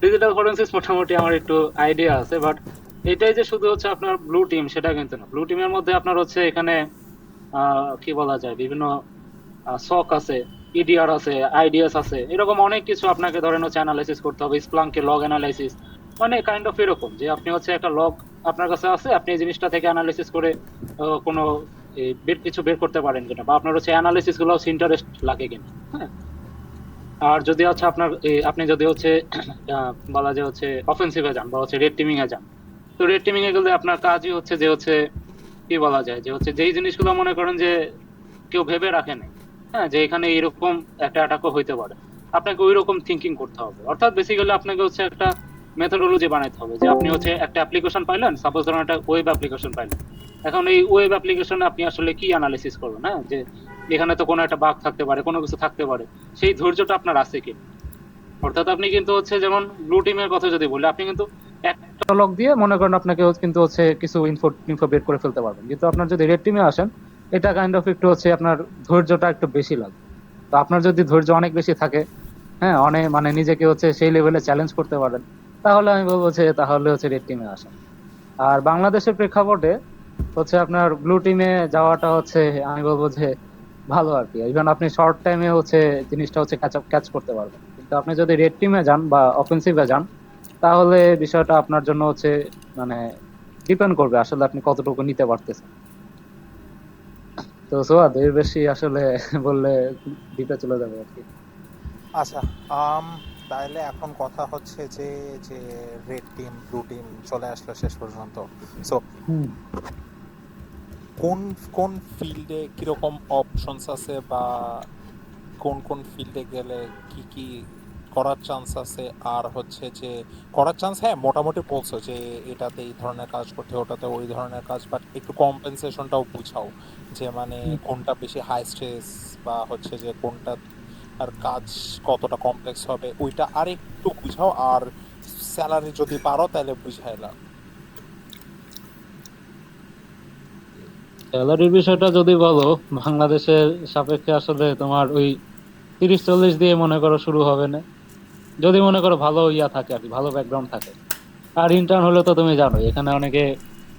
Digital forensics মোটামুটি আমার একটু আইডিয়া আছে, বাট এটাই যে শুধু হচ্ছে আপনার ব্লু টিম সেটা কিন্তু না। ব্লু টিমের মধ্যে আপনার হচ্ছে এখানে কি বলা যায়, বিভিন্ন সক আছে, ইডিআর আছে, আইডিএস আছে, এরকম অনেক কিছু আপনাকে ধরেন হচ্ছে অ্যানালাইসিস করতে হবে। স্প্লাঙ্কে লগ অ্যানালাইসিস, মানে কাইন্ড অফ এরকম যে আপনি হচ্ছে একটা লগ আপনার কাছে আছে, আপনি এই জিনিসটা থেকে অ্যানালাইসিস করে কোনো কিছু বের করতে পারেন কিনা, বা আপনার হচ্ছে অ্যানালাইসিস গুলো ইন্টারেস্ট লাগে কিনা। হ্যাঁ। আর যদি হচ্ছে আপনার আপনি যদি হচ্ছে বলা যায় হচ্ছে অফেন্সিভে যান বা হচ্ছে রেড টিমিং এ যান, তো রেড টিমিং এ গেলে আপনার কাজই হচ্ছে যে হচ্ছে কি বলা যায় যে হচ্ছে যেই জিনিসগুলো মনে করেন যে কেউ ভেবে রাখে নাই, হ্যাঁ, যে এখানে এরকম একটা অ্যাটাকও হইতে পারে, আপনাকে ওই রকম থিঙ্কিং করতে হবে। অর্থাৎ বেসিক্যালি আপনাকে হচ্ছে একটা মেথোডোলজি বানাইতে হবে, যে আপনি হচ্ছে একটা অ্যাপ্লিকেশন পাইলেন, সাপোজ ধরুন একটা ওয়েব অ্যাপ্লিকেশন পাইলেন। এখন এই ওয়েব অ্যাপ্লিকেশনে আপনি আসলে কি অ্যানালিসিস করবেন, হ্যাঁ, যে এখানে তো কোনো একটা বাগ থাকতে পারে, কোনো কিছু থাকতে পারে, সেই ধৈর্যটা আপনার আছে কি। অর্থাৎ আপনি কিন্তু হচ্ছে যেমন ব্লু টিমের কথা যদি বলি, আপনি কিন্তু একটা লক দিয়ে মনে করেন আপনাকে কিন্তু হচ্ছে কিছু ইনফো ইনফো বের করে ফেলতে পারবেন, কিন্তু আপনার যদি রেড টিমে আসেন, এটা কাইন্ড অফ একটু হচ্ছে আপনার ধৈর্যটা একটু বেশি লাগবে। তো আপনার যদি ধৈর্য অনেক বেশি থাকে, হ্যাঁ, অনেক মানে নিজেকে হচ্ছে সেই লেভেলে চ্যালেঞ্জ করতে পারেন, তাহলে আমি বলবো যে তাহলে হচ্ছে রেড টিমে আসেন। আর বাংলাদেশের প্রেক্ষাপটে হচ্ছে আপনার ব্লু টিমে যাওয়াটা হচ্ছে আমি বলবো যে ভালো আর কি। ইভেন আপনি শর্ট টাইমে হচ্ছে জিনিসটা হচ্ছে ক্যাচ করতে পারবেন, কিন্তু আপনি যদি রেড টিমে যান বা অফেন্সিভে যান, তাহলে বিষয়টা আপনার জন্য হচ্ছে মানে ডিপেন্ড করবে আসলে আপনি কতটুকু নিতে পারতেছেন। তো সোয়াদ এর বেশি আসলে বললে ডিপে চলে যাবে আর কি। আচ্ছা, আম তাহলে এখন কথা হচ্ছে যে যে রেড টিম ব্লু টিম চলে আসলো শেষ পর্যন্ত। সো হুম। কোন কোন ফিল্ডে কিরকম অপশনস আছে, বা কোন কোন ফিল্ডে গেলে কি কি করার চান্স আছে, আর হচ্ছে যে করার চান্স, হ্যাঁ মোটামুটি বলছো যে এটাতে এই ধরনের কাজ করতে, ওটাতে ওই ধরনের কাজ, বাট একটু কম্পেনসেশনটাও বুঝাও, যে মানে হুম। কোনটা বেশি হাই স্ট্রেস, বা হচ্ছে যে কোনটা আর কাজ কতটা কমপ্লেক্স হবে ওইটা আর একটু বুঝাও। আর স্যালারি যদি পারো তাহলে বুঝাইলা। স্যালারির বিষয়টা যদি বলো, বাংলাদেশের সাপেক্ষে আসলে তোমার ওই 30-40 দিয়ে মনে করো শুরু হবে না, যদি মনে করো ভালো ইয়া থাকে আর কি, ভালো ব্যাকগ্রাউন্ড থাকে। আর ইন্টার্ন হলে তো তুমি জানো এখানে অনেকে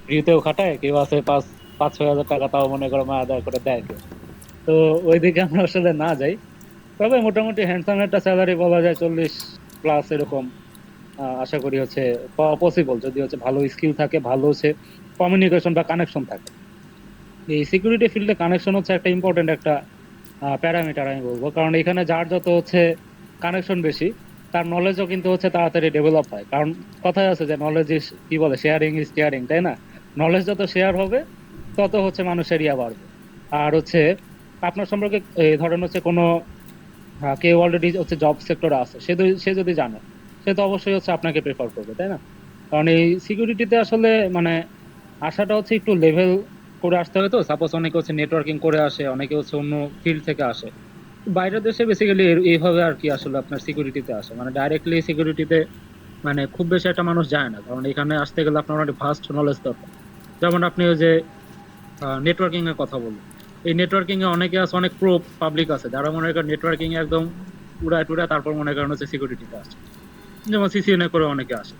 ফ্রিতেও খাটায়, কেউ আছে 5-6 হাজার টাকা তাও মনে করো মায়া দয়া করে দেয় কেউ। তো ওইদিকে আমরা আসলে না যাই। তবে মোটামুটি হ্যান্ডসাম একটা স্যালারি বলা যায় 40+ এরকম আশা করি হচ্ছে পাওয়া পসিবল, যদি হচ্ছে ভালো স্কিল থাকে, ভালো হচ্ছে কমিউনিকেশন বা কানেকশন থাকে। এই সিকিউরিটি ফিল্ডে কানেকশন হচ্ছে একটা ইম্পর্টেন্ট একটা প্যারামিটার আমি বলবো, কারণ এখানে যার যত হচ্ছে কানেকশন বেশি, তার নলেজও কিন্তু হচ্ছে তাড়াতাড়ি ডেভেলপ হয়। কারণ কথায় আছে যে নলেজ ইজ কি বলে, শেয়ারিং ইজ কেয়ারিং, তাই না? নলেজ যত শেয়ার হবে, তত হচ্ছে মানুষের ইয়া বাড়বে। আর হচ্ছে আপনার সম্পর্কে ধরেন হচ্ছে কোনো কেউ অলরেডি হচ্ছে জব সেক্টরে আছে, সে যদি জানে, সে তো অবশ্যই হচ্ছে আপনাকে প্রেফার করবে, তাই না? কারণ এই সিকিউরিটিতে আসলে মানে আশাটা হচ্ছে একটু লেভেল করে আসতে হবে। তো সাপোজ অনেকে হচ্ছে নেটওয়ার্কিং করে আসে, অনেকে হচ্ছে অন্য ফিল্ড থেকে আসে। বাইরের দেশে বেসিক্যালি এইভাবে আর কি আসলে আপনার সিকিউরিটিতে আসে, মানে ডাইরেক্টলি সিকিউরিটিতে মানে খুব বেশি একটা মানুষ যায় না, কারণ এখানে আসতে গেলে আপনার অনেক ভাস্ট নলেজ দরকার। যেমন আপনি ওই যে নেটওয়ার্কিং এর কথা বললেন, এই নেটওয়ার্কিং এ অনেকে আছে, অনেক প্রো পাবলিক আছে যারা মনে করেন নেটওয়ার্কিং এ একদম উড়ায় টুড়ায় তারপর মনে করেন হচ্ছে সিকিউরিটিতে আসে, যেমন সিসিএনএ করে অনেকে আসে।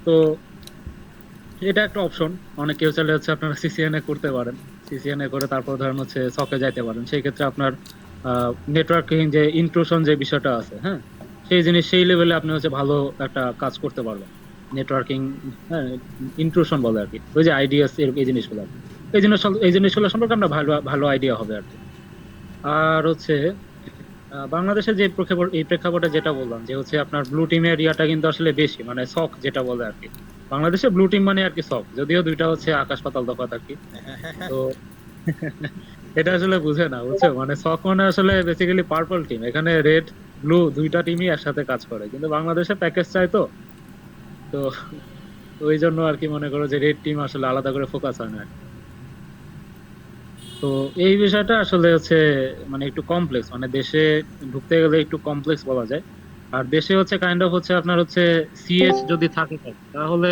তো এটা একটা অপশন, অনেকে চাইলে হচ্ছে আপনারা সিসিএনএ করতে পারেন। সিসিএনএ করে তারপর ধরেন হচ্ছে সকে যাইতে পারেন, সেই ক্ষেত্রে আপনার নেটওয়ার্কিং যে ইন্ট্রুশন যে বিষয়টা আছে, হ্যাঁ, সেই জিনিস সেই লেভেলে আপনি হচ্ছে ভালো একটা কাজ করতে পারবেন। নেটওয়ার্কিং, হ্যাঁ, ইন্ট্রুশন বলে আর কি, ওই যে আইডিয়াস এই জিনিসগুলো আর কি। এই জিনিসগুলো সম্পর্কে আমরা ভালো ভালো আইডিয়া হবে আর কি। আর হচ্ছে বাংলাদেশের যে প্রেক্ষাপটে যেটা বললাম যে হচ্ছে আপনার ব্লু টিমের ইয়াটা কিন্তু আসলে বেশি, মানে সক যেটা বলে আর কি। বাংলাদেশে ব্লু টিম মানে আর কি সক, যদিও দুইটা হচ্ছে আকাশ পাতাল তফাৎ আর কি। তো এটা আসলে বুঝে না, বুঝছো, মানে সক মানে আসলে বেসিক্যালি পার্পল টিম, এখানে রেড ব্লু দুইটা টিমই একসাথে কাজ করে, কিন্তু বাংলাদেশে প্যাকেজ চাই তো। তো ওই জন্য আর কি মনে করো যে রেড টিম আসলে আলাদা করে ফোকাস হয় না। তো এই বিষয়টা আসলে হচ্ছে মানে একটু কমপ্লেক্স, মানে দেশে ঢুকতে গেলে একটু কমপ্লেক্স বলা যায়। আর দেশে হচ্ছে কাইন্ড অফ হচ্ছে আপনার হচ্ছে সিএচ যদি থাকে থাকে, তাহলে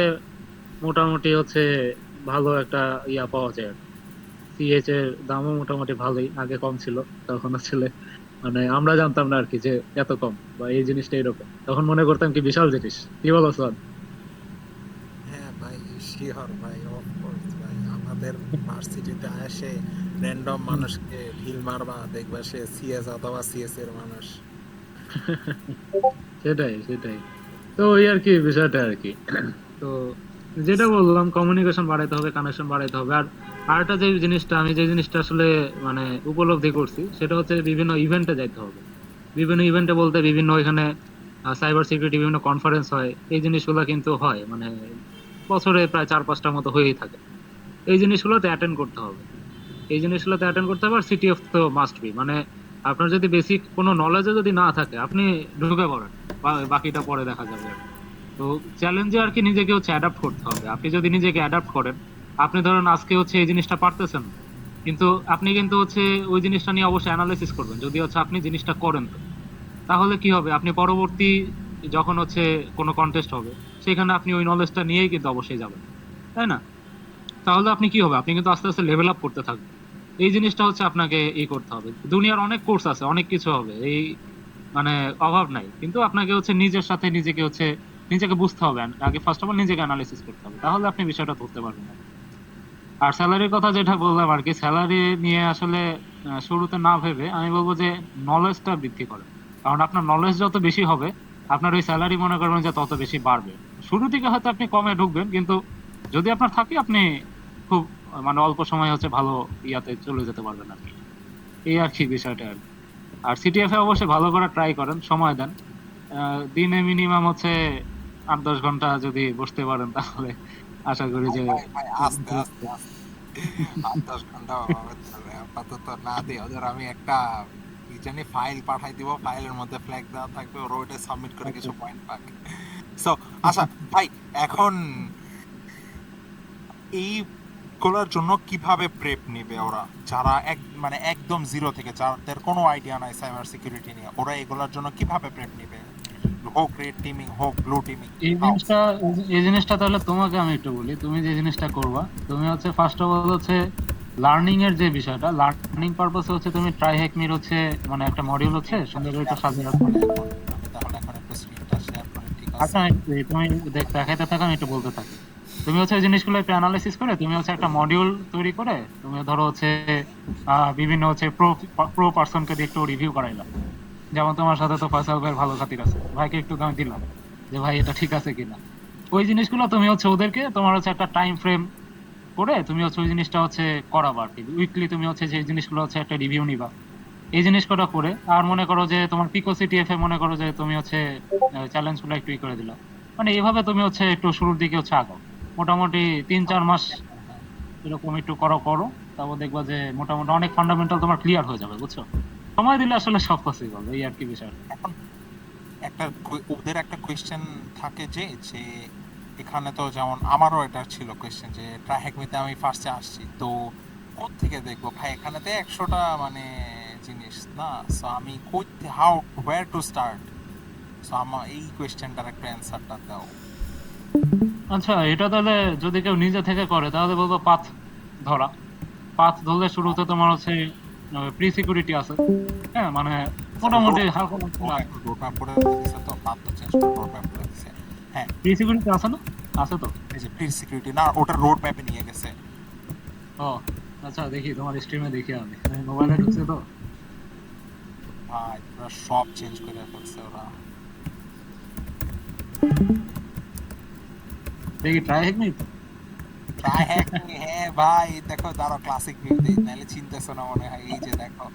মোটামুটি হচ্ছে ভালো একটা ইয়া পাওয়া যায়। সিএচ এর দামও মোটামুটি ভালোই, আগে কম ছিল, তখন আসলে মানে আমরা জানতাম না আর কি যে এত কম বা এই জিনিসটা এরকম, তখন মনে করতাম কি বিশাল জিনিস। কি বলো সোহান? হ্যাঁ ভাই, শিওর ভাই, অফ কোর্স ভাই। আমাদের ভার্সিটিতে আসে র্যান্ডম হুম। মানুষকে ঢিল মারবা, দেখবা সে সিএস অথবা সিএস এর মানুষ। সেটাই সেটাই। তো ওই আর কি বিষয়টা আর কি। তো যেটা বললাম, কমিউনিকেশন বাড়াইতে হবে, কানেকশন বাড়াইতে হবে। আর আরেকটা যে জিনিসটা, আমি যে জিনিসটা আসলে মানে উপলব্ধি করছি, সেটা হচ্ছে বিভিন্ন ইভেন্টে যাইতে হবে। বিভিন্ন ইভেন্টে বলতে বিভিন্ন এখানে সাইবার সিকিউরিটি বিভিন্ন কনফারেন্স হয়, এই জিনিসগুলো কিন্তু হয় মানে বছরে প্রায় 4-5টার মতো হয়েই থাকে। এই জিনিসগুলোতে অ্যাটেন্ড করতে হবে। এই জিনিসগুলোতে অ্যাটেন্ড করতে হবে। আর সিটিএফ তো মাস্ট বি, মানে আপনার যদি বেসিক কোনো নলেজে যদি না থাকে, আপনি ঢুকে পড়েন, বাকিটা পরে দেখা যাবে আর কি। তো চ্যালেঞ্জে আর কি নিজেকে হচ্ছে অ্যাডাপ্ট করতে হবে। আপনি যদি নিজেকে অ্যাডাপ্ট করেন, আপনি ধরেন আজকে হচ্ছে এই জিনিসটা পারতেছেন না, কিন্তু আপনি কিন্তু হচ্ছে ওই জিনিসটা নিয়ে অবশ্যই অ্যানালাইসিস করবেন, যদি হচ্ছে আপনি জিনিসটা করেন তো। তাহলে কি হবে, আপনি পরবর্তী যখন হচ্ছে কোনো কন্টেস্ট হবে, সেখানে আপনি ওই নলেজটা নিয়েই কিন্তু অবশ্যই যাবেন, তাই না? তাহলে আপনি কি হবে, আপনি কিন্তু আস্তে আস্তে লেভেল আপ করতে থাকবেন। এই জিনিসটা হচ্ছে আপনাকে করতে হবে। দুনিয়ার অনেক কোর্স আছে, অনেক কিছু হবে, এই মানে অভাব নাই, কিন্তু আপনাকে হচ্ছে নিজের সাথে নিজেকে হচ্ছে নিজেকে বুঝতে হবে। আগে ফার্স্ট অফ অল নিজেকে অ্যানালাইসিস করতে হবে, তাহলে আপনি বিষয়টা ধরতে পারবেন। আর স্যালারির কথা যেটা বললাম আর কি, স্যালারি নিয়ে আসলে শুরুতে না ভেবে আমি বলবো যে নলেজটা বৃদ্ধি করে। কারণ আপনার নলেজ যত বেশি হবে, আপনার ওই স্যালারি মনে করবেন যে তত বেশি বাড়বে। শুরু থেকে হয়তো আপনি কমে ঢুকবেন, কিন্তু যদি আপনার থাকে, আপনি খুব মানে অল্প সময় হচ্ছে ভালো ইয়াতে চলে যেতে পারবেন আর কি। এই আর কি বিষয়টা আর কি। আর সিটিএফ এ অবশ্যই ভালো করে ট্রাই করেন, সময় দেন। দিনে মিনিমাম হচ্ছে 8-10 ঘন্টা যদি বসতে পারেন, তাহলে আশা করি ভাই যে ভাই ভাই, আস্তে আস্তে আস্তে। 8-10 ঘন্টা হবে তাহলে আপাতত না দিয়ে ওদের আমি একটা কি জানি ফাইল পাঠাই দিব, ফাইলের মধ্যে ফ্ল্যাগ দেওয়া থাকবে, ওরা ওইটা সাবমিট করে কিছু পয়েন্ট পাক। সো আচ্ছা ভাই, এখন এই গুলোর জন্য কিভাবে প্রেপ নিবে ওরা, যারা মানে একদম জিরো থেকে, যাদের কোনো আইডিয়া নাই সাইবার সিকিউরিটি নিয়ে, ওরা এগুলোর জন্য কিভাবে প্রেপ নিবে? হোক রেড টিমিং, হোক ব্লু টিমিং, এই হাউ? জিনিসটা এই জিনিসটা তাহলে তোমাকে আমি একটু বলি। তুমি যে জিনিসটা করবা, তুমি হচ্ছে ফার্স্ট অফ অল হচ্ছে লার্নিং এর যে বিষয়টা, লার্নিং পারপাসে হচ্ছে তুমি ট্রাই হ্যাকমির হচ্ছে মানে একটা মডিউল হচ্ছে সুন্দর করে একটু শেয়ার করি সাজিয়ে রাখো। তাহলে এখন, আমি তাহলে এখন একটু স্ক্রিনটা শেয়ার করি, ঠিক আছে? আচ্ছা, তুমি দেখাইতে থাকো, আমি একটু বলতে থাকি। তুমি হচ্ছে ওই জিনিসগুলো একটু অ্যানালাইসিস করে তুমি হচ্ছে একটা মডিউল তৈরি করে, তুমি ধরো হচ্ছে বিভিন্ন হচ্ছে প্রো প্রো পার্সনকে দিয়ে একটু রিভিউ করাইলা। যেমন তোমার সাথে তো ফয়সাল ভাইয়ের ভালো খাতির আছে, ভাইকে একটু আমি দিলাম যে ভাই এটা ঠিক আছে কিনা। ওই জিনিসগুলো তুমি হচ্ছে ওদেরকে তোমার হচ্ছে একটা টাইম ফ্রেম করে তুমি হচ্ছে ওই জিনিসটা হচ্ছে করাবা আর কি। উইকলি তুমি হচ্ছে যে জিনিসগুলো হচ্ছে একটা রিভিউ নিবা, এই জিনিসগুলো করে। আর মনে করো যে তোমার পিকো সিটিএফ এ মনে করো যে তুমি হচ্ছে চ্যালেঞ্জ গুলো একটু করে দিলা। মানে এইভাবে তুমি হচ্ছে একটু শুরুর দিকে হচ্ছে আগাও, মোটামুটি 3-4 মাস এরকম একটু করো করো। তারপর দেখবা যে মোটামুটি অনেক ফান্ডামেন্টাল তোমার ক্লিয়ার হয়ে যাবে, বুঝছো? সময় দিলে আসলে সব পসিবল, এই আর কি বিষয়। এখন ওদের একটা কোয়েশ্চেন থাকে যে যে এখানে তো যেমন আমারও এটা ছিল কোয়েশ্চেন যে ট্রাই হ্যাকমিতে আমি ফার্স্টে আসছি, তো থেকে দেখবো ভাই, এখানে তো 100টা মানে জিনিস না, সো আমি কই, how, where to start? So আমার এই কোয়েশ্চেনটার একটা অ্যান্সারটা দাও। আচ্ছা, এটা তাহলে যদি কেউ নিজে থেকে করে তাহলে বলবো পাথ ধরা। পাথ ধরলে শুরুতে তোমার হচ্ছে প্রি সিকিউরিটি আছে, হ্যাঁ মানে মোটামুটি রোড হালকা রোড ম্যাপ করে দিছে, তো পাথ তো চেঞ্জ করে রোড ম্যাপ করে দিছে। হ্যাঁ, প্রি সিকিউরিটি আছে না? আছে তো। এই যে প্রি সিকিউরিটি না, ওটা রোড ম্যাপে নিয়ে গেছে। ও আচ্ছা, দেখি তোমার স্ট্রিমে দেখি, আমি মোবাইলে ঢুকছে তো। ভাই পুরো সব চেঞ্জ করে ফেলছে ওরা। দেখি ট্রাই হেক নেই তো। ট্রাই হ্যাক, হ্যাঁ ভাই দেখো, দাঁড়াও ক্লাসিক ভিউ দেই, নাহলে চিনতেছো না মনে হয়। এই যে দেখো,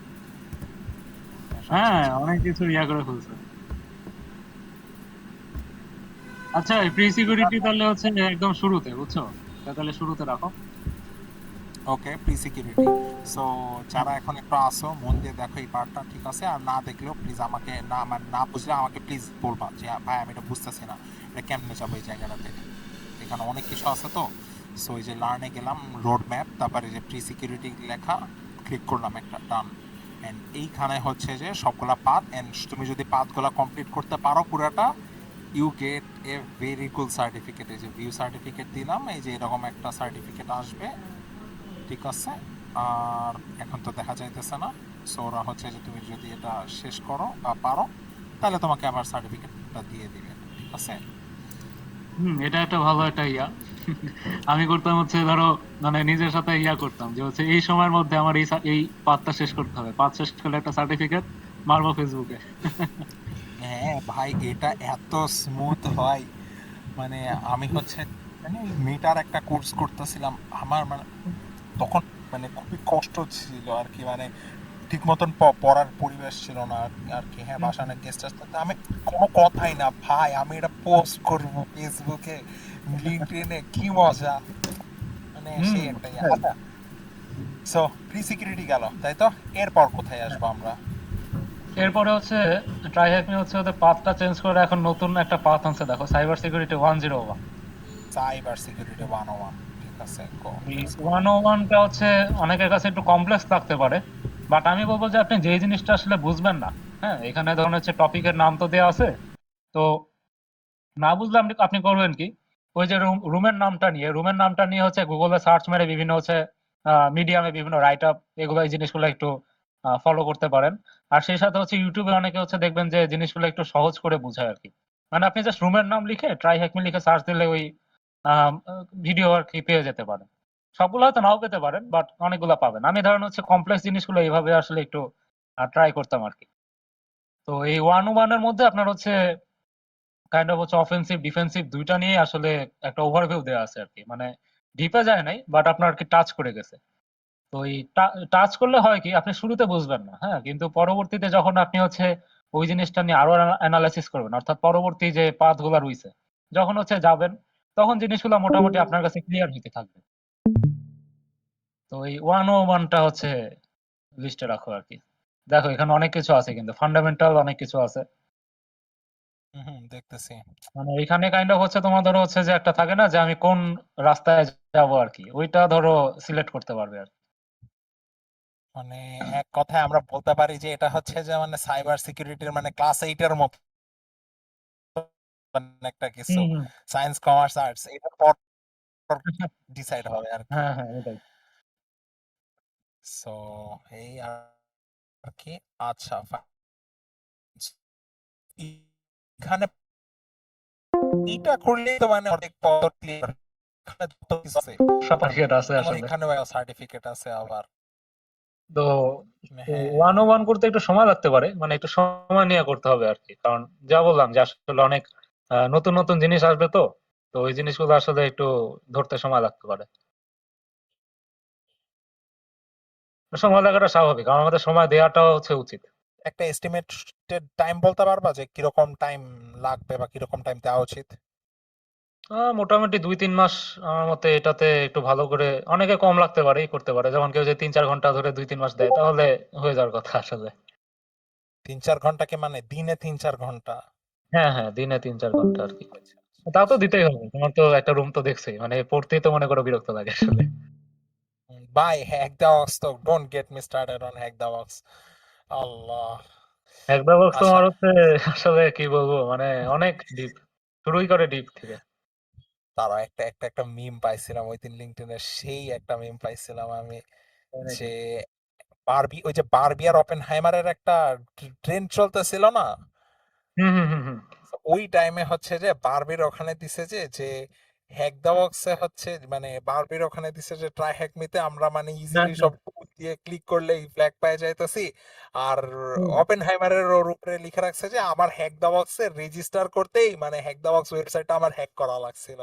সব হ্যাঁ, চেঞ্জ। অনেক কিছু ইয়া করে ফেলছে। আচ্ছা, প্রি সিকিউরিটি তাহলে হচ্ছে একদম শুরুতে, বুঝছো? এটা তাহলে শুরুতে রাখো। ওকে, প্রি সিকিউরিটি। সো যারা এখন একটু আসো, মন দিয়ে দেখো এই পার্টটা, ঠিক আছে? আর না দেখলেও প্লিজ আমাকে, না মানে না বুঝলে আমাকে প্লিজ বলবা যে ভাই আমি এটা বুঝতেছি না, এটা কেমনে যাবো এই জায়গাটাতে। এখানে অনেক কিছু আছে তো। সো এই যে লার্নে গেলাম, রোড ম্যাপ, তারপরে যে প্রি সিকিউরিটি লেখা, ক্লিক করলাম একটা, ডান। অ্যান্ড এইখানে হচ্ছে যে সবগুলা পাথ, অ্যান্ড তুমি যদি পাথগুলা কমপ্লিট করতে পারো পুরাটা, you get a very cool certificate. এই যে ভিউ সার্টিফিকেট দিলাম, এই যে এরকম একটা সার্টিফিকেট আসবে, ঠিক আছে? আর এখন তো দেখা যাইতেছে না। সো ওরা হচ্ছে যে তুমি যদি এটা শেষ করো বা পারো তাহলে তোমাকে আবার সার্টিফিকেটটা দিয়ে দিবে, ঠিক আছে? এটা একটা ভালো একটা ইয়া। আমি করতাম হচ্ছে ধরো, মানে নিজের সাথে ইয়া করতাম যে হচ্ছে এই সময়ের মধ্যে আমার এই পাঁচটা শেষ করতে হবে, পাঁচ শেষ করলে একটা সার্টিফিকেট মারবো ফেসবুকে। হ্যাঁ ভাই, এটা এত স্মুথ হয়। মানে আমি হচ্ছে মানে মিটার একটা কোর্স করতেছিলাম, আমার মানে তখন মানে খুবই কষ্ট ছিল আর কি, মানে ঠিক মতন পড়ার পরিবেশ ছিল না আর কি। হ্যাঁ, বাসায় অনেক গেস্ট আসতো, তো আমি কোনো কথাই না ভাই, আমি এটা পোস্ট করব ফেসবুকে, লিঙ্কডইনে, কি মজা, মানে সেই একটা ইয়ে। হ্যাঁ। আচ্ছা, সো প্রি সিকিউরিটি গেল, তাই তো? এরপর কোথায় আসবো আমরা? এরপরে হচ্ছে ট্রাই হ্যাকমি হচ্ছে ওদের পাথটা চেঞ্জ করে এখন নতুন একটা পাথ আনছে, দেখো, সাইবার সিকিউরিটি 101। সাইবার সিকিউরিটি 101, ঠিক আছে, গো, এই লেটস গো। 101টা হচ্ছে অনেকের কাছে একটু কমপ্লেক্স লাগতে পারে, বাট আমি বলবো যে আপনি যেই জিনিসটা আসলে বুঝবেন না, হ্যাঁ, এখানে ধরুন হচ্ছে টপিকের নাম তো দেওয়া আছে, তো না বুঝলে আপনি আপনি করবেন কি, ওই যে রুমের নামটা নিয়ে হচ্ছে গুগলে সার্চ মেরে বিভিন্ন হচ্ছে মিডিয়ামে বিভিন্ন রাইট আপ, এগুলো এই জিনিসগুলো একটু ফলো করতে পারেন। আর সেই সাথে হচ্ছে ইউটিউবে অনেকে হচ্ছে দেখবেন যে জিনিসগুলো একটু সহজ করে বোঝায় আর কি। মানে আপনি জাস্ট রুমের নাম লিখে ট্রাই হ্যাকমি লিখে সার্চ দিলে ওই ভিডিও আর কি পেয়ে যেতে পারেন। সবগুলো হয়তো নাও পেতে পারেন, বাট অনেকগুলো পাবেন। আমি ধরেন হচ্ছে কমপ্লেক্স জিনিসগুলো এইভাবে আসলে একটু ট্রাই করতাম আর কি। তো এই 101 এর মধ্যে আপনার হচ্ছে কাইন্ড অফ হচ্ছে অফেন্সিভ ডিফেন্সিভ দুইটা নিয়ে আসলে একটা ওভারভিউ দেওয়া আছে আর কি। মানে ডিপে যায় নাই, বাট আপনার কি টাচ করে গেছে। তো এই টাচ করলে হয় কি, আপনি শুরুতে বুঝবেন না, হ্যাঁ, কিন্তু পরবর্তীতে যখন আপনি হচ্ছে ওই জিনিসটা নিয়ে আরো অ্যানালাইসিস করবেন, অর্থাৎ পরবর্তী যে পাথ গুলা রইছে যখন হচ্ছে যাবেন, তখন জিনিসগুলো মোটামুটি আপনার কাছে ক্লিয়ার হইতে থাকবে। তো এই 101টা হচ্ছে লিস্টে রাখো আর কি। দেখো এখানে অনেক কিছু আছে, কিন্তু ফান্ডামেন্টাল অনেক কিছু আছে। হুম হুম, দেখতেছি। মানে এখানে কাইন্ড অফ হচ্ছে তোমার ধরো হচ্ছে যে একটা থাকে না যে আমি কোন রাস্তায় যাব আর কি, ওইটা ধরো সিলেক্ট করতে পারবে আর কি। মানে এক কথায় আমরা বলতে পারি যে এটা হচ্ছে যে মানে সাইবার সিকিউরিটির মানে ক্লাস 8 এর মতো মানে একটা কিছু। হুম হুম। সায়েন্স, কমার্স, আর্টস এটার পর ডিসাইড হবে আর কি। হ্যাঁ হ্যাঁ, এটাই। সো এই আর কি। আচ্ছা fine. এখানে এটা করলেই তো মানে অনেক পদ ক্লিয়ার, এখানে যত কিছু আছে, সার্টিফিকেট আছে যেমন আসলে। এখানেও সার্টিফিকেট আছে আবার। তো হ্যাঁ, 101 করতে একটু সময় লাগতে পারে, মানে একটু সময় নিয়ে করতে হবে আর কি, কারণ যা বললাম যে আসলে অনেক নতুন নতুন জিনিস আসবে, তো তো ওই জিনিসগুলো আসলে একটু ধরতে সময় লাগতে পারে। সময় লাগাটা স্বাভাবিক, কারণ আমাদের সময় দেওয়াটাও হচ্ছে উচিত। একটা এস্টিমেটেড টাইম বলতে পারবা যে কিরকম টাইম লাগবে বা কিরকম টাইম দেওয়া উচিত? মোটামুটি 2-3 মাস। আমার মতে এটাতে একটু ভালো করে, অনেকে কম লাগতে পারে, করতে পারে, যেমন কেউ যে 3-4 ঘন্টা ধরে 2-3 মাস দেয়, তাহলে হয়ে যাওয়ার কথা আসলে। 3-4 ঘন্টা কি মানে দিনে 3-4 ঘন্টা? হ্যাঁ হ্যাঁ, দিনে 3-4 ঘন্টা আর কি। আচ্ছা, তাও তো আচ্ছা। দিতেই হবে, তোমার তো একটা রুম তো দেখছোই, মানে পড়তেই তো মনে করো বিরক্ত লাগে আসলে। ভাই হ্যাক দা বক্স তো don't get me started on Hack The Box. আল্লাহ। একটা বক্স আচ্ছা, তোমার হচ্ছে আসলে কি বলবো, মানে অনেক ডিপ, শুরুই করে ডিপ থেকে। তারও একটা একটা একটা মিম পাইছিলাম ওই দিন লিঙ্কডইনে, সেই একটা মিম পাইছিলাম আমি, তাই নাকি? যে ওই যে বারবি আর অপেনহাইমারের একটা ট্রেন্ড চলতেছিল না? হুম হুম হুম হুম। তো ওই টাইমে হচ্ছে যে বারবির ওখানে দিছে যে যে হ্যাক দা বক্সে হচ্ছে মানে বারবির ওখানে দিছে যে ট্রাই হ্যাক মিতে আমরা মানে হ্যাঁ ইজিলি হ্যাঁ। সব টুল দিয়ে ক্লিক করলেই ফ্ল্যাগ পেয়ে যাইতেছি। আর হুম। অপেনহাইমারের ওর উপরে লিখে রাখছে যে আমার হ্যাক দা বক্সে রেজিস্টার করতেই মানে হ্যাক দা বক্স ওয়েবসাইটটা আমার হ্যাক করা লাগছিল।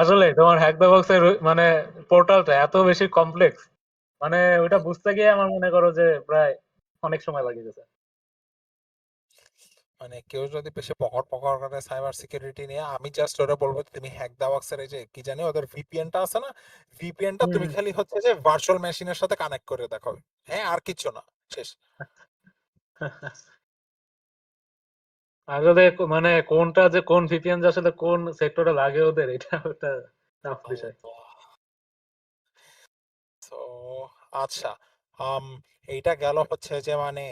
আসলে তোমার হ্যাক দ্য বক্সের মানে পোর্টালটা এত বেশি কমপ্লেক্স, মানে ওইটা বুঝতে গিয়ে আমার মনে করো যে প্রায় অনেক সময় লাগিয়ে গেছে। মানে কেউ যদি বেশি পকড় পকড় করে সাইবার সিকিউরিটি নিয়ে, আমি জাস্ট ওরা বলবো যে তুমি হ্যাক দা বক্সের এই যে কি জানি ওদের ভিপিএনটা আছে না, ভিপিএনটা হুম তুমি হুম। খালি হচ্ছে যে ভার্চুয়াল মেশিনের সাথে কানেক্ট করে দেখো। হ্যাঁ, আর কিচ্ছু না, শেষ। আসলে মানে কোনটা যে কোন ভিপিএন যে আসলে কোন সেক্টরে লাগে ওদের, এটা একটা টাফ বিষয়। তো আচ্ছা, আম এইটা গেল হচ্ছে যে মানে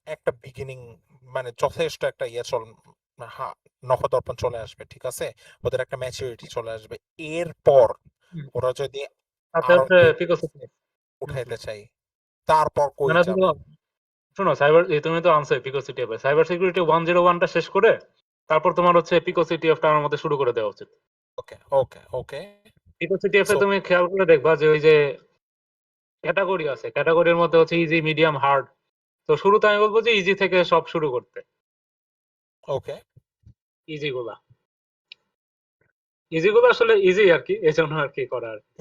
একটা বিগিনিং, মানে যথেষ্ট একটা ইয়ে হ্যাঁ, নখদর্পণ চলে আসবে, ঠিক আছে, ওদের একটা ম্যাচুরিটি চলে আসবে। এরপর হুম। ওরা যদি সাথে আরো হচ্ছে বেশি পিকো সিস্টেম। হুম উঠাইতে হুম। চাই, তারপর কই মানে যাবেন? শোনো, তুমি তো আনছো পিকো সিটিএফ, সাইবার সিকিউরিটি 101টা শেষ করে তারপর তোমার হচ্ছে পিকো সিটিএফটা আমার মধ্যে শুরু করে দেওয়া উচিত। ওকে, ওকে, ওকে। পিকো সিটিএফ এ সো তুমি খেয়াল করে দেখবা যে ওই যে ক্যাটাগরি আছে, ক্যাটাগরির মধ্যে হচ্ছে ইজি, মিডিয়াম, হার্ড। তো শুরুতে আমি বলবো যে ইজি থেকে সব শুরু করতে, ওকে। ইজি গুলা, ইজি গুলো আসলে ইজি আর কি, এই জন্য আর কি করা আর কি।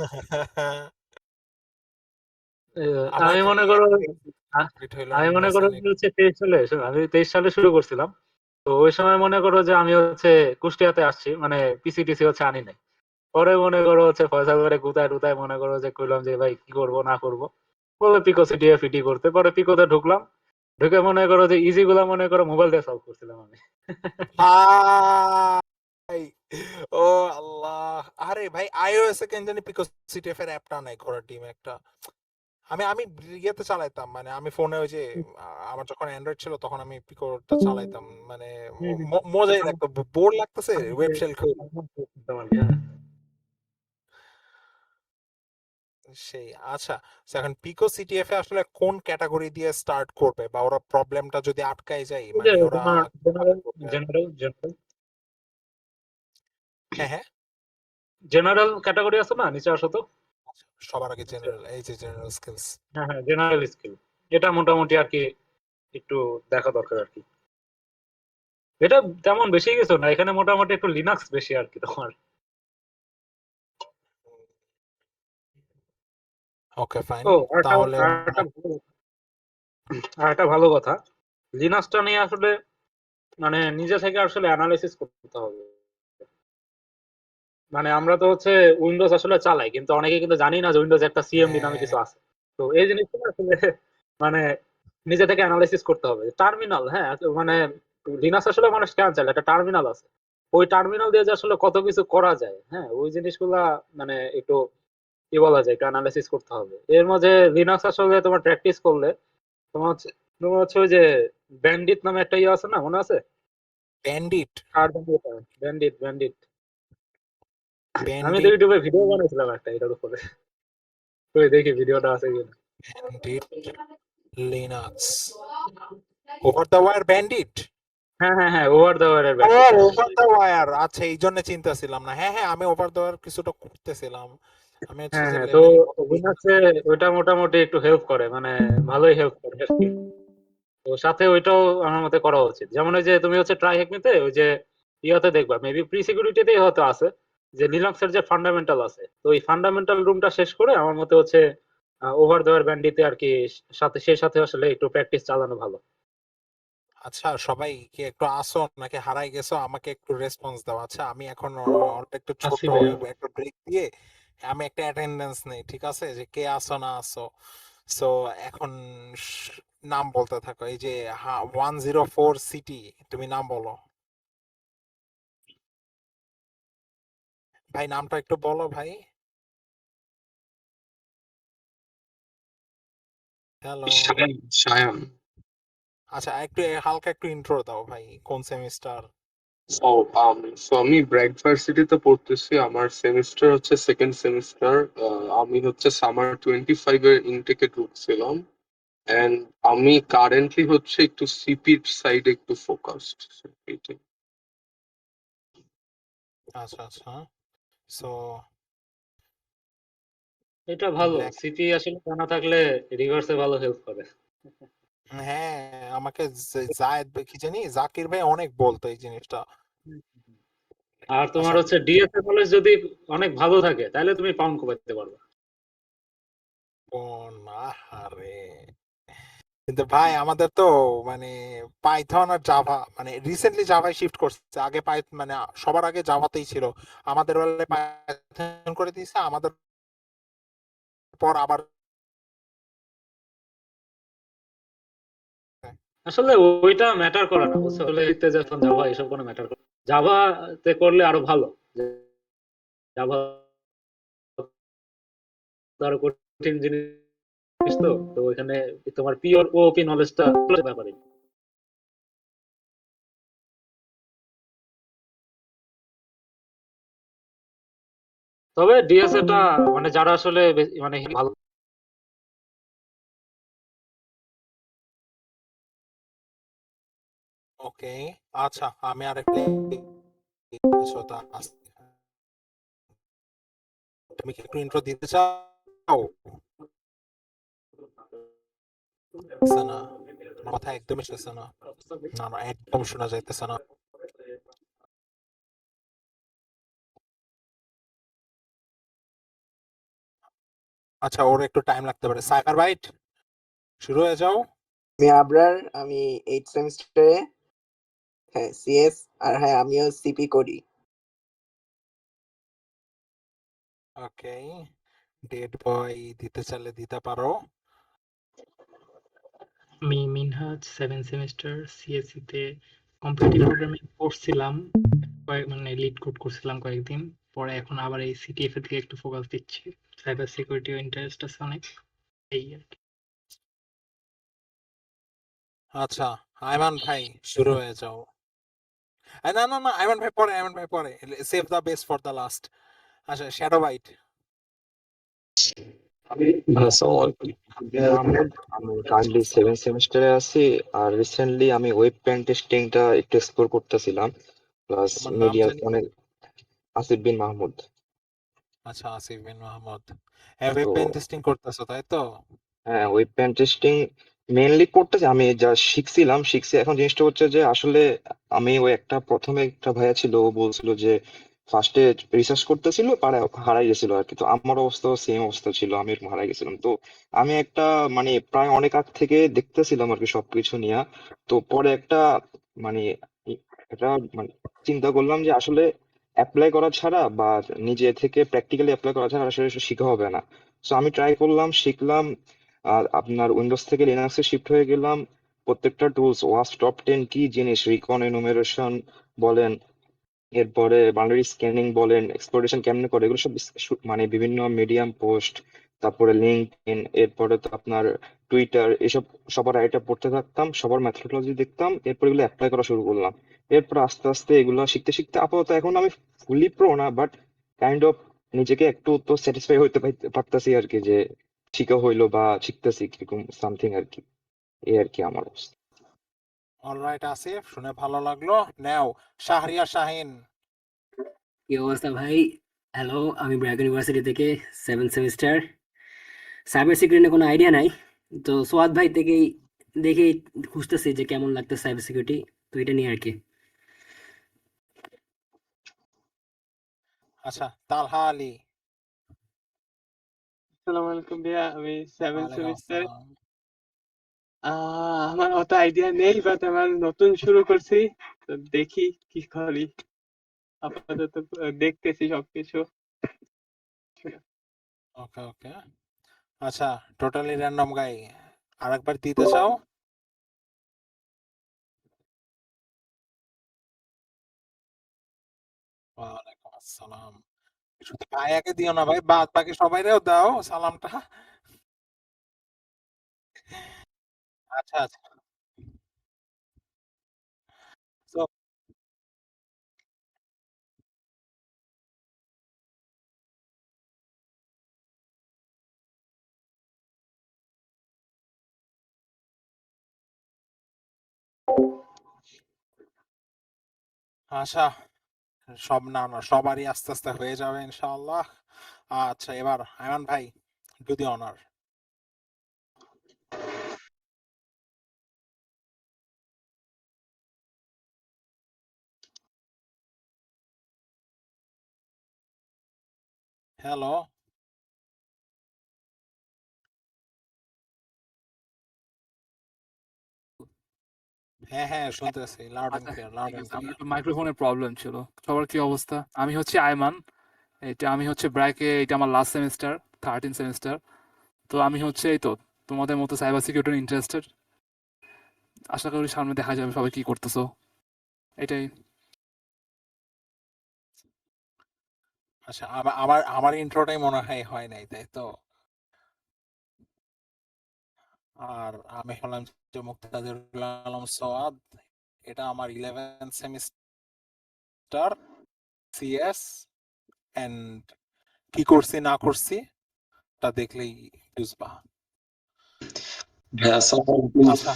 আমার আমি মনে খালি করো, একটা আ- এক্সিট হইলো আমি মনে করো মেসেলে। যে হচ্ছে 23 সালে, শোনো, আমি 23 সালে শুরু করছিলাম। তো ওই সময় মনে করো যে আমি হচ্ছে কুষ্টিয়াতে আসছি, মানে পিসিটিসি হচ্ছে আনি নাই। পরে মনে করো হচ্ছে ফয়সাল করে গুতায় টুতায় মনে করো যে কইলাম যে ভাই কি করবো না করবো, বলে পিকো সিটিএ ফিটি করতে, পরে পিকোতে ঢুকলাম। ঢুকে মনে করো যে ইজি গুলা মনে করো মোবাইল দিয়ে সলভ করছিলাম আমি। ভাই, ও আল্লাহ! আরে ভাই, iOS এ কেন জানি পিকো সিটিএফ এর অ্যাপটা নাই ঘোড়ার ডিম একটা। আমি আমি ইয়েতে চালাইতাম, মানে আমি ফোনে ওই যে আমার যখন অ্যান্ড্রয়েড ছিল তখন আমি পিকোটা চালাইতাম, মানে মজাই লাগতো। বোর লাগতেছে, ওয়েব শেল খুল। সেই আচ্ছা, so এখন পিকো সিটিএফ এ আসলে কোন ক্যাটাগরি দিয়ে স্টার্ট করবে, বা ওরা প্রবলেমটা যদি আটকায় যায়, এই যে মানে ওরা তোমার কিভাবে জেনারেল করবে আর কি? জেনারেল জেনারেল হ্যাঁ, হ্যাঁ। জেনারেল ক্যাটাগরি আছে না নিচে আসো তো। আচ্ছা, সবার আগে জেনারেল, এই যে জেনারেল স্কিলস। হ্যাঁ হ্যাঁ, জেনারেল স্কিল, এটা মোটামুটি আর কি একটু দেখা দরকার আর কি। এটা তেমন বেশি কিছু না, এখানে মোটামুটি একটু লিনাক্স বেশি আর কি তোমার। ওকে, ফাইন। ও আরেকটা তাহলে আরেকটা ভালো আরেকটা ভালো কথা, লিনাক্সটা নিয়ে আসলে মানে নিজে থেকে আসলে অ্যানালাইসিস করতে হবে। মানে আমরা তো হচ্ছে উইন্ডোজ আসলে চালাই, কিন্তু অনেকে কিন্তু জানি না যে উইন্ডোজ একটা সিএমডি নামে হ্যাঁ, কিছু আছে। তো এই জিনিসগুলো আসলে মানে নিজে থেকে অ্যানালাইসিস করতে হবে। টার্মিনাল, হ্যাঁ, মানে লিনাক্স আসলে মানুষ কেন চালায়, একটা টার্মিনাল আছে। ওই টার্মিনাল দিয়ে যে আসলে কত কিছু করা যায়, হ্যাঁ, ওই জিনিসগুলা মানে একটু কি বলা যায়, একটু অ্যানালাইসিস করতে হবে। এর মধ্যে লিনাক্স আসলে তোমার প্র্যাকটিস করলে তোমার হচ্ছে ওই যে ব্যান্ডিট নামে একটা ইয়ে আছে না, মনে আছে? ব্যান্ডিট। কার ব্যান্ডিট ব্যান্ডিট। আমি তো ব্যান্ডিট। ইউটিউবে ভিডিও বানাইছিলাম একটা এটার উপরে, তুই দেখি ভিডিওটা আছে কিনা। Bandit Linux. Over the wire Bandit. হ্যাঁ হ্যাঁ হ্যাঁ, ওভার দ্য ওয়ারের ও, ব্যান্ডিট, হ্যাঁ। ওভার দ্য ওয়্যার, আচ্ছা, এই জন্য চিন্তাছিলাম না। হ্যাঁ, হ্যাঁ, আমি ওভার দ্য ওয়্যার কিছুটা করতেছিলাম। আমি হচ্ছে হ্যাঁ যে হ্যাঁ, তো লেভেল লিনাক্সে ওইটা মোটামুটি একটু হেল্প করে, মানে ভালোই হেল্প করে আর কি। তো সাথে ওইটাও আমার মতে করা উচিত। যেমন ওই যে তুমি হচ্ছে ট্রাই হ্যাকমিতে ওই যে ইয়াতে দেখবা, মেবি প্রি সিকিউরিটিতেই হয়তো আছে, যে লিনাক্সের যে ফান্ডামেন্টাল আছে, তো ওই ফান্ডামেন্টাল রুমটা শেষ করে আমার মতে হচ্ছে ওভার দ্য ব্যান্ডিতে আর কি সাথে সেই সাথে আসলে একটু প্র্যাকটিস চালানো ভালো। আচ্ছা, সবাই কি একটু আসো নাকি হারাই গেছো? আমাকে একটু রেসপন্স দাও। আচ্ছা, আমি এখন অনেকটা একটু ছোট আসি ভাইয়া। একটা ব্রেক দিয়ে আমি একটা অ্যাটেন্ডেন্স নেই, ঠিক আছে, যে কে আসো না আসো। সো এখন স- নাম বলতে থাকো। এই যে 104 সিটি, তুমি নাম বলো। ভাই, নামটা একটু বলো ভাই। হ্যালো। সায়ান সায়ান আচ্ছা, একটু হালকা একটু ইন্ট্রো দাও ভাই, কোন সেমিস্টার? ও সো আমি ব্র্যাক ভার্সিটিতে পড়তেছি, আমার সেমিস্টার হচ্ছে সেকেন্ড সেমিস্টার। আমি হচ্ছে সামার 25 এর ইনটেকে ঢুকছিলাম, এন্ড আমি কারেন্টলি হচ্ছে একটু সিপির সাইডে একটু ফোকাসড। আচ্ছা, আচ্ছা। সো এটা ভালো, ব্ল্যাক। সিপি আসলে জানা থাকলে রিভার্সে ভালো হেল্প করে। হ্যাঁ, আমাকে জায়েদ কি জানি, জাকির ভাই অনেক বলতো এই জিনিসটা। আর তোমার আচ্ছা। হচ্ছে ডিএসএ নলেজ যদি অনেক ভালো থাকে তাহলে তুমি পাউন্ড কোপাতে পারবে। কোন, আহারে! কিন্তু ভাই আমাদের তো মানে পাইথন আর জাভা, মানে রিসেন্টলি জাভায় শিফট করছে। আগে মানে সবার আগে জাভাতেই ছিল। আমাদের বেলায় পাইথন করে দিয়েছে, আমাদের পর আবার। আসলে ওইটা ম্যাটার করে না, বুঝছো, আসলে যখন জাভা এসব কোনো ম্যাটার করে, জাভা তে করলে আরো ভালো। জাভা আরো কঠিন জিনিস, তো তো ওইখানে তোমার পিওর ওপি নলেজটা ব্যাপারে। তবে ডিএসএ টা মানে যারা আসলে মানে ভালো ওকে, আচ্ছা আমি আরেকটা আচ্ছা, তুমি কি একটু ইন্ট্রো দিতে চাও? আসছে না, তোমার কথা একদমই আসছে না। না না, একদম শোনা যাইতেছে না। আচ্ছা, ওর একটু টাইম লাগতে পারে। সাইবার বাইট, শুরু হয়ে যাও। আমি আবরার, আমি 8 সেমিস্টারে, হ্যাঁ সিএস, আর হ্যাঁ আমিও সিপি করি। ওকে, ডেড বয় দিতে চাইলে দিতে পারো। আমি মিনহাজ 7 সেমিস্টার সিএসসি তে কম্পিটিটিভ প্রোগ্রামিং পড়ছিলাম, মানে লিড কোড করছিলাম কয়েকদিন পরে, এখন আবার এই সিটিএফ এর দিকে একটু ফোকাস দিচ্ছি। সাইবার সিকিউরিটি ইন্টারেস্ট আছে অনেক, এই আর কি। আচ্ছা, আয়মান ভাই শুরু হয়ে যাও। না না না, আয়মান ভাই পরে, আয়মান ভাই পরে, save the best for the last. আচ্ছা, শ্যাডো বাইট। আসসালামু আলাইকুম। মাহমুদ, আমি কারেন্টলি 7 সেমিস্টারে আছি। আর রিসেন্টলি আমি ওয়েব পেন টেস্টিংটা একটু এক্সপ্লোর করতেছিলাম, প্লাস তোমার নাম মিডিয়া জানি? অনেক। আসিফ বিন মাহমুদ। আচ্ছা, আসিফ বিন মাহমুদ। হ্যাঁ, ওয়েব তো পেন টেস্টিং করতেছো তাই তো? হ্যাঁ, ওয়েব পেন টেস্টিং মেইনলি করতেছি। আমি যা শিখছি। এখন জিনিসটা হচ্ছে যে আসলে আমি ওই একটা প্রথমে একটা ভাইয়া ছিল, ও বলছিল যে ফার্স্টে রিসার্চ করতেছিল, পারে হারাই গেছিল আর কি। তো আমার অবস্থাও সেম অবস্থা ছিল, আমি এরকম হারাই গেছিলাম। তো আমি একটা মানে প্রায় অনেক আগ থেকে দেখতেছিলাম আর কি সবকিছু নিয়ে। তো পরে একটা মানে এটা মানে চিন্তা করলাম যে আসলে অ্যাপ্লাই করা ছাড়া বা নিজে থেকে প্র্যাকটিক্যালি অ্যাপ্লাই করা ছাড়া আসলে এটা শেখা হবে না। তো আমি ট্রাই করলাম, শিখলাম। আর আপনার উইন্ডোজ থেকে লিনাক্সে শিফট হয়ে গেলাম। প্রত্যেকটা টুলস ওয়াস টপ 10 কি জিনিস, রিকন এনুমেরেশন বলেন, এরপরে বাউন্ডারি স্ক্যানিং বলেন, এক্সপ্লোরেশন কেমনে করে, এগুলো সব মানে বিভিন্ন মিডিয়াম পোস্ট, তারপরে লিঙ্কডইন, এরপরে তো আপনার টুইটার, এসব সবার রাইটআপ পড়তে থাকতাম, সবার মেথোডোলজি দেখতাম, এরপর এগুলো অ্যাপ্লাই করা শুরু করলাম। এরপর আস্তে আস্তে এগুলো শিখতে শিখতে আপাতত এখন আমি ফুলি প্রো না, বাট কাইন্ড অফ নিজেকে একটু তো স্যাটিসফাই হইতে পারতাছি আর কি, যে শিখা হইলো বা শিখতেছি কিরকম সামথিং আর কি। এই আর কি আমার অবস্থা। অলরাইট আসিফ, শুনে ভালো লাগলো। নাও শাহরিয়ার শাহিন। কি অবস্থা ভাই? হ্যালো, আমি ব্র্যাক ইউনিভার্সিটি থেকে 7 সেমিস্টার। সাইবার সিকিউরিটি নিয়ে কোনো আইডিয়া নাই, তো সোয়াদ ভাই থেকেই দেখে খুঁজতেছি যে কেমন লাগতো সাইবার সিকিউরিটি, তো এটা নিয়ে আর কি। আচ্ছা, তালহা আলী। আসসালামু আলাইকুম ভাইয়া, আমি 7 ওয়ালাইকুম সেমিস্টার। আসসালাম। আমার অত আইডিয়া নেই, বাট আমার নতুন শুরু করছি, তো দেখি কি করি। আপাতত দেখতেছি সবকিছু। ওকে ওকে, আচ্ছা, টোটালি র্যান্ডম গাই, আরেকবার দিতে চাও? ওয়ালাইকুম আসসালাম। শুধু ভাইয়াকে দিও না ভাই, বাদ বাকি সবাইরেও দাও সালামটা। আচ্ছা আচ্ছা। So, আচ্ছা, সব না না সবারই আস্তে আস্তে হয়ে যাবে ইনশাআল্লাহ। আচ্ছা, এবার আয়মান ভাই, ডু দি অনার। হ্যালো। হ্যাঁ হ্যাঁ, শুনতেছি, লাউড এন্ড আচ্ছা, ক্লিয়ার, লাউড ঠিক এন্ড আছে, আমার ক্লিয়ার। একটু মাইক্রোফোনের প্রবলেম ছিল। সবার কি অবস্থা? আমি হচ্ছে আয়মান। আমি হচ্ছে ব্র্যাকে, এটা আমার লাস্ট সেমিস্টার, 13 সেমিস্টার। তো আমি হচ্ছে এই তো তোমাদের মতো সাইবার সিকিউরিটি ইন্টারেস্টেড। আশা করি সামনে দেখা যাবে সবাই কি করতেছো, এটাই। আচ্ছা, আমার আমার ইন্ট্রোটাই মনে হয় হয় নাই, তাই তো? আর আমি হলাম যে মুক্তাদিরুল আলম সোয়াদ। এটা আমার 11 সেমিস্টার সিএস, এন্ড কি করছি না করছি তা দেখলেই বুঝবা। হ্যাঁ, আসসালামু আলাইকুম। আচ্ছা,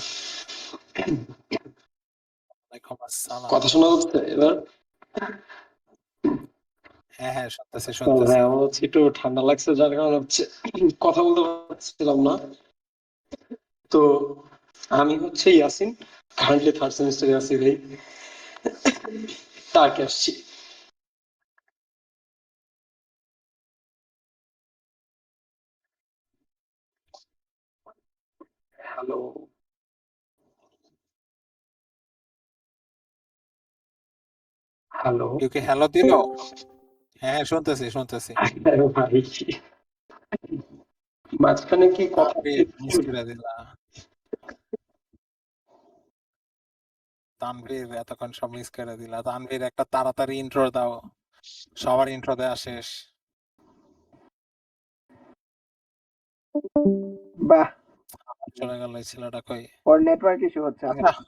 ওয়ালাইকুম আসসালাম। কথা শোনা যাচ্ছে এবার? হ্যাঁ হ্যাঁ, শুনতেছি তো শুনতেছি। ভাই আমার হচ্ছে একটু ঠান্ডা লাগছে, যার কারণে হচ্ছে কথা বলতে পারছিলাম না। তো আমি হচ্ছে ইয়াসিন, কারেন্টলি 3rd সেমিস্টারে আছি ভাই, তাকে আসছি। হ্যালো হ্যালো কেউ কি হ্যালো দিল? হ্যাঁ হ্যাঁ, শুনতেছি শুনতেছি। ভাই, মাঝখানে কি কথা তানভীর মিস করে দিলা। তানভীর এতক্ষণ সব মিস করে দিলা। তানভীর একটা তাড়াতাড়ি ইন্ট্রো দাও, সবার ইন্ট্রো দেওয়া শেষ। বাহ, চলে গেল এই ছেলেটা কই? ওর নেটওয়ার্ক ইস্যু হচ্ছে আচ্ছা, ভাই।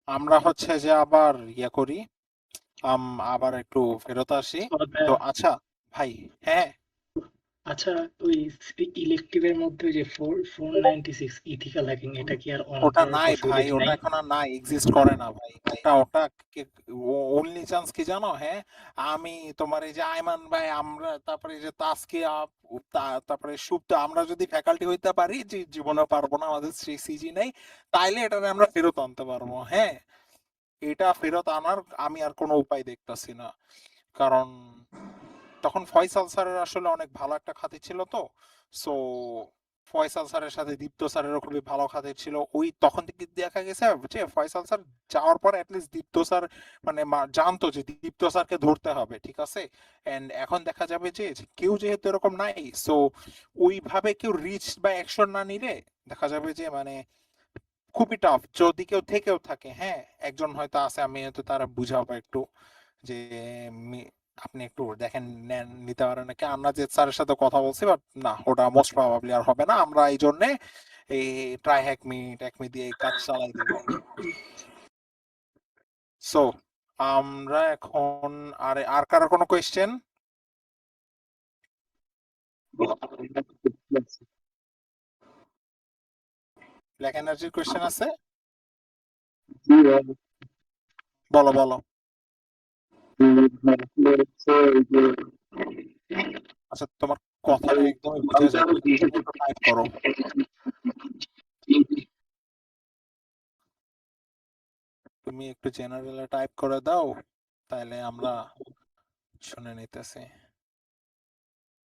আমরা হচ্ছে যে আবার ইয়ে করি, আবার একটু ফেরত আসি। তো আচ্ছা ভাই, হ্যাঁ আচ্ছা, ওই ইলেকটিভের মধ্যে ওই যে 496 ইথিক্যাল হ্যাকিং, এটা কি আর অন ওটা করার নাই ভাই, পসিবিলিটি ওটা নাই? এখন আর নাই, এক্সিস্ট করে না ভাই। ওটা অনলি চান্স কি জানো? হ্যাঁ, আমি তোমার এই যে আইমান ভাই, আমরা তারপরে এই যে তাসকিয়া, তারপরে সুপ্ত, আমরা যদি ফ্যাকাল্টি হইতে পারি, যে জীবনে পারবো না, আমাদের সিজি নেই, তাইলে এটা আমরা ফেরত আনতে পারবো। হ্যাঁ, এটা ফেরত আনার আমি আর কোনো উপায় দেখতেছি না, কারণ তখন ফয়সাল স্যারের আসলে অনেক ভালো একটা খাতির ছিল। তো সো ফয়সাল স্যারের সাথে দীপ্ত স্যারেরও খুবই ভালো খাতির ছিল। ওই তখন থেকে দেখা গেছে যে ফয়সাল স্যার যাওয়ার পর অ্যাটলিস্ট দীপ্ত স্যার মানে জানতো যে দীপ্ত স্যারকে ধরতে হবে, ঠিক আছে। এন্ড এখন দেখা যাবে যে কেউ যেহেতু এরকম নাই, সো ওইভাবে কেউ রিচ বা অ্যাকশন না নিলে দেখা যাবে যে মানে খুবই টাফ। যদি কেউ থেকেও থাকে, হ্যাঁ একজন হয়তো আছে, আমি হয়তো তারা বুঝাবো একটু যে আপনি একটু দেখেন নিতে পারেন নাকি। আমরা যে স্যারের সাথে কথা বলছি, বাট না, ওটা মোস্ট প্রবাবলি আর হবে না। আমরা এই জন্যে এই ট্রাই হ্যাকমি দিয়ে এই কাজ চালাই দিব। সো আমরা এখন আর কারো কোনো কোয়েশ্চেন? ব্ল্যাক এনার্জির কোয়েশ্চেন আছে? বলো বলো। আচ্ছা, তোমার কথাটা একদমই বোঝা যায়, তুমি একটু টাইপ করো। তুমি একটু জেনারেলে টাইপ করে দাও, তাহলে আমরা শুনে নিতেছি।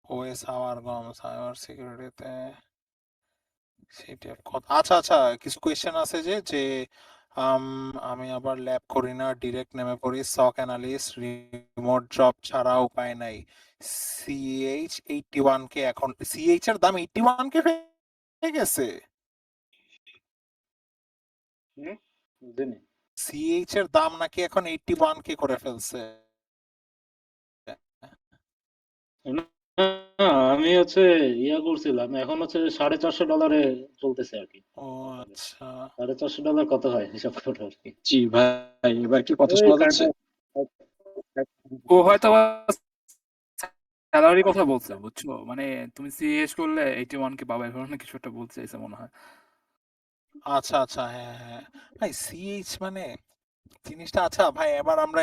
ওএস হাওয়ার গম সাইবার সিকিউরিটিতে সিটিএফ কথা। আচ্ছা আচ্ছা, কিছু কোয়েশ্চেন আছে যে আমি আবার ল্যাব করি না, ডিরেক্ট নেমে পড়ি সক অ্যানালিস্ট, রিমোট জব ছাড়া উপায় নাই। সিএইচ 81 কে এখন, সিএইচ এর দাম 81 কে হয়ে গেছে। সিএইচ এর দাম নাকি এখন 81 কে করে ফেলছে। আমি হচ্ছে ইয়া করছিলাম, এখন হচ্ছে $450 চলতেছে আর কি। ও আচ্ছা, $450 কত হয় হিসাব করো আর কি। জি ভাই, এবার কি কথা ওই শোনা যাচ্ছে? ও হয়তো স্যালারি কথা বলছে, বুঝছো? মানে তুমি সিএস করলে 81 কে পাবা, এরকম কিছু একটা বলতে চাইছে মনে হয়। আচ্ছা আচ্ছা, হ্যাঁ হ্যাঁ ভাই, সিএইচ মানে জিনিসটা। আচ্ছা ভাই, এবার আমরা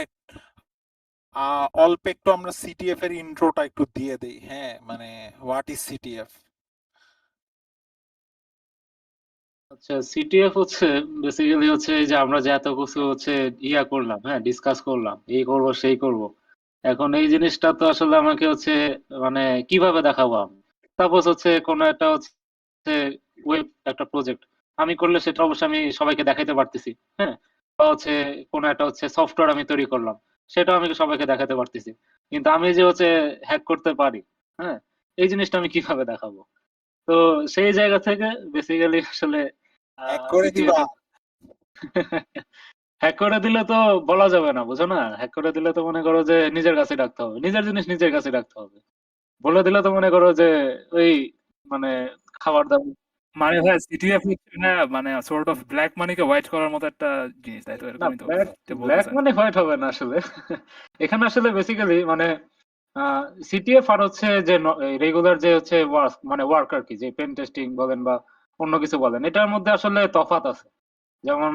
অল্প একটু আমরা সিটিএফ এর ইন্ট্রোটা একটু দিয়ে দেই। হ্যাঁ, মানে হোয়াট ইজ সিটিএফ? আচ্ছা, সিটিএফ হচ্ছে বেসিক্যালি হচ্ছে এই যে আমরা যে এত কিছু হচ্ছে ইয়া করলাম, হ্যাঁ ডিসকাস করলাম, এই করব সেই করব, এখন এই জিনিসটা তো আসলে আমাকে হচ্ছে মানে কিভাবে দেখাবো আমি? সাপোজ হচ্ছে কোনো একটা হচ্ছে ওয়েব একটা প্রজেক্ট আমি করলে সেটা অবশ্যই আমি সবাইকে দেখাইতে পারতেছি, হ্যাঁ। বা হচ্ছে কোনো একটা হচ্ছে সফটওয়্যার আমি তৈরি করলাম, সেটাও আমি সবাইকে দেখাতে পারতেছি। কিন্তু আমি যে হচ্ছে হ্যাক করতে পারি, হ্যাঁ, এই জিনিসটা আমি কিভাবে দেখাবো? তো সেই জায়গা থেকে বেসিক্যালি আসলে হ্যাক করে সিটিএফ দিবা? হ্যাক করে দিলে তো বলা যাবে না, বুঝো না? হ্যাক করে দিলে তো মনে করো যে নিজের কাছে রাখতে হবে, নিজের জিনিস নিজের কাছে রাখতে হবে। বলে দিলে তো মনে করো যে ওই মানে খাবার দাবার। মানে ভাই সিটিএফ হচ্ছে না, মানে sort of black Manike white করার মতো একটা জিনিস, তাই তো? না, এরকমই তো ব্ল্যাক এটা ব্ল্যাক বলতেছেন। মানে হোয়াইট হবে না আসলে। এখানে আসলে বেসিক্যালি মানে সিটিএফ আর হচ্ছে যে রেগুলার যে হচ্ছে ওয়ার্ক মানে ওয়ার্ক আর কি, যে পেন টেস্টিং বলেন বা অন্য কিছু বলেন, এটার মধ্যে আসলে তফাৎ আছে। যেমন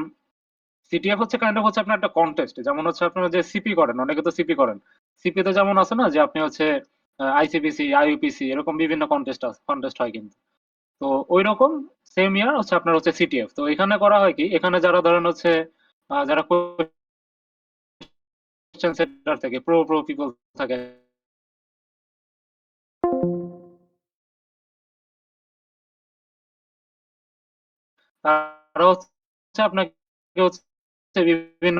সিটিএফ হচ্ছে কাইন্ড অফ হচ্ছে আপনার একটা কন্টেস্ট, যেমন হচ্ছে আপনারা যে সিপি করেন, অনেকে তো সিপি করেন, সিপিতে যেমন আছে না যে আপনি হচ্ছে আইসিপিসি, আইইউপিসি, এরকম বিভিন্ন কন্টেস্ট হয় কিন্তু। তো ওই রকম সেম ইয়ার হচ্ছে আপনার হচ্ছে সিটিএফ। তো এখানে করা হয় কি, এখানে যারা ধরেন হচ্ছে যারা কোশ্চেন সেন্টার থেকে প্রো পিপল থাকে, তারা হচ্ছে আপনাকে হচ্ছে বিভিন্ন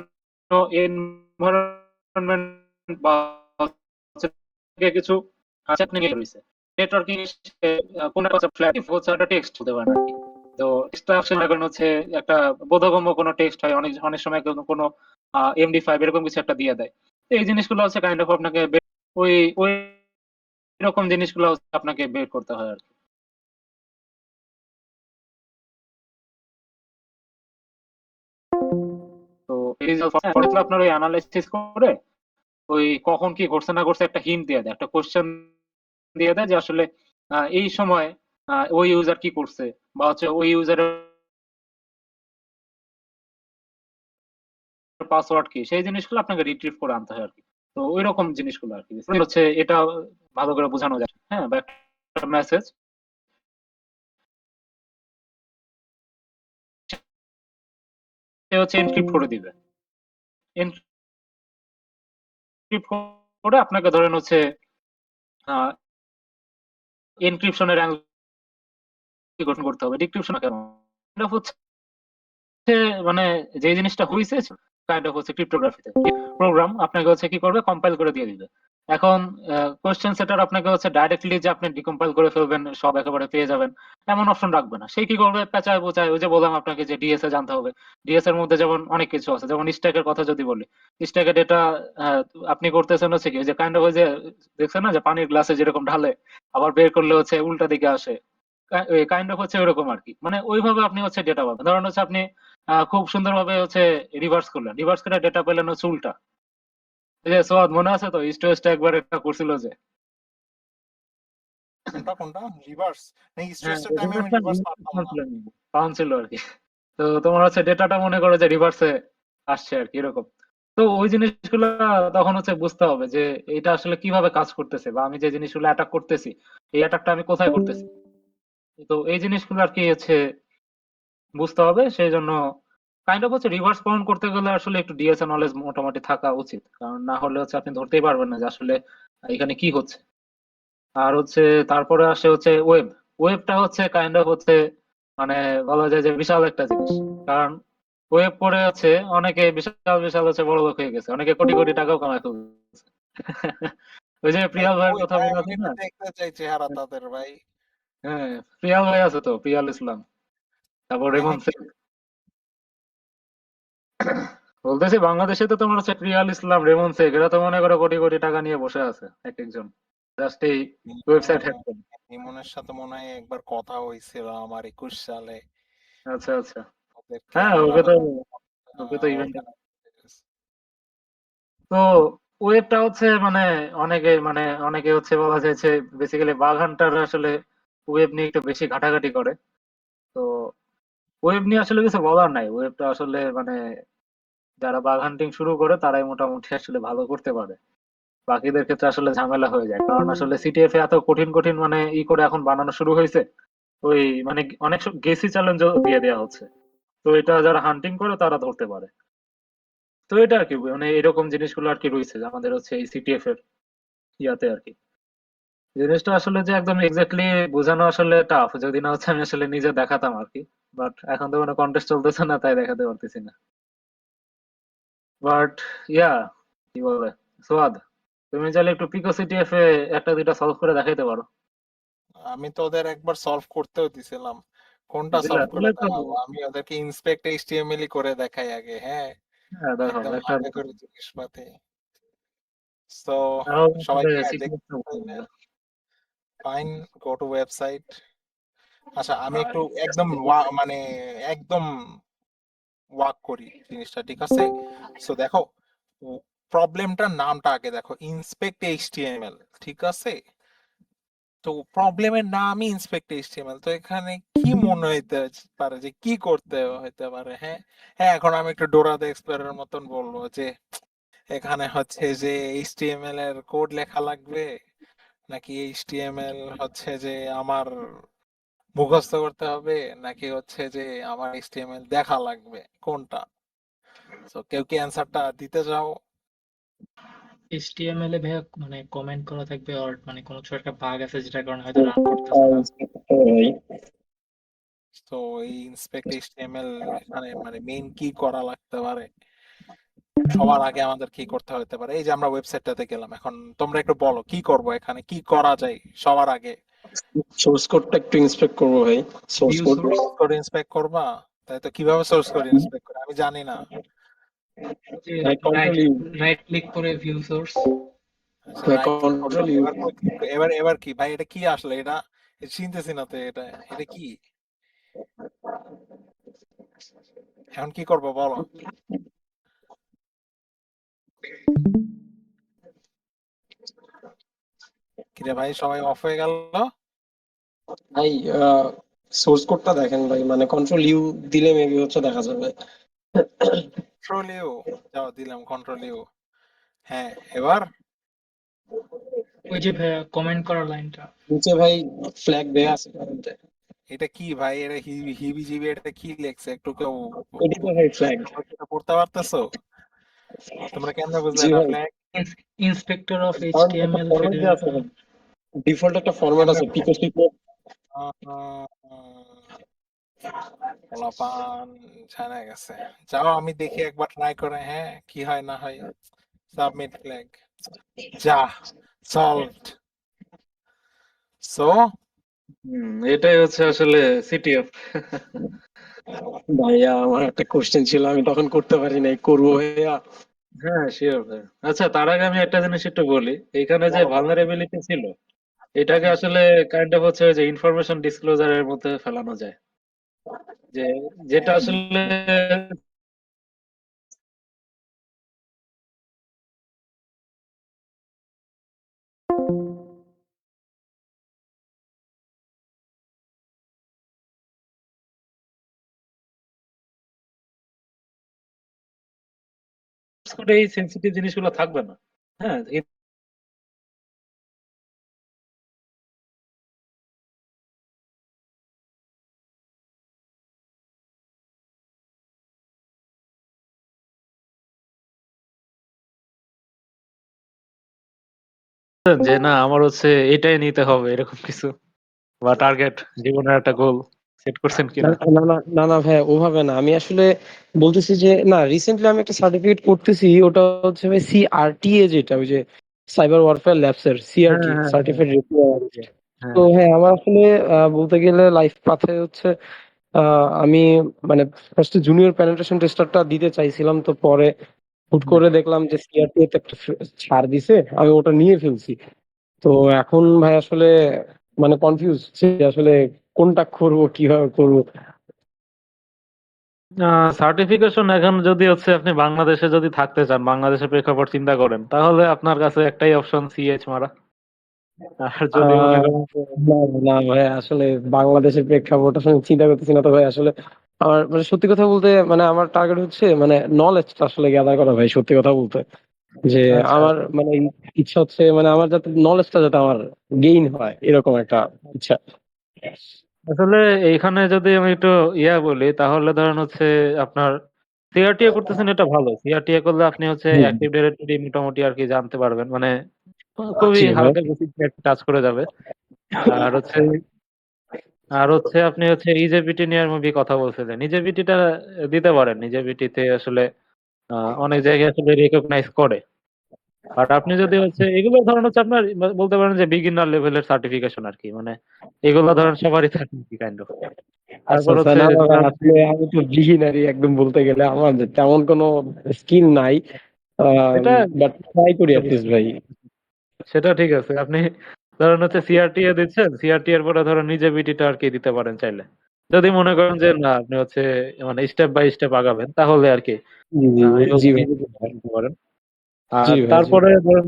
এনভায়রনমেন্ট বা হচ্ছে কিছু টেকনিক রয়েছে নেটওয়ার্কিং, কোন একটা ফ্ল্যাট হচ্ছে একটা টেক্সট হতে পারে আর কি। তো টেক্সটটা আসলে এখন হচ্ছে একটা বোধগম্য কোনো টেক্সট হয়, অনেক অনেক সময় কোনো এমডি5 এরকম কিছু একটা দিয়ে দেয়। তো এই জিনিসগুলো হচ্ছে কাইন্ড অফ আপনাকে ওই ওই রকম জিনিসগুলো হচ্ছে আপনাকে বের করতে হয় আর কি। তো এই যে আপনার ওই অ্যানালাইসিস করে ওই কখন কি ঘটছে না ঘটছে একটা হিন্ট দিয়ে দেয়, একটা কোশ্চেন দিয়ে দেয় যে আসলে এই সময় ওই ইউজার কি করছে, বা হচ্ছে ওই ইউজারের পাসওয়ার্ড কি, সেই জিনিসগুলো আপনাকে রিট্রিভ করে আনতে হয় আর কি। তো ওই রকম জিনিসগুলো আর কি হচ্ছে, এটা ভালো করে বোঝানো যায়। হ্যাঁ, বা একটা মেসেজ সে হচ্ছে এনক্রিপ্ট করে দিবে, এনক্রিপ্ট করে আপনাকে ধরেন হচ্ছে এনক্রিপশনের গঠন করতে হবে, ডিক্রিপশন কেন হচ্ছে মানে যে জিনিসটা হয়েছে কাইন্ড অফ হচ্ছে ক্রিপ্টোগ্রাফিতে প্রোগ্রাম আপনাকে হচ্ছে কি করবে, কম্পাইল করে দিয়ে দিবে। এখন কোশ্চেন সেটার আপনাকে হচ্ছে ডাইরেক্টলি যে আপনি ডিকম্পাইল করে ফেলবেন, সব একেবারে পেয়ে যাবেন এমন অপশন রাখবে না। সে কি করবে, পেঁচায় বোচায়, ওই যে বললাম আপনাকে যে ডিএস এ জানতে হবে, ডিএস এর মধ্যে যেমন অনেক কিছু আছে, যেমন স্ট্যাকের কথা যদি বলি, স্ট্যাকের ডেটা আপনি করতেছেন হচ্ছে কি, যে কাইন্ড অফ ওই যে দেখছেন না যে পানির গ্লাসে যেরকম ঢালে আবার বের করলে হচ্ছে উল্টা দিকে আসে, কাইন্ড অফ হচ্ছে ওইরকম আর কি। মানে ওইভাবে আপনি হচ্ছে ডেটা পাবেন। ধরেন হচ্ছে আপনি খুব সুন্দরভাবে হচ্ছে রিভার্স করলেন, রিভার্স করে ডেটা পেলেন হচ্ছে উল্টা। এই যে সোয়াদ মনে আছে তো, ইস্ট ওয়েস্ট একবার একটা করছিল যে, কোনটা কোনটা রিভার্স? না, হ্যাঁ স্ট্রেসের টাইমে আমি রিভার্স পারতাম না। পাউন্ড ছিল আর কি। তো তোমার হচ্ছে ডেটাটা মনে করো যে রিভার্সে আসছে আর কি, এরকম। তো ওই জিনিসগুলো তখন হচ্ছে বুঝতে হবে যে এটা আসলে কিভাবে কাজ করতেছে, বা আমি যে জিনিসগুলো অ্যাটাক করতেছি এই অ্যাটাকটা আমি কোথায় করতেছি। তো এই জিনিসগুলো আর কি হচ্ছে বুঝতে হবে। সেই জন্য কাইন্ড অফ হচ্ছে রিভার্স পাউন্ড করতে গেলে আসলে একটু ডিএসএ নলেজ মোটামুটি থাকা উচিত, কারণ না হলে হচ্ছে আপনি ধরতেই পারবেন না যে আসলে এখানে কি হচ্ছে। আর হচ্ছে তারপরে আসে হচ্ছে ওয়েবটা হচ্ছে কাইন্ড অফ হচ্ছে মানে বলা যায় যে বিশাল একটা জিনিস। কারণ ওয়েব করে হচ্ছে অনেকে বিশাল বিশাল হচ্ছে বড় লোক হয়ে গেছে, অনেকে কোটি কোটি টাকাও কামায় ফেলছে। ওই যে ভাই প্রিয়াল ভাইয়ের কই কথা ভাই, মনে আমি আছে একটু না? দেখতে চাই চেহারা তাদের ভাই। হ্যাঁ, প্রিয়াল ভাই আছে তো, প্রিয়াল ইসলাম, তারপর হ্যাঁ রেমন হ্যাঁ, শেখ। বলতেছি বাংলাদেশে তো তোমার হচ্ছে প্রিয়াল ইসলাম, রেমন শেখ, এরা তো মনে করো কোটি কোটি টাকা নিয়ে বসে আছে এক একজন, জাস্ট এই ওয়েবসাইট হ্যাক করে। ইমনের সাথে মনে হয় একবার কথা হয়েছিল আমার 21 সালে। আচ্ছা আচ্ছা। ওদেরকে হ্যাঁ, আমরা ওকে তো ইভেন্টে। organize- তো ওয়েবটা হচ্ছে মানে অনেকে হচ্ছে বলা যায় যে বেসিক্যালি বাগ হান্টার আসলে ওয়েব নিয়ে একটু বেশি ঘাটাঘাটি করে। তো ওয়েব নিয়ে আসলে কিছু বলার নাই, ওয়েবটা আসলে মানে যারা বাগ হান্টিং শুরু করে তারাই মোটামুটি আসলে ভালো করতে পারে। বাকিদের ক্ষেত্রে আসলে ঝামেলা হয়ে যায়, কারণ আসলে সিটিএফ এ এত কঠিন কঠিন মানে করে এখন বানানো শুরু হয়েছে। ওই মানে অনেক গেসি চ্যালেঞ্জ দিয়ে দেওয়া হচ্ছে। তো এটা যারা হান্টিং করে তারা ধরতে পারে। তো এটা আর কি, মানে এরকম জিনিসগুলো আর কি রয়েছে যে আমাদের হচ্ছে এই সিটিএফ এর ইয়াতে আর কি। জিনিসটা আসলে যে একদম এক্স্যাক্টলি বোঝানো আসলে টাফ, যদি না হচ্ছে আমি আসলে নিজে দেখাতাম আর কি। বাট এখন তো কোনো কন্টেস্ট চলতেছে না, তাই দেখাতে পারতেছি না। বাট ইয়া, কি বলে সোয়াদ, তুমি চাইলে একটু পিকো সিটিএফ এ একটা দুইটা সলভ করে দেখাইতে পারো। আমি তো ওদের একবার সলভ করতেও দিছিলাম। কোনটা বুঝলা? সলভ করে তাহলে তো দেখাবো? আমি ওদেরকে ইন্সপেক্ট এইচটিএমএল করে দেখাই আগে, হ্যাঁ, হ্যাঁ, দেখো একদম একটা হাতে করে জিনিসপাতি। তো সবাই তাহলে কি সিটিএফ দেখতে? Fine, go to website. আচ্ছা, আমি একটু একদম মানে একদম ওয়াক করি জিনিসটা, ঠিক আছে? সো দেখো, প্রবলেমটার নামটা আগে দেখো, ইন্সপেক্ট এইচটিএমএল, ঠিক আছে? তো প্রবলেমের নামই ইন্সপেক্ট এইচটিএমএল, তো এখানে কি মনে হইতে পারে যে কি করতে হইতে পারে? হ্যাঁ, হ্যাঁ, এখন আমি একটু ডোরা দ্য এক্সপ্লোরার মতন বলবো যে এখানে হচ্ছে যে এইচটিএমএল এর কোড লেখা লাগবে, নাকি এইচটিএমএল হচ্ছে যে আমার মুখস্থ করতে হবে, নাকি হচ্ছে যে আমার এইচটিএমএল দেখা লাগবে, কোনটা? তো কেউ কি অ্যান্সারটা দিতে চাও? HTML এ ভাইয়া মানে কমেন্ট করা থাকবে, আর মানে কোনো কিছু একটা বাগ আছে যেটার কারণে হয়তো রান করতেছে না। তো এই ইন্সপেক্ট এইচটিএমএল এখানে মানে মেইন কি করা লাগতে পারে? সবার আগে আমাদের কি করতে হতে পারে? এই যে আমরা ওয়েবসাইটটাতে গেলাম, এখন তোমরা একটু বলো কি করব, এখানে কি করা যায় সবার আগে? সোর্স কোডটা একটু ইন্সপেক্ট করবো ভাই, source view code. Source, code inspect করবা? তাই তো, কিভাবে সোর্স কোড ইন্সপেক্ট করে আমি জানি না। যে ভাই right control U, right click করে ভিউ সোর্স। আচ্ছা, ভাই রাইট ক্লিক করবা, কন্ট্রোল ইউ। এবার কই click এবার কি ভাই, এটা কি আসলে? এটা এটা চিনতেছি না তো, এটা এটা কি? এখন কি করবো বলো? কিরে ভাই, সবাই অফ হয়ে গেল? ভাই সোর্স কোডটা দেখেন ভাই, মানে কন্ট্রোল ইউ দিলে মেবি হচ্ছে দেখা যাবে। কন্ট্রোল ইউ, যাও দিলাম কন্ট্রোল ইউ। হ্যাঁ, এবার ওই যে ভাইয়া কমেন্ট করার লাইনটা। নিচে ভাই ফ্ল্যাগ দেয়া আছে কারেন্টে। এটা কি ভাই? এটা হিবি জিবি, এটা কি লেখছে? একটু কেউ এটি তো ভাই ফ্ল্যাগ। তোমরা কি এটা পড়তে পারতেছো? তোমরা কেন বুঝলে জি এটা ভাই, ফ্ল্যাগ? ইন্সপেক্টর অফ কারণ একটা HTML ফরম্যাট দেওয়া আছে, ফেডারেশন। ডিফল্ট একটা ফরম্যাট আছে পিকো সিকো। পোলাপান জানা গেছে। যাও আমি দেখি একবার ট্রাই করে, হ্যাঁ কি হয় না হয়। সাবমিট ফ্ল্যাগ, যা সলভড। সো এটাই হচ্ছে আসলে সিটিএফ। ভাইয়া আমার একটা কোশ্চেন ছিল, আমি তখন করতে পারি নাই, করবো ভাইয়া। হ্যাঁ, শিওর ভাই। আচ্ছা, তার আগে আমি একটা জিনিস একটু বলি। এখানে যে বলো বলো। ভালনারেবিলিটি ছিল, এটাকে হুম। আসলে কাইন্ড অফ হচ্ছে যে ইনফরমেশন ডিসক্লোজারের মধ্যে ফেলানো যায়, যে যেটা আসলে করে এই সেন্সিটিভ জিনিসগুলো থাকবে না। হ্যাঁ, যে না আমার হচ্ছে এটাই নিতে হবে এরকম কিছু, বা টার্গেট, জীবনের একটা গোল সেট করছেন না কিনা? না না না না ভাইয়া, ওভাবে না। আমি আসলে বলতেছি যে না, রিসেন্টলি আমি একটা সার্টিফিকেট করতেছি, ওটা হচ্ছে ভাই CRTA, যেটা ওই যে সাইবার ওয়ারফেয়ার ল্যাবস এর হ্যাঁ, CRT, হ্যাঁ, হ্যাঁ, সার্টিফাইড রিক্রুটার। তো হ্যাঁ। হ্যাঁ, আমার আসলে বলতে গেলে লাইফ পাথে হচ্ছে আমি মানে ফার্স্টে জুনিয়র পেনিট্রেশন টেস্টারটা দিতে চাইছিলাম, তো পরে হুট হুম। করে দেখলাম যে CRTA তে একটা ছাড় দিছে, আমি ওটা নিয়ে ফেলছি। তো এখন ভাই আসলে মানে কনফিউজ যে আসলে কোনটা করবো, কিভাবে করবো। সার্টিফিকেশন এখন যদি হচ্ছে আপনি বাংলাদেশে যদি থাকতে চান, বাংলাদেশের প্রেক্ষাপট চিন্তা করেন, তাহলে আপনার কাছে একটাই অপশন, সিএইচ মারা। আর যদি মনে আহ করেন না না ভাই, আসলে বাংলাদেশের প্রেক্ষাপট আসলে চিন্তা করতেছি না তো ভাই। আসলে আমার মানে সত্যি কথা বলতে মানে আমার টার্গেট হচ্ছে মানে নলেজটা আসলে গ্যাদার করা ভাই, সত্যি কথা বলতে। যে আচ্ছা, আমার মানে ইচ্ছা হচ্ছে মানে আমার যাতে নলেজটা যাতে আমার গেইন হয়, এরকম একটা ইচ্ছা। আসলে এইখানে যদি আমি একটু বলি, তাহলে ধরেন হচ্ছে আপনার সিআরটিএ করতেছেন, এটা ভালো। সিআরটিএ করলে আপনি হচ্ছে হুম, অ্যাক্টিভ ডিরেক্টরি মোটামুটি আর কি জানতে পারবেন, মানে খুবই জি ভাই। হালকা বেসিক টাচ করে যাবে। আর হচ্ছে আপনি হচ্ছে ইজেপিটি নিয়ে মুভি কথা বলছিলেন, ইজেপিটিটা দিতে পারেন। ইজেপিটিতে আসলে অনেক জায়গায় আসলে রেকগনাইজ করে। আর আপনি যদি হচ্ছে এগুলো ধরেন হচ্ছে আপনার বলতে পারেন যে বিগিনার লেভেলের সার্টিফিকেশন আর কি, মানে এগুলো ধরেন সবারই থাকে কি কাইন্ড অফ। আচ্ছা তারপর আচ্ছা, হচ্ছে না না ভাই, ধরেন আসলে আমি তো বিগিনারি একদম, বলতে গেলে আমার তেমন কোনো স্কিল নাই, এটা বাট ট্রাই করি অ্যাটলিস্ট ভাই। সেটা ঠিক আছে। আপনি ধরেন হচ্ছে সিআরটিএ দিচ্ছেন, সিআরটি এর পরে ধরেন নিজে বিটিটা আর কি দিতে পারেন চাইলে, যদি মনে করেন যে না আপনি হচ্ছে মানে স্টেপ বাই স্টেপ আগাবেন, তাহলে আর কি জি জি জি ভাই। দিতে পারেন। জি আর ভাই, জি তারপরে ভাই। ধরেন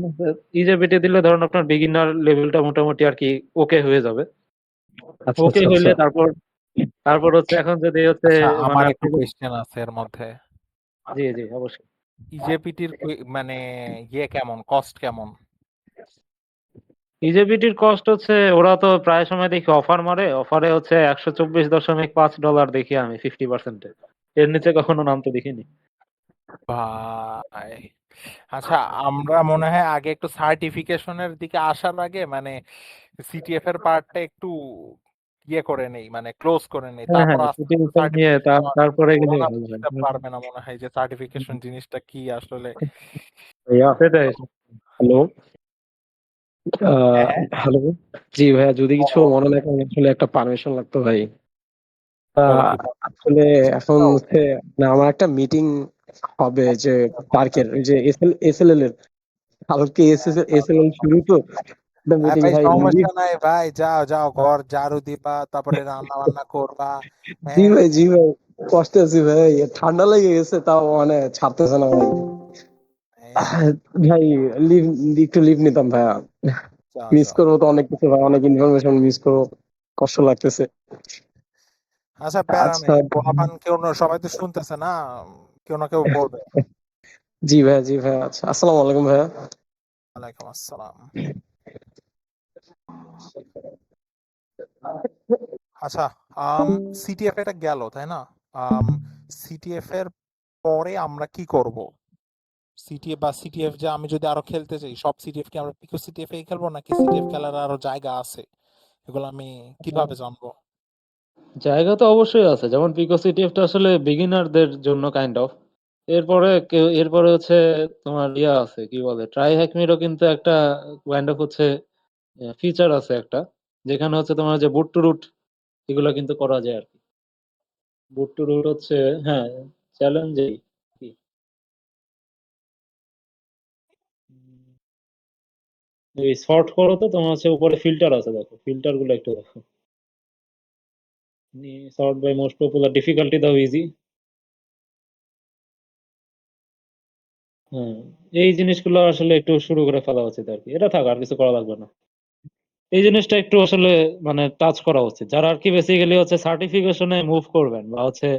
ইজেবিটি দিলে ধরেন আপনার বিগিনার লেভেলটা মোটামুটি আর কি ওকে হয়ে যাবে। আচ্ছা ওকে আচ্ছা হইলে আচ্ছা। তারপর তারপর হচ্ছে এখন যদি হচ্ছে আচ্ছা, মানে আমার আপনি একটু কোয়েশ্চেন আছে এর মধ্যে। জি জি অবশ্যই। ইজেপিটির মানে ইয়ে কেমন, কস্ট কেমন? ইজেপিটির কস্ট হচ্ছে ওরা তো প্রায় সময় দেখি অফার মারে, অফারে হচ্ছে $124.5 দেখি আমি 50%-এ। এর নিচে কখনো নামতে দেখিনি। ভাই, আচ্ছা, আমরা মনে হয় আগে একটু সার্টিফিকেশনের দিকে আসার আগে মানে সিটিএফ এর পার্টটা একটু ইয়ে করে নেই, মানে ক্লোজ করে নেই, হ্যাঁ তারপর হ্যাঁ, আস্তে ছুটি আস্তে নিয়ে সার্টিফিকেশন। তারপরে গেলে ওরা ভালো হয়। বুঝতে পারবে না মনে হয় যে সার্টিফিকেশন জিনিসটা কি আসলে। সেটাই। হ্যালো, হ্যাঁ, হ্যালো। জি ভাইয়া, যদি কিছু বলো মনে না করেন, আসলে একটা পারমিশন লাগতো ভাই। বলো আহ, কি আসলে এখন বলো। হচ্ছে না, আমার একটা মিটিং হবে যে পার্কের ওই যে এসএলএল এর, কালকে এসএলএল শুরু তো, একটা হ্যাঁ মিটিং ভাই, ভাই সমস্যা নাই ভাই, যাও যাও, ঘর ঝাড়ু দিবা, তারপরে রান্না বান্না করবা। জি হ্যাঁ, ভাই, জি ভাই, কষ্টে আছি ভাই, ঠান্ডা লেগে গেছে, তাও মানে ছাড়তেছে না ভাই। হ্যাঁ, ভাই, লিভ, একটু লিভ নিতাম ভাইয়া। যাও মিস যাও। করবো তো অনেক কিছু ভাই, অনেক ইনফরমেশন মিস করবো, কষ্ট লাগতেছে। আচ্ছা, প্যারা আচ্ছা, নেই, পোলাপান কেউ না, সবাই তো শুনতেছে না, কেউ না কেউ বলবে। জি ভাইয়া, জি ভাইয়া, আচ্ছা, আসসালামু আলাইকুম ভাইয়া। ওয়ালাইকুম আসসালাম। আচ্ছা, আম সিটিএফ এটা গেল, তাই না? সিটিএফ এর পরে আমরা কি করব? সিটিএফ বা সিটিএফ যে আমি যদি আরো খেলতে চাই, সব সিটিএফ কি আমরা পিকো সিটিএফ এই খেলবো, নাকি সিটিএফ খেলার আরো জায়গা আছে? এগুলো আমি কিভাবে জানবো? জায়গা তো অবশ্যই আছে, যেমন পিকো সিটিএফটা আসলে বিগিনারদের জন্য কাইন্ড অফ। এরপরে হচ্ছে তোমার ইয়া আছে, কি বলে, ট্রাই হ্যাকমিরও কিন্তু একটা কাইন্ড অফ হচ্ছে ফিচার আছে একটা, যেখানে হচ্ছে তোমার যে বুট টু রুট এগুলো কিন্তু করা যায় আর কি। বুট টু রুট হচ্ছে, হ্যাঁ, চ্যালেঞ্জেই কি এই শর্ট করো তো তোমার হচ্ছে উপরে ফিল্টার আছে, দেখো ফিল্টার গুলো একটু দেখো। Sort by most popular, difficulty দাও ইজি। হ্যাঁ, এই জিনিসগুলো আসলে একটু শুরু করে ফেলা উচিত আর কি, এটা থাক, আর কিছু করা লাগবে না। এই জিনিসটা একটু আসলে মানে টাচ করা উচিত, যারা আর কি বেসিক্যালি হচ্ছে সার্টিফিকেশনে মুভ করবেন বা হচ্ছে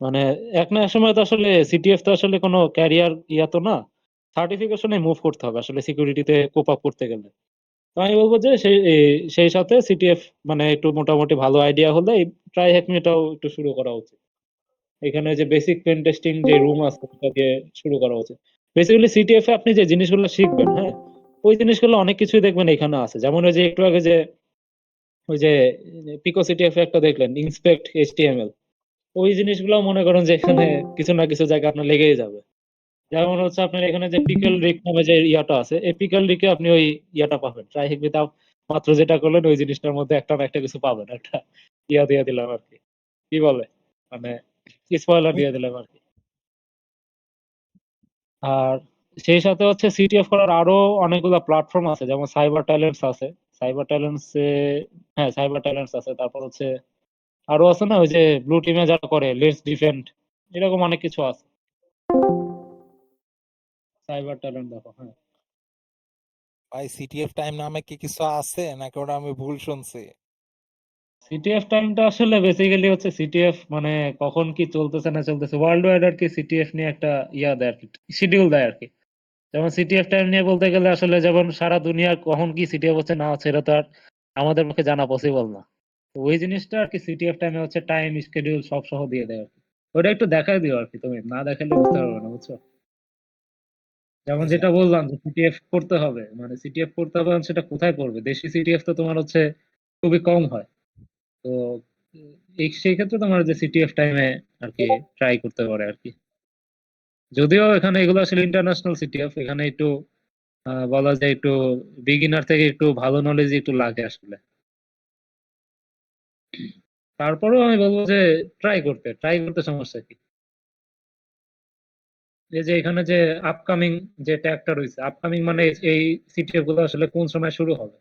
মানে এক না এক সময় তো আসলে সিটিএফ তো আসলে কোনো ক্যারিয়ার ইয়া তো না, সার্টিফিকেশনে মুভ করতে হবে আসলে সিকিউরিটিতে কোপ আপ করতে গেলে। তো আমি বলবো যে সেই সাথে সিটিএফ মানে একটু মোটামুটি ভালো আইডিয়া হলে এই ট্রাই হ্যাকমিটাও একটু শুরু করা উচিত। এখানে যে বেসিক পেন টেস্টিং যে রুম আছে ওটা দিয়ে শুরু করা উচিত। বেসিক্যালি সিটিএফ এ আপনি যে জিনিসগুলো শিখবেন, হ্যাঁ, ওই জিনিসগুলো অনেক কিছুই দেখবেন এখানে আছে, যেমন ওই যে একটু আগে যে ওই যে পিকো সিটিএফ একটা দেখলেন, ইন্সপেক্ট এইচটিএমএল, ওই জিনিসগুলো মনে করেন যে এখানে কিছু না কিছু জায়গা আপনার লেগেই যাবে। যেমন হচ্ছে আপনার এখানে যে পিকেল রিক নামে যে ইয়াটা আছে, এই পিকেল রিকে আপনি ওই ইয়াটা পাবেন, ট্রাই হিগবিতে মাত্র যেটা করলেন ওই জিনিসটার মধ্যে একটা না একটা কিছু পাবেন, একটা ইয়া দিয়ে দিলাম আর কি, কি বলে মানে স্পয়লার দিয়ে দিলাম আর কি। আর সেই সাথে হচ্ছে সিটিএফ করার আরো অনেকগুলো প্ল্যাটফর্ম আছে, যেমন সাইবার ট্যালেন্টস আছে। সাইবার ট্যালেন্টস হ্যাঁ, সাইবার ট্যালেন্টস আছে, তারপর হচ্ছে আরো আছে না ওই যে ব্লু টিমে যারা করে লেটস ডিফেন্ড, এরকম অনেক কিছু আছে। সাইবার ট্যালেন্ট দেখো, হ্যাঁ। ভাই, সিটিএফ টাইম নামে কি কিছু আছে, নাকি ওটা আমি ভুল শুনছি? সিটিএফ টাইমটা আসলে বেসিক্যালি হচ্ছে সিটিএফ মানে কখন কি চলতেছে না চলতেছে ওয়ার্ল্ড ওয়াইড আর কি, সিটিএফ নিয়ে একটা ইয়া দেয় আর কি, শিডিউল দেয় আর কি। যেমন সিটিএফ টাইম নিয়ে বলতে গেলে আসলে যেমন সারা দুনিয়ার কখন কি সিটিএফ হচ্ছে না হচ্ছে এটা তো আর আমাদের পক্ষে জানা পসিবল না। তো ওই জিনিসটা আর কি সিটিএফ টাইমে হচ্ছে টাইম স্কেডিউল সব সহ দিয়ে দেয় আর কি। ওটা একটু দেখাই দিও আর কি, তুমি না দেখালে বুঝতে পারবে না, বুঝছো? যেমন এই যে যেটা বললাম যে সিটিএফ করতে হবে, মানে সিটিএফ করতে হবে, সেটা কোথায় পড়বে, দেশি সিটিএফ তো তোমার হচ্ছে খুবই কম হয়। তো এই সেই ক্ষেত্রে তোমার যে সিটিএফ টাইমে আর কি ট্রাই করতে পারে আর কি। যদিও এখানে এগুলো আসলে ইন্টারন্যাশনাল সিটিএফ, এখানে একটু বলা যায় একটু বিগিনার থেকে একটু ভালো নলেজ একটু লাগে আসলে। তারপরেও আমি বলবো যে ট্রাই করতে সমস্যা কি। এই যে এখানে যে আপকামিং যে ট্যাগটা রয়েছে, আপকামিং মানে এই সিটিএফ গুলো আসলে কোন সময় শুরু হবে,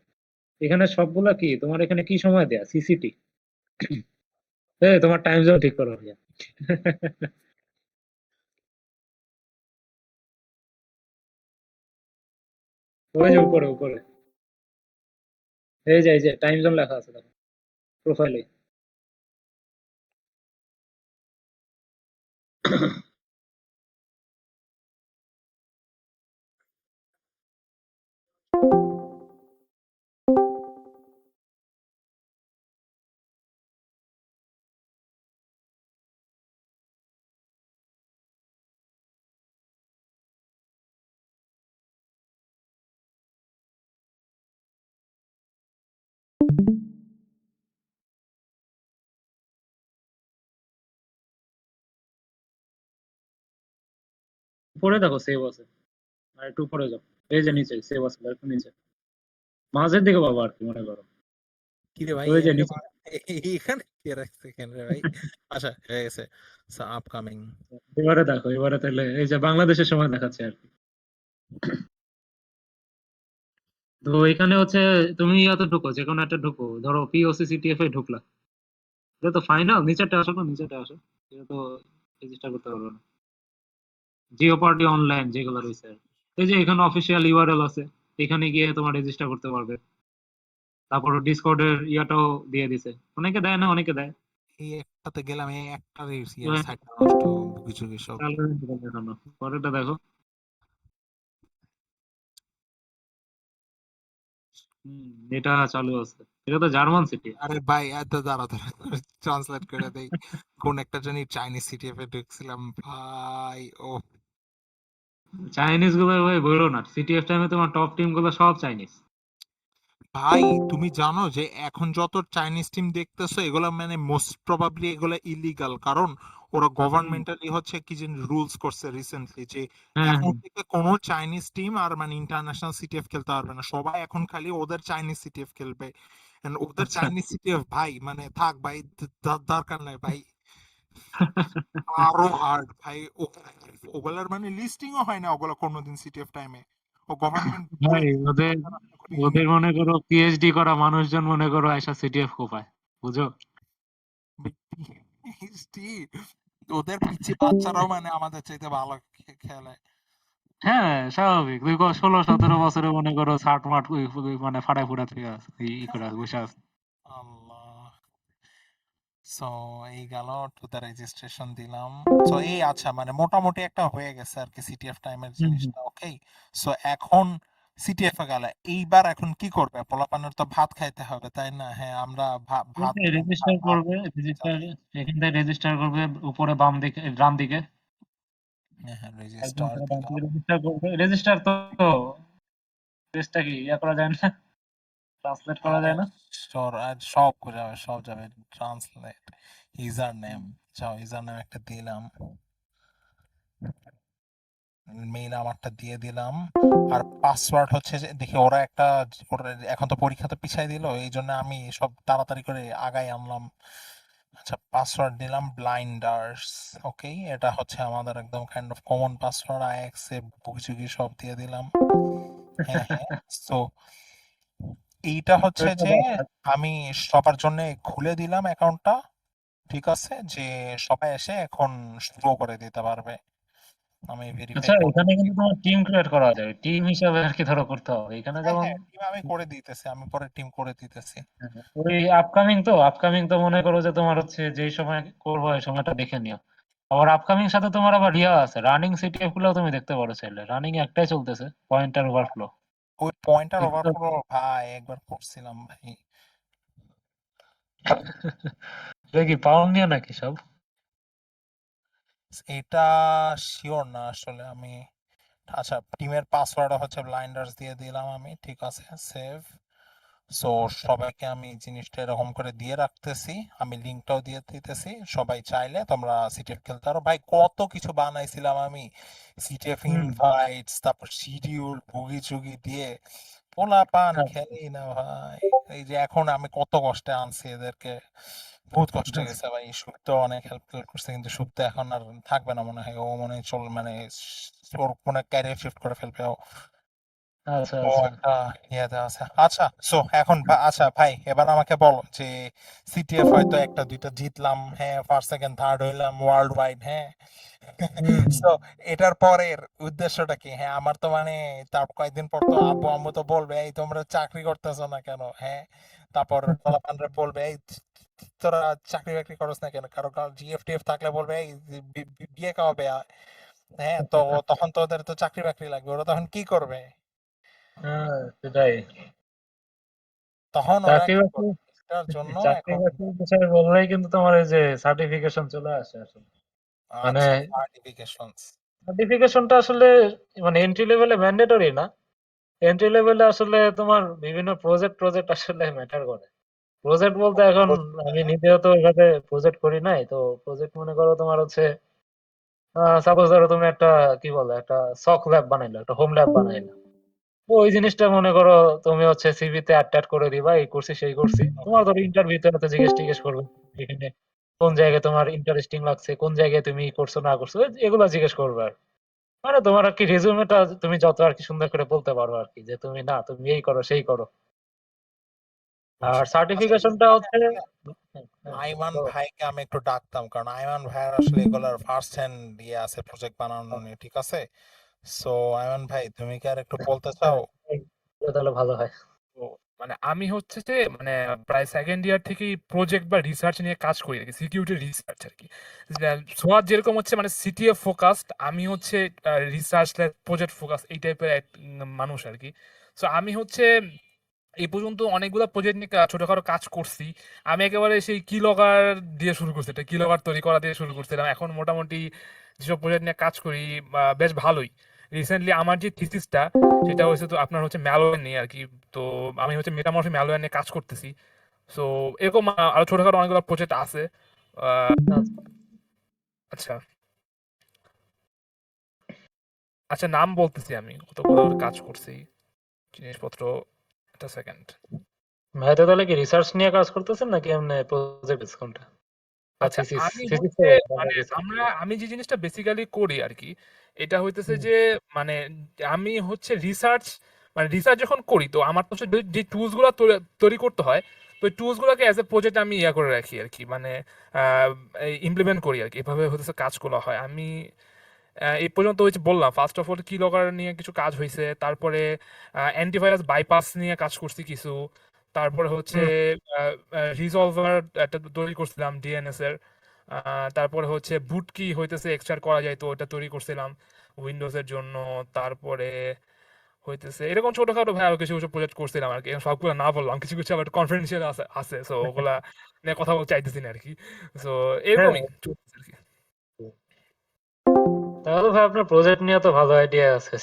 এখানে সবগুলা কি তোমার এখানে কি সময় দেয়া, সিসিটি, তোমার টাইম জোন ঠিক করো ভাইয়া। ওই যে উপরে উপরে, এই যে টাইম জোন লেখা আছে দেখো প্রোফাইলে। উপরে দেখো সেভ আছে, আর একটু উপরে যাও, এই যে নিচে সেভ আছে, একটু নিচে মাঝের দিকে বাবা আর কি মনে করো, কি রে ভাই ওই যে একে নিচে। এখানে কে রাখছে কেন রে ভাই? আচ্ছা হয়ে গেছে, আপকামিং। এবারে দেখো, এবারে তাহলে এই যে বাংলাদেশের সময় দেখাচ্ছে আর কি। তো এখানে হচ্ছে তুমি ইয়াতে ঢুকো, যে কোনো একটা ঢুকো, ধরো পিওসি সিটিএফ এ ঢুকলা, এটা তো ফাইনাল, নিচেরটা আসো, না নিচেরটা আসো, এটা তো রেজিস্টার করতে পারবে না। জিও পার্টি অনলাইন যেগুলো রয়েছে আর কি। এই যে এখানে অফিসিয়াল ইউআরএল আছে, এখানে গিয়ে তোমার রেজিস্টার করতে পারবে। তারপর ডিসকর্ডের ইয়াটাও দিয়ে দিছে, অনেকে দেয় না, অনেকে দেয়। এই একটাতে গেলাম, এই একটা তো সাইটটা নষ্ট, বুকি চুকি সব। চালু হয়ে গেছে দেখানো। পরেরটা দেখো। হম, এটা চালু আছে, এটা তো জার্মান সিটি। আরে ভাই এত দাঁড়া দাঁড়া ট্রান্সলেট করে দেই। কোন একটা জানি চাইনিজ সিটিএফ এ ঢুকছিলাম ভাই, ও চাইনিজ গুলো ভাই বললো না, সিটিএফ টাইমে তোমার টপ টিম গুলো সব চাইনিজ। ভাই তুমি জানো যে এখন যত চাইনিজ টিম দেখতেছো এগুলো মানে মোস্ট প্রবাবলি এগুলো ইলিগাল, কারণ ওরা গভর্নমেন্টালি হচ্ছে কি যে রুলস করছে রিসেন্টলি যে হ্যাঁ এখন হ্যাঁ। থেকে কোনো চাইনিজ টিম আর মানে ইন্টারন্যাশনাল সিটিএফ খেলতে পারবে না, সবাই এখন খালি ওদের চাইনিজ সিটিএফ খেলবে। And ওদের আচ্ছা। চাইনিজ সিটিএফ ভাই মানে থাক ভাই, দরকার নাই ভাই, আরো হার্ড ভাই। ওগুলার মানে লিস্টিংও হয় না ওগুলো কোনোদিন সিটিএফ টাইমে, ও গভর্নমেন্ট বলে ভাই ওদের, ওদের মনে করো পিএইচডি করা মানুষজন মনে করো এসা সিটিএফ কোপায়, বুঝো। PhD, ওদের পিচ্ছি বাচ্চারাও মানে আমাদের চাইতে ভালো খেলে। হ্যাঁ স্বাভাবিক, তুই 16-17 বছরে মনে করো 60 মাঠ মানে ফাড়ায় ফুড়া থেকে করে বসে আছে। আল্লাহ। সো এই গেল টু দ্য রেজিস্ট্রেশন দিলাম। সো এই আচ্ছা মানে মোটামুটি একটা হয়ে গেছে আর কি সিটিএফ টাইমের হুম হুম। জিনিসটা, ওকে। সো এখন সিটিএফ এ গেলে এইবার এখন কি করবে? পোলাপানের তো ভাত খাইতে হবে তাই না? হ্যাঁ আমরা ভাত রেজিস্টার ভাত করবে, রেজিস্টার, চালাই। এখান থেকে রেজিস্টার করবে উপরে বাম দিকে, ডান দিকে হ্যাঁ হ্যাঁ একদম রেজিস্টার উপরে ডান দিলাম। দিকে রেজিস্টার করবে। রেজিস্টার তো পেজটা কি ইয়া করা যায় না, ট্রান্সলেট করা আরে যায় না? সব করে যাবে, সব যাবে ট্রান্সলেট। ইউজার নেম, যাও ইউজার নেম একটা দিলাম, মেইল আমারটা দিয়ে দিলাম। আর পাসওয়ার্ড হচ্ছে যে দেখি ওরা একটা, ওরা এখন তো পরীক্ষা তো পিছাই দিল, এই জন্য আমি সব তাড়াতাড়ি করে আগাই আনলাম। আচ্ছা পাসওয়ার্ড দিলাম ব্লাইন্ডার্স, ওকে। এটা হচ্ছে আমাদের একদম kind of common password, I accept বুকঝুকি সব দিয়ে দিলাম। হ্যাঁ হ্যাঁ। তো এইটা হচ্ছে যে আমি সবার জন্য খুলে দিলাম অ্যাকাউন্টটা, ঠিক আছে, যে সবাই এসে এখন শুরু করে দিতে পারবে। আমি ভেরিফাই আচ্ছা, করে এখানে কিন্তু তোমার টিম ক্রিয়েট করা যায়, টিম হিসাবে আর কি ধরো করতে হবে এখানে হ্যাঁ যেমন। হ্যাঁ টিম আমি করে দিতেছি, আমি পরে টিম করে দিতেছি। ওই আপকামিং তো মনে করো যে তোমার হচ্ছে যেই সময় করবো এই সময়টা দেখে নিও। আবার আপকামিং সাথে তোমার আবার ইয়া আছে, রানিং সিটিএফ গুলো তুমি দেখতে পারো চাইলে, রানিং একটাই চলতেছে, পয়েন্টার ওভারফ্লো। ওই পয়েন্টার ওভারফ্লো ভাই একবার করছিলাম ভাই। দেখি পাউন্ড নিয়ে নাকি সব। এটা শিওর না আসলে আমি। আচ্ছা টিমের পাসওয়ার্ড হচ্ছে ব্লাইন্ডার্স দিয়ে দিলাম আমি, ঠিক আছে সেভ। সো সবাইকে আমি জিনিসটা এরকম করে দিয়ে রাখতেছি, আমি লিঙ্কটাও দিয়ে দিতেছি, সবাই চাইলে তোমরা সিটিএফ খেলতে পারো। ভাই কত কিছু বানাইছিলাম আমি, সিটিএফ ইনভাইটস, তারপর শিডিউল ভুগি চুগি দিয়ে, পোলাপান খেলেই না ভাই। এই যে এখন আমি কত কষ্টে আনছি এদেরকে, বহুত কষ্ট গেছে ভাই। সুপ্ত অনেক হেল্প করছে, কিন্তু সুপ্ত এখন আর থাকবে না মনে হয়, ও মনে হয় মানে ওর কোনো ক্যারিয়ার শিফট করে ফেলবে ও। আচ্ছা ও আচ্ছা। একটা ইয়েতে আছে। আচ্ছা সো এখন আচ্ছা ভাই এবার আমাকে বলো যে সিটিএফ হয়তো একটা দুইটা জিতলাম, হ্যাঁ ফার্স্ট সেকেন্ড থার্ড হইলাম ওয়ার্ল্ড ওয়াইড, হ্যাঁ সো এটার পরের উদ্দেশ্যটা কি? হ্যাঁ আমার তো মানে তার কয়েকদিন পর তো আব্বু আম্মু তো বলবে এই তোমরা চাকরি করতেছো না কেন, হ্যাঁ তারপর পোলাপানরা বলবে এই তোরা চাকরি বাকরি করস না কেন, কারো জিএফ টিএফ থাকলে বলবে এই বিয়ে কবে হ্যাঁ, তো তখন তো ওদের তো চাকরি বাকরি লাগবে, ওরা তখন কি করবে? হ্যাঁ, সেটাই। তখন ওরা চাকরি কি বাকরি করবে এটার জন্য চাকরি এখন বাকরির বিষয়ে বললেই কিন্তু তোমার এই যে সার্টিফিকেশন চলে আসে আসলে। মানে আচ্ছা সার্টিফিকেশনস। সার্টিফিকেশনটা আসলে মানে এন্ট্রি লেভেলে ম্যান্ডেটরি না। এন্ট্রি লেভেলে আসলে তোমার বিভিন্ন প্রজেক্ট আসলে ম্যাটার করে। প্রজেক্ট বলতে এখন আমি নিজেও তো ওইভাবে প্রজেক্ট করি নাই। তো প্রজেক্ট মনে করো তোমার হচ্ছে সাপোজ ধরো তুমি একটা কি বলে একটা সক ল্যাব বানাইলো, একটা হোম ল্যাব বানাইলো। তো ওই জিনিসটা মনে করো তুমি হচ্ছে সিভিতে অ্যাটাচ করে দিবা, এই করছি সেই করছি। তোমার ধরো ইন্টারভিউতে হয়তো জিজ্ঞেস করবে এখানে কোন জায়গায় তোমার ইন্টারেস্টিং লাগছে, কোন জায়গায় তুমি করছো না করছো, এগুলা জিজ্ঞেস করবে আর মানে তোমার আর কি রেজুমেটা তুমি যত আর কি সুন্দর করে বলতে পারো আর কি যে তুমি না তুমি এই করো সেই করো। আর আচ্ছা সার্টিফিকেশনটা এখানে হচ্ছে আসলে হ্যাঁ, আইমান বলো। ভাইকে আমি একটু ডাকতাম, কারণ আইমান ভাইয়ের আসলে এগুলার ফার্স্ট হ্যান্ড ইয়ে আছে প্রজেক্ট বানানো নিয়ে, ঠিক আছে? সো আইমান ভাই তুমি কি আর একটু বলতে চাও? হ্যাঁ, তাহলে ভালো হয়। তো মানে আমি হচ্ছে যে মানে প্রায় সেকেন্ড ইয়ার থেকেই প্রজেক্ট বা রিসার্চ নিয়ে কাজ করি আর কি, সিকিউরিটি রিসার্চ আর কি। সোয়াদ যেরকম হচ্ছে মানে সিটিএফ ফোকাসড, আমি হচ্ছে রিসার্চ প্রজেক্ট ফোকাস এই টাইপের মানুষ আর কি। সো আমি হচ্ছে এই পর্যন্ত অনেকগুলো প্রজেক্ট নিয়ে ছোটখাটো কাজ করছি। আমি একেবারে সেই কি লগা দিয়ে শুরু করছি, এটা কি লগা তৈরি করা দিয়ে শুরু করছিলাম। এখন মোটামুটি যেসব প্রজেক্ট নিয়ে কাজ করি বেশ ভালোই। রিসেন্টলি আমার যে থিসিসটা সেটা হচ্ছে তো আপনার হচ্ছে ম্যালওয়্যার নিয়ে আর কি। তো আমি হচ্ছে মেটামরফি ম্যালওয়্যার নিয়ে কাজ করতেছি। সো এরকম আরো ছোটখাটো অনেকগুলো প্রজেক্ট আছে। আহ, আচ্ছা আচ্ছা, নাম বলতেছি আমি কতগুলো কাজ করছি জিনিসপত্র। একটা সেকেন্ড। ভাই তো তাহলে কি রিসার্চ নিয়ে কাজ করতেছেন নাকি এমনি প্রজেক্ট কোনটা বা আচ্ছা থিসিস আমি থিসিস তো হচ্ছে বলে মানে রিসার্চ। আমি যে জিনিসটা বেসিক্যালি করি আর কি, এটা হইতেছে যে মানে আমি হচ্ছে রিসার্চ মানে রিসার্চ যখন করি তো আমার তো হচ্ছে যে টুলস গুলো তৈরি করতে হয়, তো ওই টুলস গুলোকে অ্যাজ এ প্রজেক্ট আমি ইয়া করে রাখি আর কি, মানে ইমপ্লিমেন্ট করি আর কি, এভাবে হচ্ছে কাজগুলো হয়। আমি এই পর্যন্ত হচ্ছে বললাম ফার্স্ট অফ অল কি লগার নিয়ে কিছু কাজ হয়েছে, তারপরে অ্যান্টিভাইরাস বাইপাস নিয়ে কাজ করছি কিছু, তারপরে হচ্ছে রিজলভার একটা তৈরি করছিলাম ডিএনএস এর, তারপরে হচ্ছে বুট কি হইতেছে এক্সট্রাক্ট করা যায় তো ওটা তৈরি করছিলাম উইন্ডোজ এর জন্য। তারপরে হইতেছে এরকম ছোটখাটো ভাই আরো কিছু কিছু প্রজেক্ট করছিলাম আর কি, এখন সবগুলো না বললাম, কিছু কিছু আবার কনফিডেন্সিয়াল আছে আছে সো ওগুলা নিয়ে কথা বলতে চাইতেছি না আর কি। সো হ্যাঁ, এরকমই চলতেছে আর কি। তাহলে ভাই আপনার প্রজেক্ট নিয়ে তো ভালো আইডিয়া আছে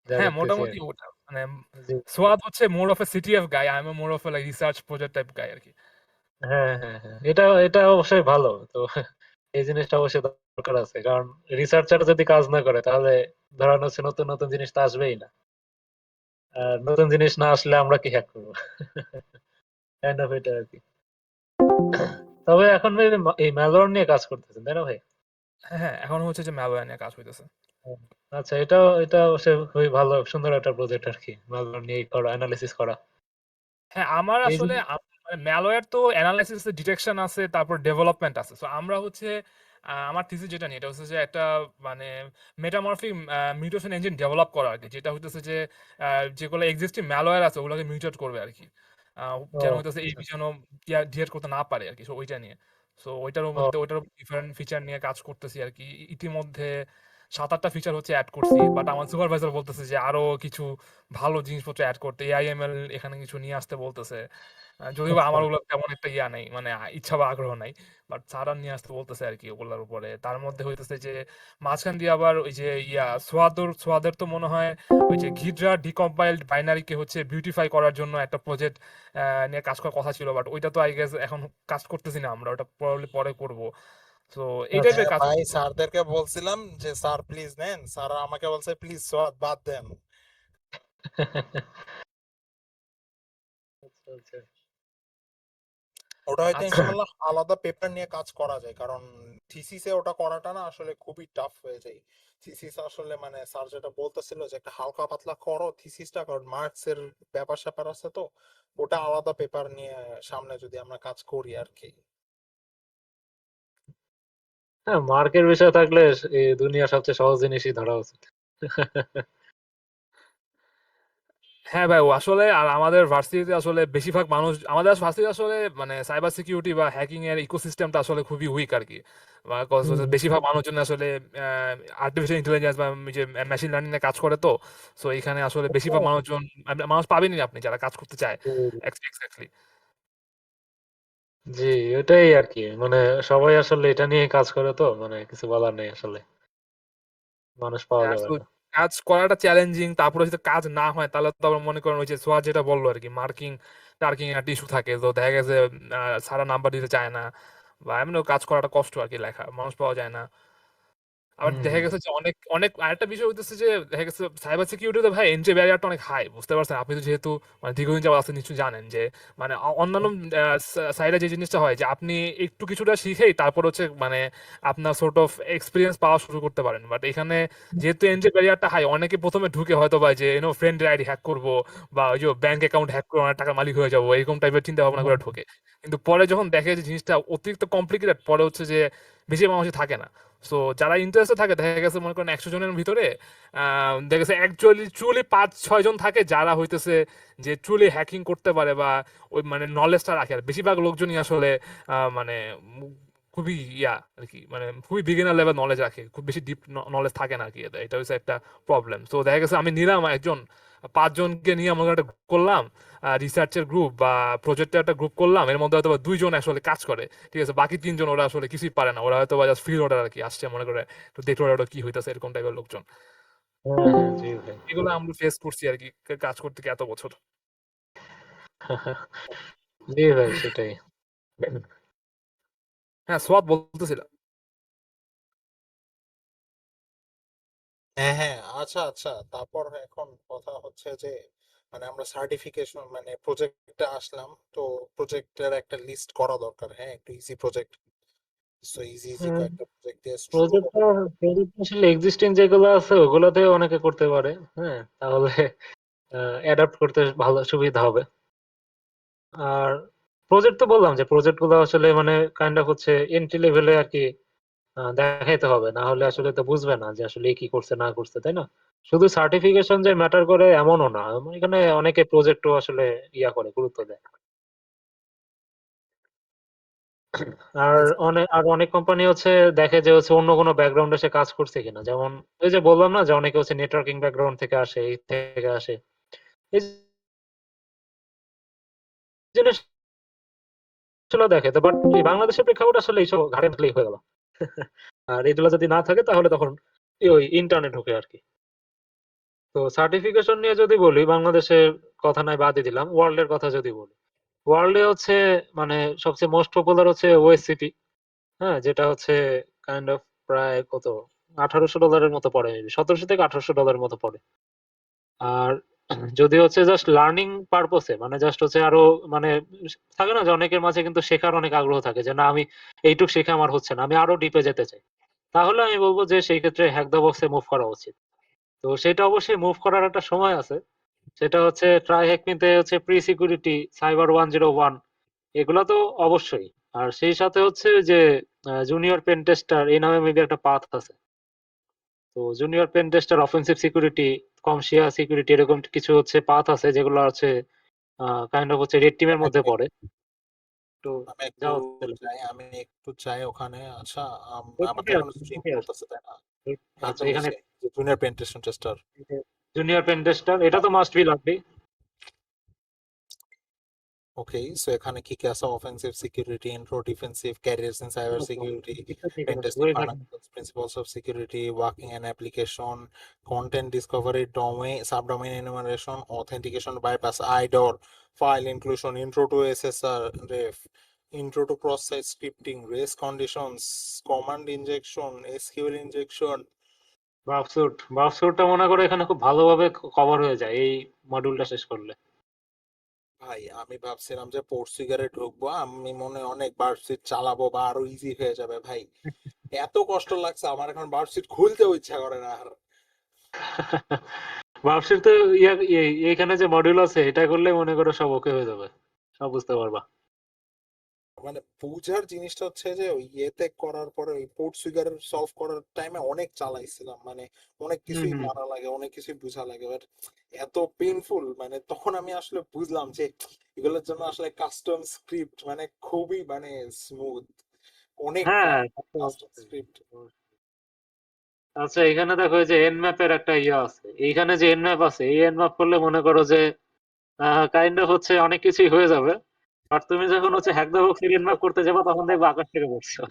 যা হ্যাঁ দেখতেছি আর মোটামুটি কি। ওটা মানে জি। সোয়াদ হচ্ছে more of a CTF guy, I am more of a like research project type guy আর কি। হ্যাঁ হ্যাঁ হ্যাঁ, এটা এটা অবশ্যই ভালো তো এই জিনিসটা অবশ্যই দরকার আছে, কারণ রিসার্চার যদি কাজ না করে তাহলে ধরেন হচ্ছে নতুন নতুন জিনিস তো আসবেই না। আর নতুন জিনিস না আসলে আমরা কি হ্যাক করবো কাইন্ড অফ এটা আর কি। তবে এখন ভাই এই ম্যালওয়্যার নিয়ে কাজ করতেছেন তাই না ভাই? হ্যাঁ হ্যাঁ, এখন হচ্ছে যে ম্যালওয়্যার নিয়ে কাজ হইতেছে। হুম। আচ্ছা, এটা অবশ্যই খুবই ভালো সুন্দর একটা প্রজেক্ট আর কি, ম্যালওয়্যার নিয়ে করা অ্যানালিসিস করা হ্যাঁ আমার এই আসলে মানে ম্যালওয়্যার তো অ্যানালাইসিস ডিটেকশন আছে, তারপর ডেভেলপমেন্ট আছে। সো আমরা হচ্ছে আমার থিসিস যেটা নিয়ে এটা হচ্ছে যে একটা মানে মেটামরফিক মিউটেশন ইঞ্জিন ডেভেলপ করা আর কি, যেটা হইতেছে যে যেগুলো এক্সিস্টিং ম্যালওয়্যার আছে ওগুলোকে মিউটেট করবে আর কি, ও যেন হইতেছে এই আচ্ছা যেন ডিটেক্ট করতে না পারে আর কি। সো ওইটা নিয়ে, সো ওইটার ও মধ্যে ওইটার ডিফারেন্ট ফিচার নিয়ে কাজ করতেছি আর কি। ইতিমধ্যে 7-8টা ফিচার হচ্ছে অ্যাড করছি, বাট আমার সুপারভাইজার বলতেছে যে আরো কিছু ভালো জিনিসপত্র অ্যাড করতে, এআইএমএল এখানে কিছু নিয়ে আসতে বলতেছে। যদিও বা আচ্ছা আমার ওগুলো তেমন একটা ইয়া নাই, মানে ইচ্ছা বা আগ্রহ নাই, বাট স্যার নিয়ে আসতে বলতেছে আর কি ওগুলোর উপরে। তার মধ্যে হইতেছে যে মাঝখান দিয়ে আবার ওই যে ইয়া সোয়াদের তো মনে হয় ওই যে ঘিডরা ডিকম্পাইলড বাইনারিকে হচ্ছে বিউটিফাই করার জন্য একটা প্রজেক্ট নিয়ে কাজ করার কথা ছিল, বাট ওইটা তো আই গেস এখন কাজ করতেছি না আমরা, ওটা প্রবাবলি পরে করব। তো এই আচ্ছা টাইপের কাজ ভাই করতেছি। স্যারদেরকে বলছিলাম যে স্যার প্লিজ নেন, স্যার আমাকে বলছে প্লিজ সোয়াদ বাদ দেন। আচ্ছা আচ্ছা ওটা হয়তো আচ্ছা ইনশাল্লাহ আলাদা পেপার নিয়ে কাজ করা যায়, কারণ থিসিসে ওটা করাটা না আসলে খুবই টাফ হয়ে যায়। থিসিস আসলে মানে স্যার যেটা বলতেছিল যে একটা হালকা পাতলা করো থিসিসটা, কারণ মার্কস এর ব্যাপার স্যাপার আছে তো, ওটা আলাদা পেপার নিয়ে সামনে যদি আমরা কাজ করি আর কি। হ্যাঁ, মার্কের বিষয় থাকলে এই দুনিয়ার সবচেয়ে সহজ জিনিসই ধরা উচিত হ্যাঁ ভাই, ও আসলে আর আমাদের ভার্সিটিতে আসলে বেশিরভাগ মানুষ, আমাদের ভার্সিটি আসলে মানে সাইবার সিকিউরিটি বা হ্যাকিং এর ইকোসিস্টেমটা আসলে খুবই উইক আর কি। বেশিরভাগ মানুষজন আসলে আর্টিফিশিয়াল ইন্টেলিজেন্স বা যে মেশিন লার্নিং এ কাজ করে, তো সো এখানে আসলে বেশিরভাগ মানুষজন, মানুষ পাবেনই আপনি যারা কাজ করতে চায়। এক্স্যাক্টলি। জি, ওটাই আর কি, মানে সবাই আসলে এটা নিয়ে কাজ করে, তো মানে কিছু বলার নেই আসলে, মানুষ পাওয়া হ্যাঁ, যাবে তো না। কাজ করাটা চ্যালেঞ্জিং, তারপরে যদি কাজ না হয় তাহলে তো আবার মনে করেন ওই যে সোয়া যেটা বললো আর কি, মার্কিং টার্কিং একটা ইস্যু থাকে, তো দেখা গেছে সারা নাম্বার দিতে চায় না, বা এমনিও কাজ করাটা কষ্ট আর কি, লেখা মানুষ পাওয়া যায় না। আবার দেখা গেছে যে অনেক অনেক আরেকটা বিষয় হইতেছে যে দেখা গেছে সাইবার সিকিউরিটিতে ভাই এন্ট্রি ব্যারিয়ারটা অনেক হাই, বুঝতে পারছেন? আপনি তো যেহেতু মানে দীর্ঘদিন যাবত আছেন, নিশ্চয়ই জানেন যে মানে অন্যান্য সাইডে যে জিনিসটা হয় যে আপনি একটু কিছুটা শিখেই তারপর হচ্ছে মানে আপনার সর্ট অফ এক্সপিরিয়েন্স পাওয়া শুরু করতে পারেন, বাট এখানে যেহেতু এন্ট্রি ব্যারিয়ারটা হাই, অনেকে প্রথমে ঢুকে হয়তো বা যে ফ্রেন্ডের আইডি হ্যাক করবো বা ওই যে ব্যাংক অ্যাকাউন্ট হ্যাক করে অনেক টাকার মালিক হয়ে যাবো, এরকম টাইপের চিন্তা ভাবনা করে ঢোকে। কিন্তু পরে যখন দেখে যে জিনিসটা অতিরিক্ত কমপ্লিকেটেড, পরে হচ্ছে যে বেশি মানুষই থাকে না। সো যারা ইন্টারেস্টে থাকে, দেখা গেছে মনে করেন 100 জনের ভিতরে দেখা গেছে অ্যাকচুয়ালি ট্রুলি 5-6 জন থাকে যারা হইতেছে যে ট্রুলি হ্যাকিং করতে পারে বা ওই মানে নলেজটা রাখে। আর বেশিরভাগ লোকজনই আসলে মানে খুবই আর কি, মানে খুবই বিগিনার লেভেল নলেজ রাখে, খুব বেশি ডিপ নলেজ থাকে না আর কি। এটা হচ্ছে একটা প্রবলেম। তো দেখা গেছে আমি নিলাম একজন 5 জনকে নিয়ে আমরা একটা করলাম রিসার্চের গ্রুপ বা প্রজেক্টের একটা গ্রুপ করলাম, এর মধ্যে হয়তো বা 2 জন আসলে কাজ করে, ঠিক আছে, বাকি 3 জন ওরা আসলে কিছুই পারে না, ওরা হয়তো বা জাস্ট ফিল অর্ডার আর কি আসছে, মনে করে একটু দেখলো ওটা কি হইতাছে, এরকম টাইপের লোকজন। হ্যাঁ, হ্যাঁ, জি ভাই। এগুলো আমরা ফেস করছি আর কি, কাজ করতে কি এত বছর। জি ভাই, সেটাই। হ্যাঁ, সোয়াদ বলতেছিল। হ্যাঁ হ্যাঁ, আচ্ছা আচ্ছা, তারপর এখন কথা হচ্ছে যে মানে আমরা সার্টিফিকেশন মানে প্রজেক্টটা আসলাম, তো প্রজেক্টের একটা লিস্ট করা দরকার। হ্যাঁ, একটু easy project, so easy easy কয়েকটা প্রজেক্ট দিয়ে শুরু প্রজেক্টটা করবো। আসলে এক্সিস্টিং যেগুলো আছে ওগুলোতে অনেকে করতে পারে। হ্যাঁ, তাহলে অ্যাডাপ্ট করতে ভালো সুবিধা হবে। আর প্রজেক্ট তো বললাম যে প্রজেক্ট গুলো আসলে মানে কাইন্ড অফ হচ্ছে এন্ট্রি লেভেলে আর কি দেখাইতে হবে, না হলে আসলে তো বুঝবে না যে আসলে কি করছে না করছে, তাই না? শুধু সার্টিফিকেশন যে ম্যাটার করে এমনও না, এখানে অনেকে প্রজেক্টও আসলে করে, গুরুত্ব দেয়। আর অনেক কোম্পানি হচ্ছে দেখে যে হচ্ছে অন্য কোনো ব্যাকগ্রাউন্ডে সে কাজ করছে কিনা, যেমন ওই যে বললাম না যে অনেকে হচ্ছে নেটওয়ার্কিং ব্যাকগ্রাউন্ড থেকে আসে, এই থেকে আসে, এই জিনিসগুলো দেখে তো। বাট এই বাংলাদেশের প্রেক্ষাপট আসলে এইসব ঘাড়ে ঢাকলেই হয়ে গেল। আর এগুলো যদি না থাকে তাহলে তখন ওই ইন্টারনেট ঢুকে আর কি। তো সার্টিফিকেশন নিয়ে যদি বলি, বাংলাদেশের কথা নাই বাদই দিলাম, ওয়ার্ল্ড এর কথা যদি বলি, ওয়ার্ল্ডে হচ্ছে মানে সবচেয়ে মোস্ট পপুলার হচ্ছে ওএসসিপি। হ্যাঁ, যেটা হচ্ছে কাইন্ড অফ প্রায় কত $1800 মতো পড়ে, মেবি 1700 থেকে $1800 মতো পড়ে। আর যদি হচ্ছে জাস্ট লার্নিং পারপোসে, মানে জাস্ট হচ্ছে আরো মানে থাকে না যে অনেকের মাঝে কিন্তু শেখার অনেক আগ্রহ থাকে, যে না আমি এইটুক শিখে আমার হচ্ছে না, আমি আরো ডিপে যেতে চাই, তাহলে আমি বলবো যে সেই ক্ষেত্রে হ্যাক দ্য বক্সে মুভ করা উচিত। তো সেটা অবশ্যই মুভ করার একটা সময় আছে, সেটা হচ্ছে ট্রাই হ্যাকমিতে হচ্ছে প্রি সিকিউরিটি, সাইবার 101, এগুলা তো অবশ্যই। আর সেই সাথে হচ্ছে যে জুনিয়র পেন টেস্টার এই নামে মেবি একটা পাথ আছে। তো junior pen tester, offensive security, commercial security, এরকম কিছু হচ্ছে পাথ আছে যেগুলো আছে কাইন্ড অফ হচ্ছে রেড টিমের মধ্যে পড়ে। তো আমি একটু যাও তাহলে। চাই ওখানে। আচ্ছা, আমাকে কোথায় এখন আসছে, স্ট্রিম কোথায় আসছে? বলতেছে, তাই না? এই আচ্ছা, তো এখানে junior penetration tester. Junior pen tester, এটা তো মাস্ট বি লাগবেই। ওকে, সো এখানে কি কি আছে? Offensive security, intro, defensive, careers in cyber security, pen testing, fundamentals, principles of security, working and application, content discovery, domain, subdomain enumeration, authentication bypass, IDOR, file inclusion, intro to SSRF, intro to cross site scripting, race conditions, command injection, SQL injection. বাফসুটটা মনে করো এখানে খুব ভালোভাবে cover হয়ে যায় এই মডিউলটা শেষ করলে। ভাই আমি ভাবছিলাম যে পর্তুগালে ঢুকবো, আমি মনে হয় অনেক বার্ষিক চালাবো বা আরো ইজি হয়ে যাবে ভাই। এত কষ্ট লাগছে আমার, এখন বার্ষিক খুলতেও ইচ্ছা করে না আর। বাফসুট তো এইখানে যে মডিউল আছে এটা করলে মনে করো সব ওকে হয়ে যাবে, সব বুঝতে পারবা। মানে বুঝার জিনিসটা হচ্ছে যে ওই ইয়েতে করার পরে ওই পোর্ট সুইগার সলভ করার টাইমে অনেক চালাইছিলাম, মানে অনেক কিছুই হুম। মারা লাগে, অনেক কিছুই বুঝা লাগে, বাট এত পেইনফুল, মানে তখন আমি আসলে বুঝলাম যে এগুলোর জন্য আসলে কাস্টম স্ক্রিপ্ট মানে খুবই মানে স্মুথ, অনেক হ্যাঁ, তা তো কাস্টম অবশ্যই। স্ক্রিপ্ট। আচ্ছা, এখানে দেখো এই যে এন ম্যাপের একটা ইয়ে আছে, এইখানে যে এন ম্যাপ আছে, এই এন ম্যাপ করলে মনে করো যে কাইন্ড অফ হচ্ছে অনেক কিছুই হয়ে যাবে। আর তুমি যখন হচ্ছে hack The box N map করতে যাবে তখন দেখবে আকাশ থেকে পড়ছো।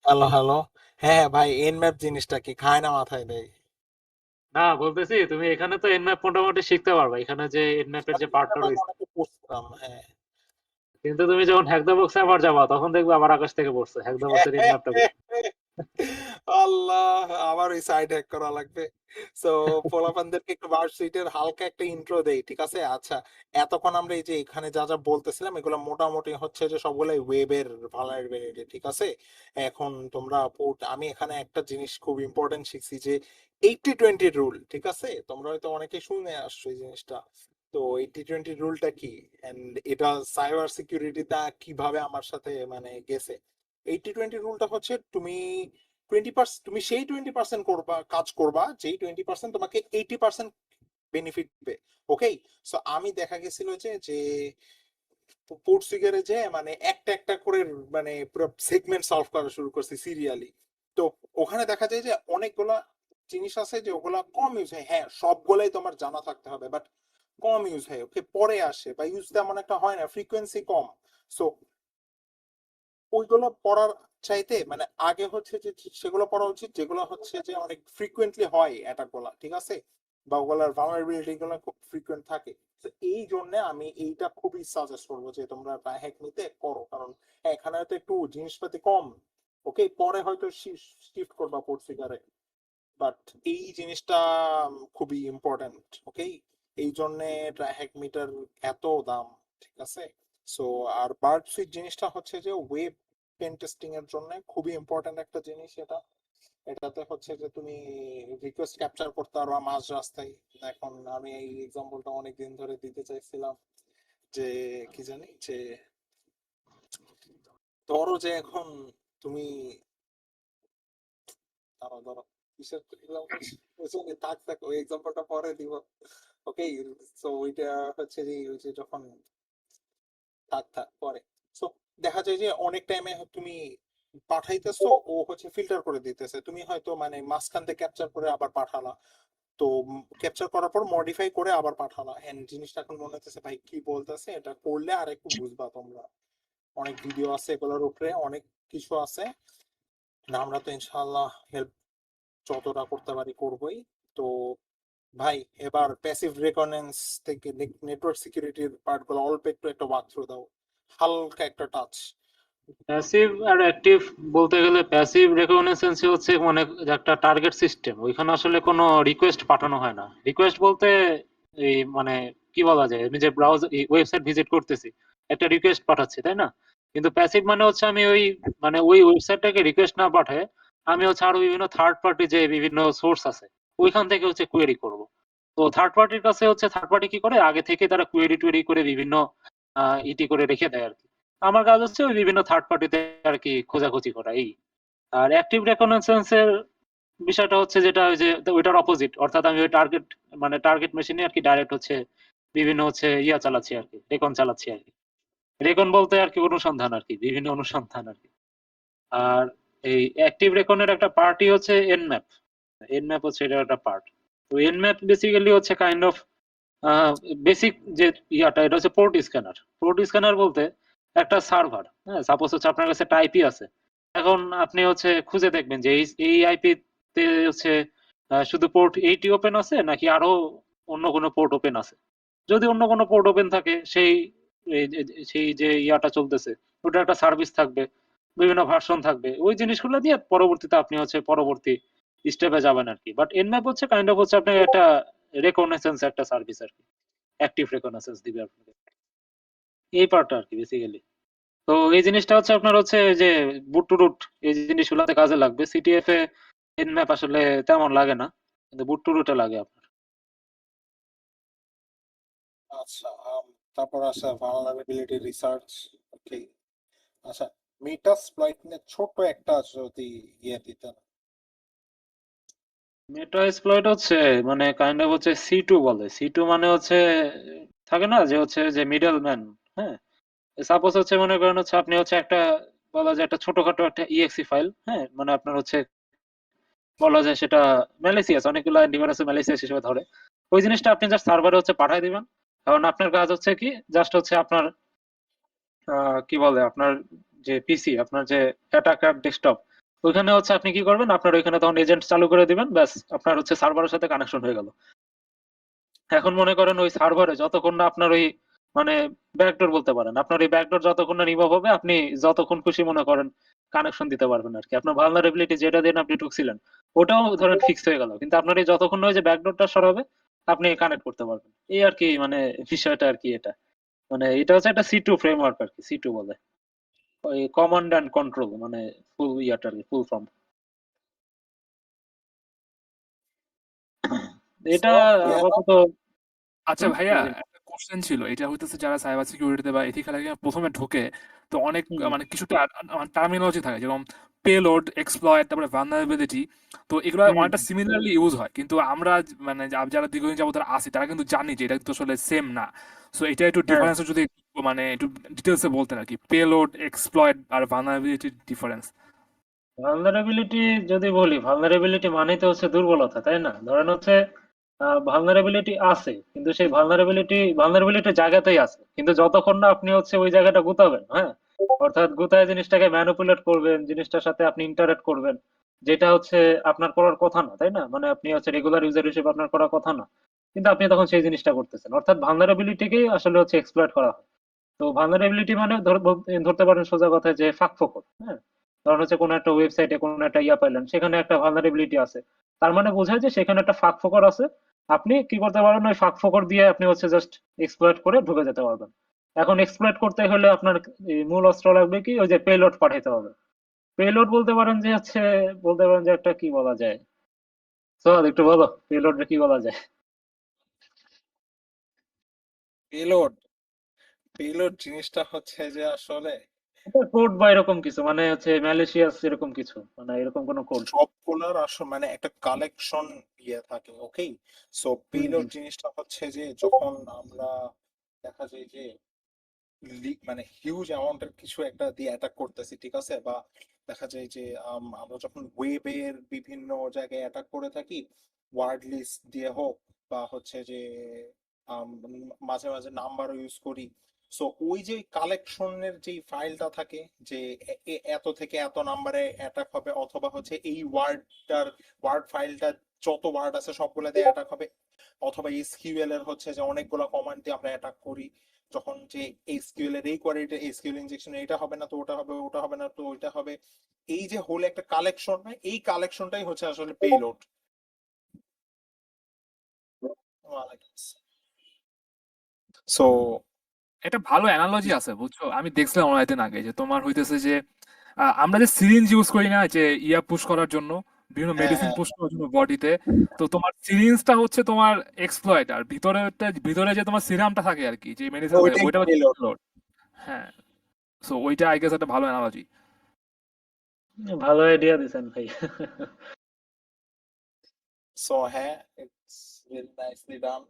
হ্যালো হ্যালো, হ্যাঁ ভাই এন ম্যাপ জিনিসটা কি খায় না মাথায় দেয়? না, বলতেছি তুমি এখানে তো এন ম্যাপ মোটামুটি শিখতে পারবা, এখানে যে এন ম্যাপের যে পার্টটা আমি রয়েছে। অনেকে পড়ছিলাম, হ্যাঁ। কিন্তু তুমি যখন হ্যাক দ্য বক্সে আবার যাবা তখন দেখবে আবার আকাশ থেকে পড়ছে হ্যাক দ্য বক্সের এন ম্যাপটা। আল্লাহ, আবার ওই সাইড হ্যাক করা লাগবে। সো পোলাপানদেরকে একটু ভার্সিটির হালকা একটা ইন্ট্রো দেই, ঠিক আছে? আচ্ছা, এতক্ষণ আমরা এই যে এখানে যা যা বলতেছিলাম এগুলো মোটামুটি হচ্ছে যে সবগুলাই ওয়েবের ভালনারেবিলিটি, ঠিক আছে? এখন তোমরা আমি এখানে একটা জিনিস খুব ইম্পর্টেন্ট শিখছি যে 80-20 রুল, ঠিক আছে? তোমরা হয়তো অনেকে শুনে আসছো এই জিনিসটা। তো 80-20 রুলটা কি, এন্ড এটা সাইবার সিকিউরিটিটা কিভাবে আমার সাথে মানে গেছে। 80-20 রুলটা হচ্ছে তুমি সেই 20% করবা, কাজ করবা যেই 20% তোমাকে 80% বেনিফিট দিবে। ওকে, সো আমি দেখা গেছিল যে পোর্টসুগারে যে মানে একটা একটা করে মানে পুরো সেগমেন্ট সলভ করা শুরু করছি সিরিয়ালি। তো ওখানে দেখা যায় যে অনেকগুলা জিনিস আছে যে ওগুলা কম ইউজ হয়, হ্যাঁ সবগুলাই তোমার জানা থাকতে হবে, বাট কম ইউজ হয়, ওকে পরে আসে বা ইউজ তেমন একটা হয় না, ফ্রিকোয়েন্সি কম। সো ওইগুলো পড়ার চাইতে মানে আগে হচ্ছে যে সেগুলো পড়া উচিত যেগুলো হচ্ছে যে অনেক ফ্রিকুয়েন্টলি হয় অ্যাটাক গুলা, ঠিক আছে? বা ওগুলার ভালনারেবিলিটি গুলো খুব ফ্রিকুয়েন্ট থাকে। তো এই জন্য আমি এইটা খুবই সাজেস্ট করবো যে তোমরা হ্যাক নিতে করো, কারণ এখানে হয়তো একটু জিনিসপাতি কম, ওকে পরে হয়তো শিফট করবা পোর্টফিগারে, বাট এই জিনিসটা খুবই ইম্পর্টেন্ট, ওকে? এই জন্যে হ্যাক মিটার এত দাম, ঠিক আছে? সো আর বার্ড সুইট জিনিসটা হচ্ছে যে ওয়েব পেন টেস্টিং এর জন্য খুবই ইম্পর্টেন্ট একটা জিনিস এটা। এটাতে হচ্ছে যে তুমি রিকোয়েস্ট ক্যাপচার করতে পারবা মাঝ রাস্তায়। এখন আমি এই এক্সাম্পলটা অনেক দিন ধরে দিতে চাইছিলাম যে কি জানি যে ধরো যে এখন তুমি ধরো ধরো কিসের এক্সাম্পল, থাক থাক ওই এক্সাম্পলটা পরে দিব, ওকে? সো ওইটা হচ্ছে যে ওই যে যখন থাক থাক পরে, সো দেখা যায় যে অনেক টাইমে তুমি পাঠাইতেছো, ও হচ্ছে ফিল্টার করে দিতেছে, তুমি হয়তো মানে মাঝখান থেকে ক্যাপচার করে আবার পাঠালা, তো ক্যাপচার করার পর মডিফাই করে আবার পাঠালা, এন্ড জিনিসটা এখন মনে হচ্ছে ভাই কি বলতেছে, এটা করলে আর একটু বুঝবা তোমরা। অনেক ভিডিও আছে এগুলোর উপরে, অনেক কিছু আছে, না আমরা তো ইনশাআল্লাহ হেল্প যতটা করতে পারি করবই। তো ভাই এবার প্যাসিভ রেকনেন্স থেকে নেটওয়ার্ক সিকিউরিটির পার্টগুলো অল্প একটু একটা ওয়াক থ্রু দাও, হালকা একটা টাচ। প্যাসিভ আর অ্যাক্টিভ বলতে গেলে প্যাসিভ রেকগনিশন হচ্ছে মানে একটা টার্গেট সিস্টেম, ওইখানে আসলে কোনো রিকোয়েস্ট পাঠানো হয় না। রিকোয়েস্ট বলতে এই মানে কি বলা যায়, আমি যে ব্রাউজার ওয়েবসাইট ভিজিট করতেছি একটা রিকোয়েস্ট পাঠাচ্ছি, তাই না? কিন্তু প্যাসিভ মানে হচ্ছে আমি ওই মানে ওই ওয়েবসাইটটাকে রিকোয়েস্ট না পাঠায় আমি হচ্ছে আরো বিভিন্ন থার্ড পার্টি যে বিভিন্ন সোর্স আছে ওইখান থেকে হচ্ছে কোয়েরি করব। তো থার্ড পার্টির কাছে হচ্ছে থার্ড পার্টি কি করে আগে থেকে তারা কোয়েরি টুয়েরি করে বিভিন্ন ইটি করে রেখে দেয় আর কি। আমার কাজ হচ্ছে ওই বিভিন্ন থার্ড পার্টিতে আর কি খোঁজাখুঁজি করা এই। আর অ্যাক্টিভ রেকনেসেন্স এর বিষয়টা হচ্ছে যেটা ওই যে ওইটার অপোজিট, অর্থাৎ আমি ওই টার্গেট মানে টার্গেট মেশিনে আর কি ডাইরেক্ট হচ্ছে বিভিন্ন হচ্ছে ইয়া চালাচ্ছি আর কি, রেকন চালাচ্ছি আর কি। রেকন বলতে আর কি অনুসন্ধান আর কি, বিভিন্ন অনুসন্ধান আর কি। আর এই অ্যাক্টিভ রেকনের একটা পার্টই হচ্ছে এনম্যাপ। এনম্যাপ হচ্ছে এটার একটা পার্ট। তো এনম্যাপ বেসিক্যালি হচ্ছে কাইন্ড অফ বেসিক যে ইয়াটা এটা হচ্ছে পোর্ট স্ক্যানার। পোর্ট স্ক্যানার বলতে একটা সার্ভার, হ্যাঁ সাপোজ হচ্ছে আপনার কাছে একটা আইপি আছে, এখন আপনি হচ্ছে খুঁজে দেখবেন যে এই আইপি তে হচ্ছে শুধু পোর্ট 80 ওপেন আছে নাকি আরো অন্য কোনো পোর্ট ওপেন আছে। যদি অন্য কোনো পোর্ট ওপেন থাকে সেই যে ইয়াটা চলতেছে ওটা একটা সার্ভিস থাকবে, বিভিন্ন ভার্সন থাকবে, ওই জিনিসগুলো দিয়ে পরবর্তীতে আপনি হচ্ছে পরবর্তী স্টেপে যাবেন আর কি। বাট এনম্যাপ হচ্ছে কাইন্ড অফ হচ্ছে আপনার একটা রেকগনিশন্স একটা সার্ভিস আর কি, অ্যাক্টিভ রেকগনিশন্স দিবে আপনাকে, এই পার্টটা আর কি বেসিক্যালি। তো এই জিনিসটা হচ্ছে আপনার হচ্ছে যে বুট টু রুট এই জিনিসগুলোতে কাজে লাগবে। সিটিএফ এ এনম্যাপ আসলে তেমন লাগে না, কিন্তু বুট টু রুটে লাগে আপনার। আচ্ছা, তারপর আসে ভালনারেবিলিটি রিসার্চ, ওকে? আচ্ছা, মেটাস্প্লয়েট নিয়ে ছোট একটা যদি ইয়ে দিতেন। মেটা এক্সপ্লয়েট হচ্ছে মানে কাইন্ড অফ হচ্ছে সি2 বলে। সি2 মানে হচ্ছে থাকে না যে হচ্ছে যে মিডল ম্যান। হ্যাঁ, সাপোজ হচ্ছে মনে করেন হচ্ছে আপনি হচ্ছে একটা বলা যায় একটা ছোটখাটো একটা ইএক্সি ফাইল, হ্যাঁ, মানে আপনার হচ্ছে বলা যায় সেটা ম্যালিসিয়াস, অনেকগুলো অ্যান্টিভাইরাস ম্যালিসিয়াস হিসেবে ধরে। ওই জিনিসটা আপনি জাস্ট সার্ভারে হচ্ছে পাঠিয়ে দিবেন। কারণ আপনার কাজ হচ্ছে কি জাস্ট হচ্ছে আপনার কি বলে আপনার যে পিসি, আপনার যে অ্যাটাকার ডেস্কটপ, ওইখানে হচ্ছে আপনি কি করবেন, আপনার ওইখানে তখন এজেন্ট চালু করে দিবেন, ব্যাস আপনার হচ্ছে সার্ভারের সাথে কানেকশন হয়ে গেল। এখন মনে করেন ওই সার্ভারে যতক্ষণ না আপনার ওই মানে ব্যাকডোর বলতে পারেন, আপনার ওই ব্যাকডোর যতক্ষণ না রিমুভ হবে আপনি যতক্ষণ খুশি মনে করেন কানেকশন দিতে পারবেন আর কি। আপনার ভালনারেবিলিটি যেটা দিয়ে আপনি ঢুকছিলেন ওটাও ধরেন ফিক্স হয়ে গেল, কিন্তু আপনার এই যতক্ষণ না ওই যে ব্যাকডোরটা সরাবে আপনি কানেক্ট করতে পারবেন। এই আর কি মানে বিষয়টা আর কি। এটা মানে এটা হচ্ছে একটা সি টু ফ্রেমওয়ার্ক আর কি, সি2 বলে। ওই কমান্ড অ্যান্ড কন্ট্রোল মানে ফুল ইয়াটা আর কি, ফুল ফর্ম। সো এটা ইয়া, আপাতত আচ্ছা ভাইয়া, জি। একটা কোশ্চেন ছিল। এটা হইতেছে যারা সাইবার সিকিউরিটিতে বা এথিক্যাল প্রথমে ঢোকে, তো অনেক মানে কিছুটা টার্মিনোলজি থাকে, যেমন পেলোড, এক্সপ্লয়েট, তারপরে ভালনারেবিলিটি। তো এগুলো অনেকটা সিমিলারলি ইউজ হয়, কিন্তু আমরা মানে যারা দীর্ঘদিন যাবত আছি তারা কিন্তু জানি যে এটা কিন্তু আসলে সেম না। সো এটা একটু হ্যাঁ, ডিফারেন্স যদি মানে একটু ডিটেলসে বলতেন আর কি, পেলোড, এক্সপ্লয়েট আর ভালনারেবিলিটির ডিফারেন্স। ভালনারেবিলিটি যদি বলি, ভালনারেবিলিটি মানেই তো হচ্ছে দুর্বলতা, তাই না? ধরেন হচ্ছে ভালনারেবিলিটি আছে, কিন্তু সেই ভালনারেবিলিটি জায়গাতেই আছে, কিন্তু যতক্ষণ না আপনি হচ্ছে ওই জায়গাটা গুতাবেন, হ্যাঁ, অর্থাৎ গুতায় জিনিসটাকে ম্যানিপুলেট করবেন, জিনিসটার সাথে আপনি ইন্টারেক্ট করবেন, যেটা হচ্ছে আপনার করার কথা না, তাই না? মানে আপনি হচ্ছে রেগুলার ইউজার হিসেবে আপনার করার কথা না, কিন্তু আপনি তখন সেই জিনিসটা করতেছেন, অর্থাৎ ভালনারেবিলিটিকেই আসলে হচ্ছে এক্সপ্লয়েট করা হয়। তো ভালনারেবিলিটি মানে ধরতে পারেন সোজা কথায় যে ফাঁক ফোকর, হ্যাঁ। ধরেন হচ্ছে কোনো একটা ওয়েবসাইটে কোনো একটা ইয়া পাইলেন, সেখানে একটা ভালনারেবিলিটি আছে, তার মানে বোঝায় যে সেখানে একটা ফাঁক ফোকর আছে। আপনি কি করতে পারবেন, ওই ফাঁক ফোকর দিয়ে আপনি হচ্ছে জাস্ট এক্সপ্লয়েট করে ঢুকে যেতে পারবেন। এখন এক্সপ্লয়েট করতে হলে আপনার এই মূল অস্ত্র লাগবে কি, ওই যে পেলোড পাঠাইতে হবে। পেলোড বলতে পারেন যে হচ্ছে, বলতে পারেন যে একটা কি বলা যায়, চল একটু বলো পেলোড কি বলা যায়। পেলোড পেলোড জিনিসটা হচ্ছে যে আসলে কোড বা এরকম কিছু, মানে হচ্ছে ম্যালিশিয়াস এরকম কিছু, মানে এরকম কোন কোড। সবগুলোর আসলে মানে একটা কালেকশন ইয়ে থাকে, ওকে। সো পেলোড জিনিসটা হচ্ছে যে যখন আমরা দেখা যায় যে মানে হিউজ অ্যামাউন্টের কিছু একটা দিয়ে অ্যাটাক করতেছি, ঠিক আছে, বা দেখা যায় যে আমরা যখন ওয়েবের বিভিন্ন জায়গায় অ্যাটাক করে থাকি, ওয়ার্ড লিস্ট দিয়ে হোক বা হচ্ছে যে আম, মাঝে মাঝে নাম্বারও ইউজ করি। সো ওই যে কালেকশনের যে ফাইলটা থাকে যে এত থেকে এত নাম্বারে অ্যাটাক হবে, অথবা হচ্ছে এই ওয়ার্ড ফাইলটা যত ওয়ার্ড আছে সবগুলো দিয়ে অ্যাটাক হবে, অথবা এসকিউএল এর হচ্ছে যে অনেকগুলো কমান্ড দিয়ে আমরা অ্যাটাক করি, যখন যে এসকিউএল এর এই কোয়ারিটা এসকিউএল ইনজেকশন এটা হবে না তো ওটা হবে, ওটা হবে না তো ওইটা হবে, এই যে হোল একটা কালেকশন হয়, এই কালেকশনটাই হচ্ছে আসলে পেলোড। সো একটা ভালো অ্যানালজি আছে বুঝছো, আমি দেখছিলাম অনলাইন আগে, যে তোমার হইতেছে যে আমরা যে সিরিঞ্জ ইউজ করি না যে ইয়া পুশ করার জন্য, বিভিন্ন হ্যাঁ মেডিসিন হ্যাঁ, পুশ করার জন্য বডিতে, তো তোমার সিরিঞ্জটা হচ্ছে তোমার এক্সপ্লয়েট, আর ভিতরে যে তোমার সিরামটা থাকে আর কি, যে মেডিসিন থাকে ওইটাই ওইটা হচ্ছে পেলোড। payload। হ্যাঁ, সো ওইটা আই গেস একটা ভালো অ্যানালজি। ভালো আইডিয়া দিছেন ভাই। সো হ্যাঁ, ইটস রিয়েলি নাইসলি ডান।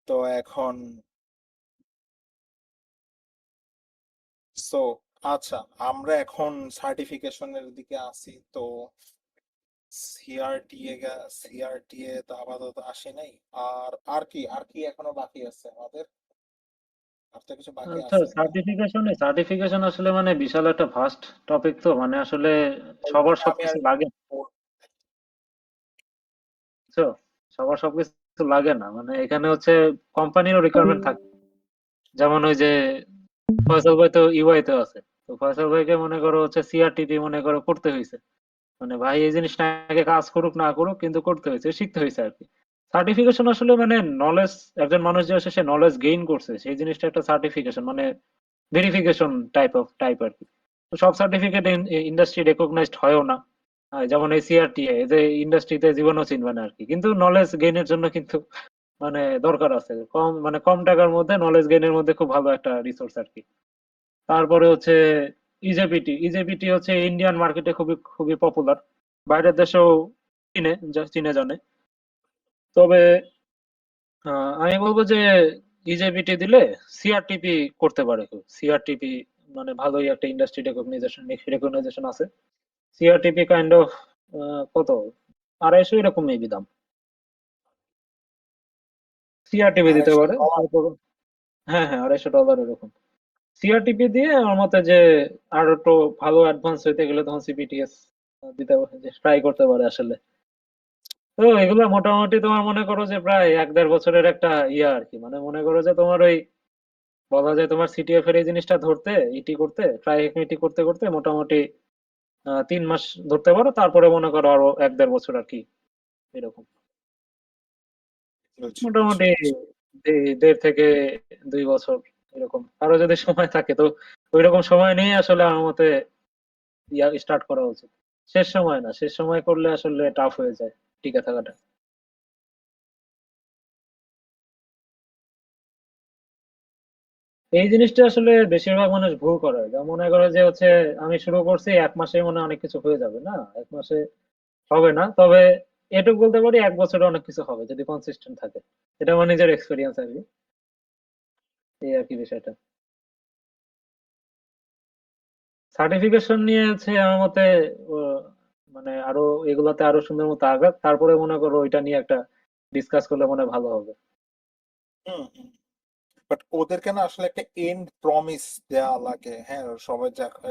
তো এখন সো আচ্ছা, আমরা এখন সার্টিফিকেশনের দিকে আসি। তো সিআরটিএ তো আপাতত আসে নাই। আর কি এখনো বাকি আছে আমাদের? আর তো কিছু বাকি আচ্ছা, আছে না? সার্টিফিকেশন আসলে মানে বিশাল একটা ভাস্ট টপিক, তো মানে আসলে সবার আমি আর সবকিছু লাগে না, বুঝছো? সবার সবকিছু লাগে না, মানে এখানে হচ্ছে কোম্পানিরও রিকোয়ারমেন্ট থাকে। যেমন ওই যে ফয়সাল ভাই তো ইউআই তে আছে, তো ফয়সাল ভাইকে মনে করো হচ্ছে সিআরটিপি মনে করো করতে হয়েছে, মানে ভাই এই জিনিসটা আগে কাজ করুক না করুক কিন্তু করতে হয়েছে, শিখতে হয়েছে আর কি। সার্টিফিকেশন আসলে মানে নলেজ, একজন মানুষ যে আসে সে নলেজ গেইন করছে সেই জিনিসটা একটা সার্টিফিকেশন, মানে ভেরিফিকেশন টাইপ আর কি। তো সব সার্টিফিকেট ইন্ডাস্ট্রি রেকগনাইজড হয়ও না। যেমন এই সিআরটিএ যে ইন্ডাস্ট্রিতে জীবনও চিনবে না আর কি, কিন্তু নলেজ গেইনের জন্য কিন্তু মানে দরকার আছে, কম মানে কম টাকার মধ্যে নলেজ গেইনের মধ্যে খুব ভালো একটা রিসোর্স আর কি। তারপরে হচ্ছে ইজেপিটি। ইজেপিটি হচ্ছে ইন্ডিয়ান মার্কেটে খুবই খুবই পপুলার, বাইরের দেশেও চিনে জানে। তবে আমি বলবো যে ইজেপিটি দিলে সিআরটিপি করতে পারে কেউ। সিআরটিপি মানে ভালোই একটা ইন্ডাস্ট্রি রেকগনাইজেশন আছে। সিআরটিপি কাইন্ড অফ কত 250 এরকম মেবি দাম। সিআরটিপি দিতে পারে। $250 তারপর হ্যাঁ হ্যাঁ, $250 এরকম। সিআরটিপি দিয়ে আমার মতে যে আরো একটু ভালো অ্যাডভান্স হইতে গেলে তখন সিপিটিএস দিতে ট্রাই করতে পারে আসলে। তো এগুলো মোটামুটি তোমার মনে করো যে প্রায় 1-1.5 বছরের একটা ইয়া আর কি, মানে মনে করো যে তোমার ওই বলা যায় তোমার সিটিএফ এর এই জিনিসটা ধরতে ইটি করতে ট্রাই ইটি করতে করতে মোটামুটি 3 মাস ধরতে পারো, তারপরে মনে করো আরো 1-1.5 বছর আর কি এরকম বুঝছি বুঝছি মোটামুটি বুঝছি 1.5 থেকে 2 বছর এরকম। আরো যদি সময় থাকে তো ওইরকম সময় নিয়ে আসলে আমার মতে ইয়া স্টার্ট করা উচিত। শেষ সময় না, শেষ সময় করলে আসলে টাফ হয়ে যায় টিকে থাকাটা। এই জিনিসটা আসলে বেশিরভাগ মানুষ ভুল করে, যা মনে করে যে হচ্ছে আমি শুরু করছি 1 মাসে মনে হয় অনেক কিছু হয়ে যাবে। না, 1 মাসে হবে না, তবে এটুকু বলতে পারি 1 বছরে অনেক কিছু হবে যদি কনসিস্টেন্ট থাকে। এটা আমার নিজের এক্সপিরিয়েন্স আর কি, এই আর কি বিষয়টা। সার্টিফিকেশন নিয়ে হচ্ছে আমার মতে আহ, মানে আরো এগুলাতে আরো সুন্দর মতো আগাক, তারপরে মনে করো ওইটা নিয়ে একটা ডিসকাস করলে মনে হয় ভালো হবে। হুম বাট ওদেরকে না আসলে একটা এন্ড প্রমিস দেয়া লাগে। হ্যাঁ, সবাই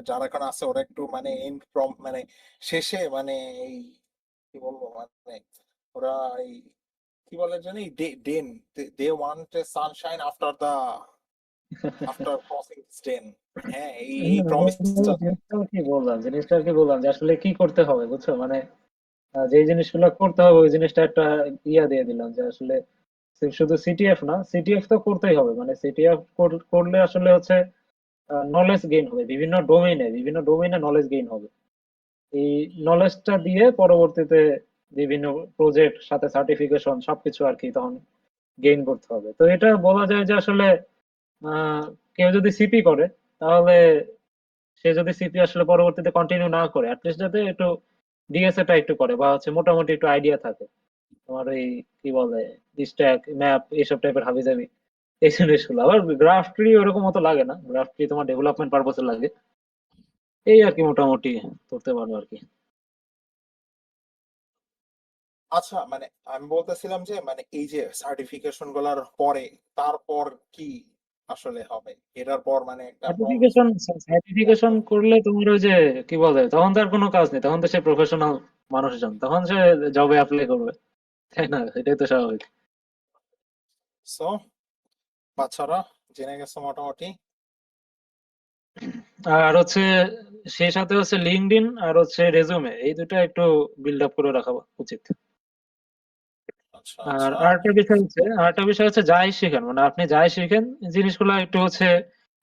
যারা এখানে আছে ওরা একটু মানে এন্ড মানে শেষে মানে এই কি বলবো মানে ওরা এই কি বলে জানি then they want a sunshine after crossing this den. হ্যাঁ, এই প্রমিসটা জিনিসটা কি বললাম যে আসলে কি করতে হবে বুঝছো, মানে যে জিনিসগুলো করতে হবে ওই জিনিসটা একটা ইয়া দিয়ে দিলাম যে আসলে শুধু সিটিএফ না, সিটিএফ তো করতেই হবে, মানে সিটিএফ করলে আসলে হচ্ছে নলেজ গেইন হবে বিভিন্ন ডোমেইনে নলেজ গেইন হবে। এই নলেজটা দিয়ে পরবর্তীতে বিভিন্ন প্রজেক্ট সাথে সার্টিফিকেশন সবকিছু আর কি তখন গেইন করতে হবে। তো এটা বলা যায় যে আসলে আহ কেউ যদি সিপি করে তাহলে সে যদি সিপি আসলে পরবর্তীতে কন্টিনিউ না করে অ্যাটলিস্ট যাতে একটু ডিএসএ টা একটু করে বা হচ্ছে মোটামুটি একটু আইডিয়া থাকে তোমার এই কি বলে স্ট্যাক ম্যাপ এইসব টাইপের হাবিজাবি এই জিনিসগুলো। আবার গ্রাফ ট্রি ওরকম মতো লাগে না, গ্রাফ ট্রি তোমার ডেভেলপমেন্ট পারপসে লাগে। এই আর কি মোটামুটি করতে পারবো আর কি। আচ্ছা মানে আমি বলতেছিলাম যে মানে এই যে সার্টিফিকেশন গুলার পরে তারপর কি আসলে হবে এটার পর মানে একটা প্রমিস। সার্টিফিকেশন করলে তোমার ওই যে কি বলে তখন তো আর কোনো কাজ নেই, তখন তো সে প্রফেশনাল মানুষজন, তখন সে জবে অ্যাপ্লাই করবে, তাই না? এটাই তো স্বাভাবিক। সো বাচ্চারা জেনে গেছে মোটামুটি। আর হচ্ছে সেই সাথে হচ্ছে লিঙ্কডইন আর হচ্ছে রেজুমে, এই দুটো একটু বিল্ড আপ করে রাখা উচিত। আচ্ছা আর আচ্ছা আরেকটা বিষয় হচ্ছে যাই শিখেন, মানে আপনি যাই শিখেন জিনিসগুলো একটু হচ্ছে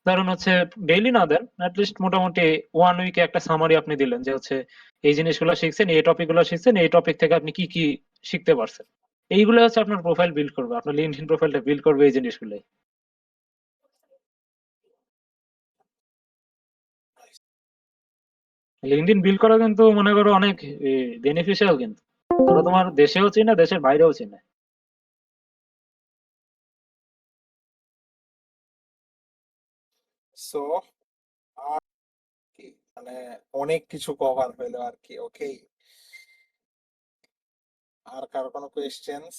ধরুন হচ্ছে ডেইলি না দেন, অ্যাটলিস্ট মোটামুটি 1 উইকে একটা সামারি আপনি দিলেন যে হচ্ছে এই জিনিসগুলো শিখছেন, এই টপিক গুলো শিখছেন, এই টপিক থেকে আপনি কি কি শিখতে পারছেন। এইগুলো হচ্ছে আপনার প্রোফাইল বিল্ড করবে, আপনার লিঙ্কডইন প্রোফাইলটা বিল্ড করবে এই জিনিসগুলোই। লিঙ্কডইন বিল্ড করা কিন্তু মনে করো অনেক বেনিফিশিয়াল, কিন্তু ধরো তোমার দেশেও চিনে দেশের বাইরেও চিনে। সো আর কি মানে অনেক কিছু কভার হইলো আর কি। ওকে, আর কারো কোনো কোয়েশ্চেন্স?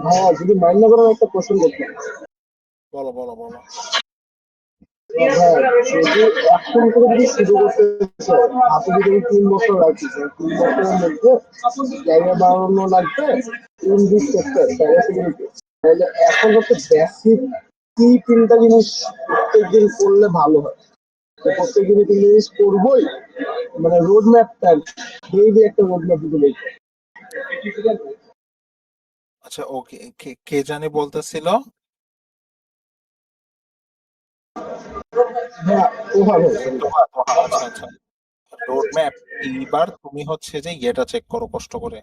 হ্যাঁ, যদি মাইন্ড না করেন একটা কোশ্চেন করতে। বলো বলো বলো। হ্যাঁ, যদি এখন থেকে যদি শুরু করতে চাই, হাতে যদি 3 বছর রাখি, 3 বছরের মধ্যে ক্যারিয়ার বাড়ানো লাগবে in this sector cyber security, তাহলে এখন হচ্ছে বেসিক কি 3টা জিনিস প্রত্যেকদিন করলে ভালো হয়। যে প্রত্যেকদিন 3টা জিনিস করবোই, মানে রোড ম্যাপটা ডেইলি একটা রোড ম্যাপ দিতে লিখবে। আচ্ছা ওকে, কে জানি বলতেছিল? হ্যাঁ, ওভাবে তোহা আচ্ছা আচ্ছা, রোড ম্যাপ। এইবার তুমি হচ্ছে যে ইয়েটা চেক করো কষ্ট করে,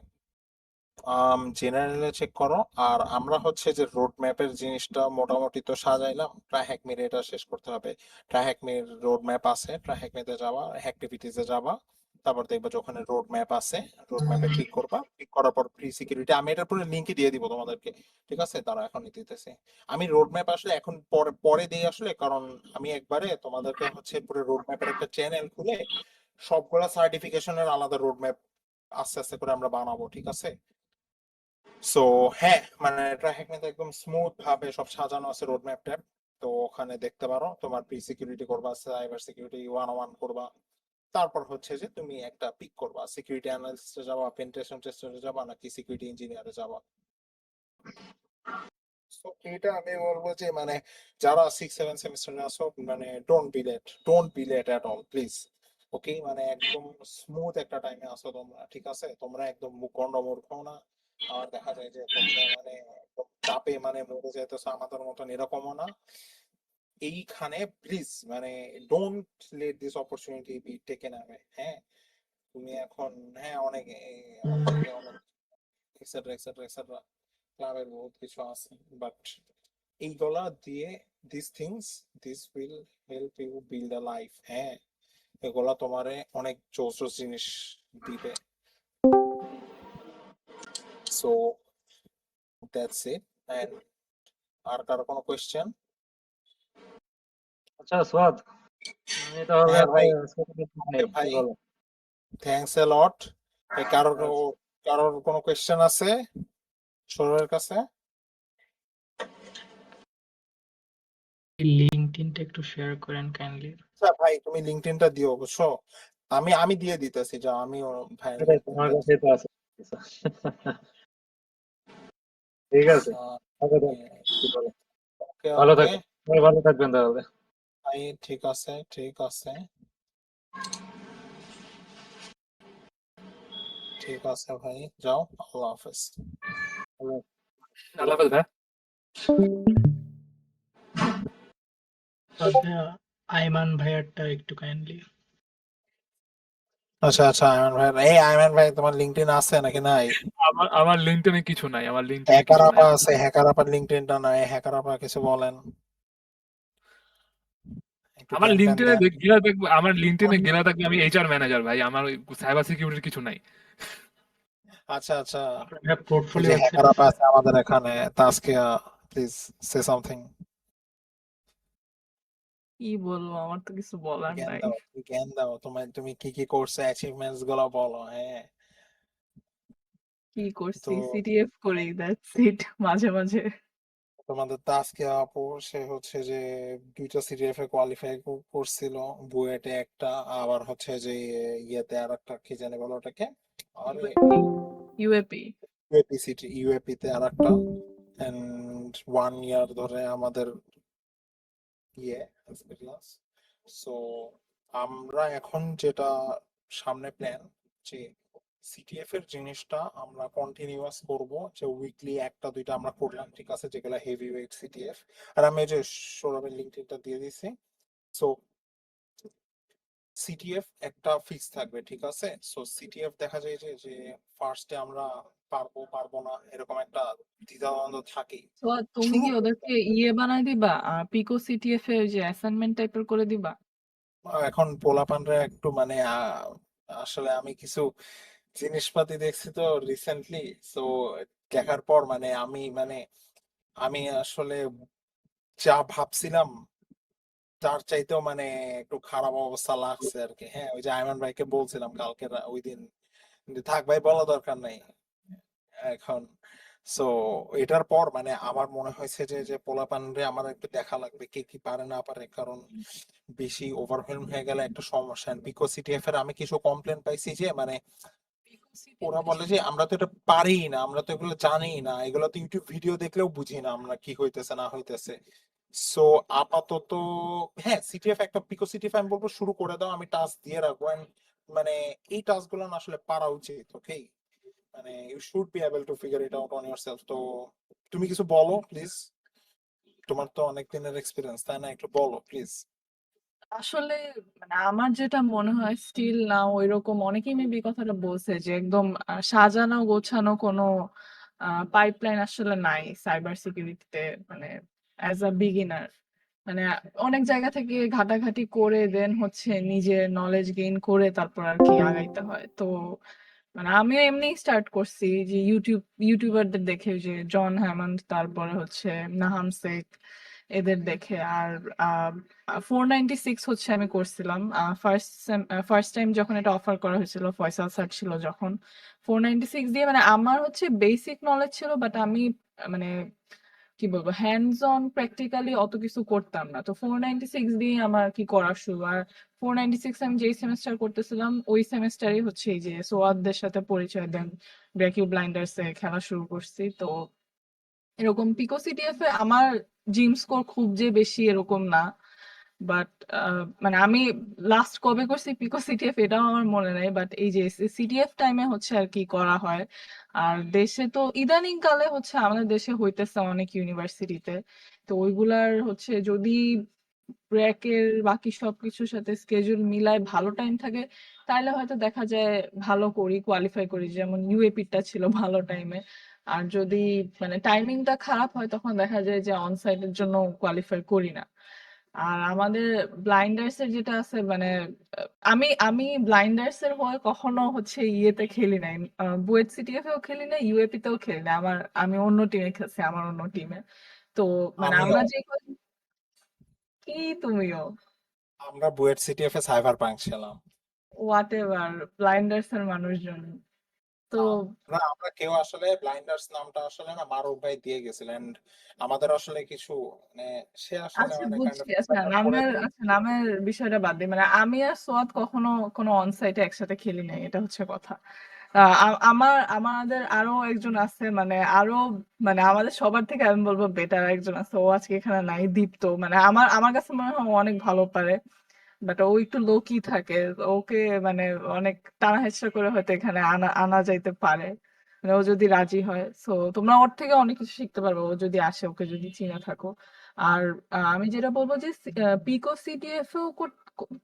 জেনারেলে চেক করো। আর আমরা হচ্ছে যে রোড ম্যাপের জিনিসটা মোটামুটি তো সাজাইলাম, ট্রাই হ্যাকমির এটা শেষ করতে হবে। ট্রাই হ্যাকমির রোড ম্যাপ আছে, ট্রাই হ্যাকমিতে যাবা, অ্যাক্টিভিটিসে যাবা, তারপর দেখবা যে ওখানে রোড ম্যাপ আছে, রোড ম্যাপে ক্লিক করবা, ক্লিক করার পর প্রি সিকিউরিটি, আমি এটার পুরো লিঙ্কই দিয়ে দিব তোমাদেরকে, ঠিক আছে? তারা এখন দিতেছে। আমি রোড ম্যাপ আসলে এখন পরে পরে দিই আসলে, কারণ আমি একবারে তোমাদেরকে হচ্ছে পুরো রোড ম্যাপের একটা চ্যানেল খুলে সবগুলা সার্টিফিকেশনের আলাদা রোড ম্যাপ আস্তে আস্তে করে আমরা বানাবো, ঠিক আছে? সো হ্যাঁ, মানে এটা হ্যাকমেতে একদম স্মুথ ভাবে সব সাজানো আছে রোড ম্যাপ ট্যাপ। তো ওখানে দেখতে পারো, তোমার প্রি সিকিউরিটি করবা, সাইবার সিকিউরিটি 101 করবা, তারপর হচ্ছে যে তুমি একটা পিক করবা, সিকিউরিটি অ্যানালিস্টে যাবা, পেন্টেশন টেস্টারে যাবা, নাকি সিকিউরিটি ইঞ্জিনিয়ারে যাবা। So, এটা আমি বলবো যে মানে যারা 6-7 সেমিস্টারে আছো, মানে don't be late at all please. Okay, মানে একদম স্মুথ একটা টাইমে আছো তোমরা, ঠিক আছে? তোমরা একদম মুখণ্ড মূর্খ না, আর দেখা যায় যে তোমরা মানে একদম চাপে মানে মরে যাইতেছো আমাদের মতন, এরকমও না। এইখানে প্লিজ মানে don't let this opportunity be taken away. হ্যাঁ, তুমি এখন হ্যাঁ অনেক অনলাইনে অনেক এক্সেট্রা এক্সেট্রা এক্সেট্রা ক্লাবের বহুত কিছু আছে, বাট এইগুলা দিয়ে this will help you build a life. হ্যাঁ, এগুলা তোমারে অনেক জোস জোস জিনিস দিবে। So that's it. এন্ড আর কারো কোনো কোয়েশ্চেন? আচ্ছা সোয়াদ, আমি তাহলে হ্যাঁ ভাই, আজকে থেকে নেই, ওকে কি ভাই, বলো? থ্যাঙ্কস এ লট। কারোর আচ্ছা, কারোর কোনো কোয়েশ্চেন আছে সৌরভের কাছে? লিঙ্কডইনটা একটু শেয়ার করেন কাইন্ডলি। আচ্ছা ভাই, তুমি লিঙ্কডইনটা দিও, বুঝছো? আমি আমি দিয়ে দিতেছি, যা আমি ভাইয়ের এটাই তোমার লিঙ্কডইনটা কাছে তো আছে। ঠিক আছে, ওকে then, কি বলো? ওকে ভালো ওকে থাকবেন, সবাই ভালো থাকবেন তাহলে। ভাই, ঠিক আছে ঠিক আছে ঠিক আছে ভাই, যাও, আল্লাহ হাফেজ। ভালো- আল্লাহ হাফেজ ভাই। আইমান ভাইয়ারটা একটু কাইন্ডলি। আচ্ছা আচ্ছা, আয়মান ভাই, এই আয়মান ভাই, তোমার লিঙ্কডইন আছে নাকি নাই? আমার আমার লিঙ্কডইনে কিছু নাই, আমার লিঙ্কডইনে হ্যাকার কিছু নাই। আপা আছে, হ্যাকার আপার লিঙ্কডইনটা নাই, হ্যাকার আপা কিছু বলেন, একটু আমার জ্ঞান ট্যান লিঙ্কডইনে দেন। গেলে দেখবো, আমার লিঙ্কডইনে গেলে দেখবো আমি এইচআর ম্যানেজার ভাই, আমার সাইবার সিকিউরিটির কিছু নাই। আচ্ছা আচ্ছা, আপনার ওই পোর্টফোলিও যে ওয়েবসাইট হ্যাকার আপা আছে? আছে আমাদের এখানে, তাস্কিয়া, প্লিজ সে সামথিং। কি বলবো, আমার তো কিছু বলার জ্ঞান নাই। দাও, জ্ঞান দাও, তুমি কি কি করছো, অ্যাচিভমেন্টস গুলো বলো। হ্যাঁ, কি করছি, তো সিটিএফ করি, দ্যাটস ইট। মাঝে মাঝে তোমাদের তাস্কিয়া আপু, সে হচ্ছে যে 2টা সিটিএফ এ কোয়ালিফাই করছিল, বুয়েটে একটা, আবার হচ্ছে যে ইয়েতে আর একটা, কি জানি বলো ওটাকে, আরে UAP UAP UAP city, UAP তে আর একটা, এন্ড 1 ইয়ার ধরে আমাদের ইয়ে এক্সপেরিয়েন্স। সো আমরা এখন যেটা সামনে প্ল্যান, যে সিটিএফ এর জিনিসটা আমরা কন্টিনিউয়াস করব, যে উইকলি একটা দুইটা আমরা করলাম, ঠিক আছে, যেগুলো হেভি ওয়েট সিটিএফ। আর আমি ওই যে সৌরভের লিঙ্কটা দিয়ে দিছি। সো সিটিএফ একটা ফিক্স থাকবে, ঠিক আছে? সো সিটিএফ দেখা যায় যে যে ফার্স্টে আমরা পারবো পারবো না, এরকম একটা দ্বিধাদ্বন্দ্ব থাকেই। তো তুমি শুরু কি ওদেরকে ইয়ে বানাই দিবা, পিকো সিটিএফ এর যে অ্যাসাইনমেন্ট টাইপের করে দিবা? এখন পোলাপানরা একটু মানে আসলে আমি কিছু জিনিসপাতি দেখছি তো রিসেন্টলি, সো দেখার পর মানে আমি আসলে যা ভাবছিলাম তার চাইতেও মানে একটু খারাপ অবস্থা লাগছে আর কি। হ্যাঁ, ওই যে আয়মান ভাইকে বলছিলাম কালকে ওই দিন, কিন্তু থাক ভাই, বলা দরকার নাই এখন। সো এটার পর মানে আমার মনে হয়েছে যে যে পোলাপানরে আমার একটু দেখা লাগবে কে কি পারে না পারে, কারণ বেশি ওভারওয়েলম হয়ে গেলে একটা সমস্যা। বিকজ সিটিএফ এর আমি কিছু কমপ্লেন পাইছি যে মানে ওরা বলে যে আমরা তো এটা পারি না, আমরা তো এগুলো জানি না, এগুলো তো ইউটিউব ভিডিও দেখলেও বুঝি না আমরা কি হইতেছে না হইতেছে। সো আপাতত হ্যাঁ, সিটিএফ একটা পিকো সিটিএফ আমি বলবো শুরু করে দাও, আমি টাস্ক দিয়ে রাখবো, and মানে এই টাস্ক গুলো না আসলে পারা উচিত। ওকে, মানে you should be able to figure it out on yourself. তো তুমি কিছু বলো প্লিজ, তোমার তো অনেক দিনের এক্সপিরিয়েন্স, তাই না? একটু বলো প্লিজ। আসলে মানে আমার যেটা মনে হয় স্টিল না ওইরকম অনেকেই মেবি কথাটা বলছে যে একদম সাজানো গোছানো কোনো পাইপলাইন আসলে নাই সাইবার সিকিউরিটিতে, মানে অ্যাজ আ বিগিনার। মানে অনেক জায়গা থেকে ঘাটাঘাটি করে দেন হচ্ছে নিজের নলেজ গেইন করে তারপর আর কি আগাইতে হয়। তো মানে আমিও এমনি স্টার্ট করছি যে ইউটিউবারদের দেখে, ওই যে জন হ্যামন্ড, তারপরে হচ্ছে নাহাম শেখ, এদের দেখে। আর 496 হচ্ছে আমি করছিলাম ফার্স্ট টাইম যখন এটা অফার করা হয়েছিল, ফয়সাল স্যার ছিল যখন। 496 দিয়ে মানে আমার হচ্ছে বেসিক নলেজ ছিল, বাট আমি মানে কি বলবো হ্যান্ডস অন প্র্যাকটিক্যালি অত কিছু করতাম না। তো 496 দিয়ে আমার কি করা শুরু। আর 496 আমি যেই সেমিস্টার করতেছিলাম ওই সেমিস্টারই হচ্ছে এই যে সোয়াদদের সাথে পরিচয় দেন, ব্রেকিউ ব্লাইন্ডার্সে খেলা শুরু করছি। তো এরকম পিকো সিটিএফ এ আমার জিম স্কোর খুব যে বেশি এরকম না, বাট মানে আমি লাস্ট কবে করছি পিকো সিটিএফ এটাও আমার মনে নাই, বাট এই যে সিটিএফ টাইমে হচ্ছে আর কি করা হয়। আর দেশে তো ইদানিং কালে হচ্ছে আমাদের দেশে হইতেছে অনেক ইউনিভার্সিটিতে। তো ওইগুলার হচ্ছে যদি ব্র্যাকের বাকি সবকিছুর সাথে স্কেজুল মিলায় ভালো টাইম থাকে, তাহলে হয়তো দেখা যায় ভালো করি, কোয়ালিফাই করি, যেমন ইউএপিটা ছিল ভালো টাইমে। আর যদি মানে টাইমিংটা খারাপ হয় তখন দেখা যায় যে অন সাইটের জন্য কোয়ালিফাই করি না। আর আমাদের ব্লাইন্ডার্স এর যেটা আছে মানে আমি ব্লাইন্ডার্স এর হয়ে কখনো হচ্ছে ইয়েতে খেলি নাই, বুয়েট সিটিএফ এও খেলি নাই, ইউএপি তেও খেলি নাই। আমি অন্য টিমে খেলছি, আমার অন্য টিমে। তো মানে আমিও। আমরা যে কি তুমিও আমরা বুয়েট সিটিএফ এ সাইবার পাঙ্ক ছিলাম। হোয়াট এভার, ব্লাইন্ডার্স এর মানুষজন। তো আমরা কেউ আসলে ব্লাইন্ডার্স নামটা আসলে না মারুফ ভাই দিয়ে গেছিলেন। আমাদের আসলে কিছু মানে সে আসলে আচ্ছা মানে কাইন্ড বুঝছি। অফ আচ্ছা করে নামের বিষয়টা বাদ দিই, মানে আমি আর সোয়াদ কখনো কোনো অন সাইটে একসাথে খেলি নাই, এটা হচ্ছে কথা। আমাদের আরো একজন আছে, মানে আরো মানে আমাদের সবার থেকে আমি বলবো বেটার একজন আছে, ও আজকে এখানে নাই, দীপ্ত। মানে আমার কাছে মনে হয় ও অনেক ভালো পারে, বাট ও একটু লোকই থাকে। ওকে মানে অনেক টানা হেচড়া করে হয়তো এখানে আনা আনা যাইতে পারে, মানে ও যদি রাজি হয়। সো তোমরা ওর থেকে অনেক কিছু শিখতে পারবে, ও যদি আসে, ওকে যদি চিনে থাকো। আর আমি যেটা বলবো যে পিকো সিটিএফ ও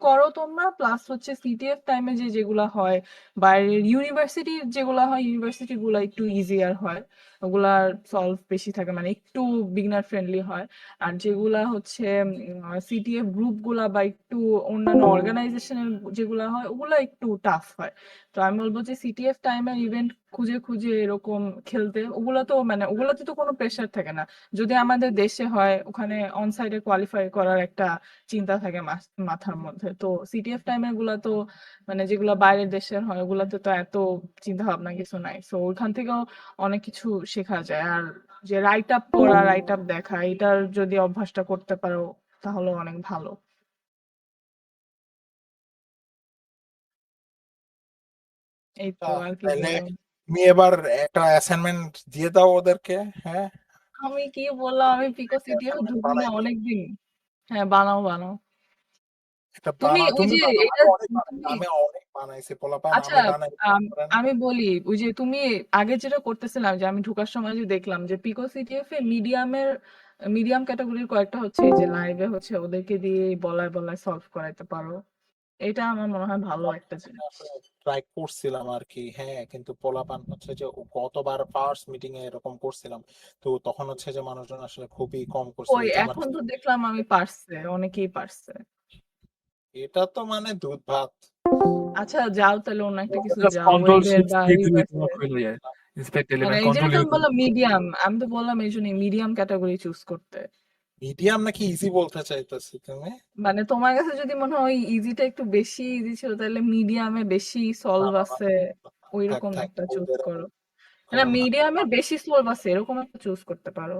করো তোমরা, প্লাস হচ্ছে সিটিএফ টাইমে যেগুলা হয় বাইরের ইউনিভার্সিটির যেগুলা হয়, ইউনিভার্সিটি গুলা একটু ইজিয়ার হয়, ওগুলার সলভ বেশি থাকে, মানে একটু বিগনার ফ্রেন্ডলি হয়। আর যেগুলা হচ্ছে সিটিএফ গ্রুপ গুলা বা একটু অন্যান্য অর্গানাইজেশনের যেগুলা হয় ওগুলা একটু টাফ হয়। তো আমি বলবো যে সিটিএফ টাইমের ইভেন্ট খুঁজে খুঁজে এরকম খেলতে, ওগুলা তো মানে ওগুলাতে তো কোনো প্রেশার থাকে না। যদি আমাদের দেশে হয় ওখানে অন সাইডে কোয়ালিফাই করার একটা চিন্তা থাকে মাথার মধ্যে। তো সিটিএফ টাইমের গুলা তো মানে যেগুলো বাইরের দেশের হয় ওগুলাতে তো এত চিন্তা ভাবনা কিছু নাই। সো ওইখান থেকেও অনেক কিছু শেখা যায়। আর যে রাইট আপ করা, রাইট আপ দেখা, এটার যদি অভ্যাসটা করতে পারো তাহলে অনেক ভালো। এই তো আর কি তাহলে বলবো। তুমি এবার একটা অ্যাসাইনমেন্ট দিয়ে দাও ওদেরকে। হ্যাঁ, আমি কি বললাম, আমি পিকো একটা সিটিএফ অ্যাসাইনমেন্ট ঢুকি না বানাই দাও। অনেকদিন। হ্যাঁ বানাও বানাও। এটা তুমি বানাও, ওই তুমি যে বানাও, এটা আমি অনেক বানাইছি, তুমি আমি অনেক বানাইছি পোলাপান, আচ্ছা, আমি বানাই করেন। আমি বলি ওই যে তুমি আগে যেটা করতেছিলাম, যে আমি ঢোকার সময় যে দেখলাম যে পিকো সিটিএফ এ মিডিয়াম ক্যাটাগরির কয়েকটা হচ্ছে এই যে লাইভে হচ্ছে ওদেরকে দিয়ে বলায় বলায় সলভ করাইতে পারো। এটা আমার মনে হয় ভালো একটা জিনিস। ট্রাই করছিলাম আর কি, হ্যাঁ, কিন্তু পোলাপান হচ্ছে যে গতবার ফার্স্ট মিটিং এ এরকম করছিলাম, তো তখন হচ্ছে যে মানুষজন আসলে খুবই কম করছিল, ওই এটা আমার এখন তো দেখলাম আমি পারছে, অনেকেই পারছে। এটা তো মানে দুধ ভাত। আচ্ছা যাও তাহলে অন্য একটা কিছু জাস্ট যাও, কন্ট্রোল ওয়েবের শিফট বা সি দিলে তোমার রিভার্সের। হয়ে যায়, ইন্সপেক্ট মানে এলিমেন্ট এই জন্য কন্ট্রোল তো ইউ। আমি বললাম মিডিয়াম, আমি তো বললাম এই জন্য মিডিয়াম ক্যাটাগরি চুজ করতে। মিডিয়াম নাকি ইজি বলতে চাইতেছি তুমি? মানে তোমার কাছে যদি মনে হয় ইজিটা একটু বেশি ইজি ছিল, তাহলে মিডিয়ামে বেশি না সলভ না না, আছে, থাক ওইরকম থাক, একটা চুজ ওদের করো। না করো না। মিডিয়ামে বেশি সলভ আছে এরকম একটা চুজ করতে পারো।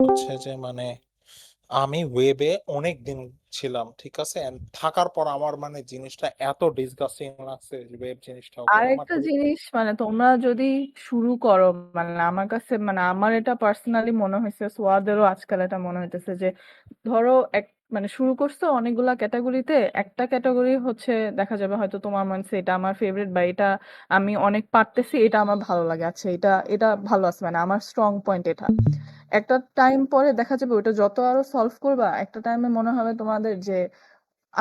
হচ্ছে যে মানে আমি ওয়েবে অনেক দিন ছিলাম, ঠিক আছে, and থাকার পর আমার মানে জিনিসটা এত ডিসগাস্টিং লাগছে যে ওয়েব জিনিসটা, ওকে আমার আরেকটা খুবই জিনিস মানে তোমরা যদি শুরু করো, মানে আমার কাছে মানে আমার এটা পার্সোনালি মনে হয়েছে, সোয়াদেরও আজকাল এটা মনে হইতেছে যে ধরো এক মানে শুরু করছো অনেকগুলা ক্যাটাগরিতে, একটা ক্যাটাগরি হচ্ছে দেখা যাবে হয়তো তোমার মনে হচ্ছে এটা আমার ফেভারিট বা এটা আমি অনেক পারতেছি, এটা আমার ভালো লাগে, আচ্ছা এটা এটা ভালো আছে, মানে আমার স্ট্রং পয়েন্ট এটা। একটা টাইম পরে দেখা যাবে ওটা যত আরো সলভ করবা, একটা টাইমে মনে হবে তোমাদের যে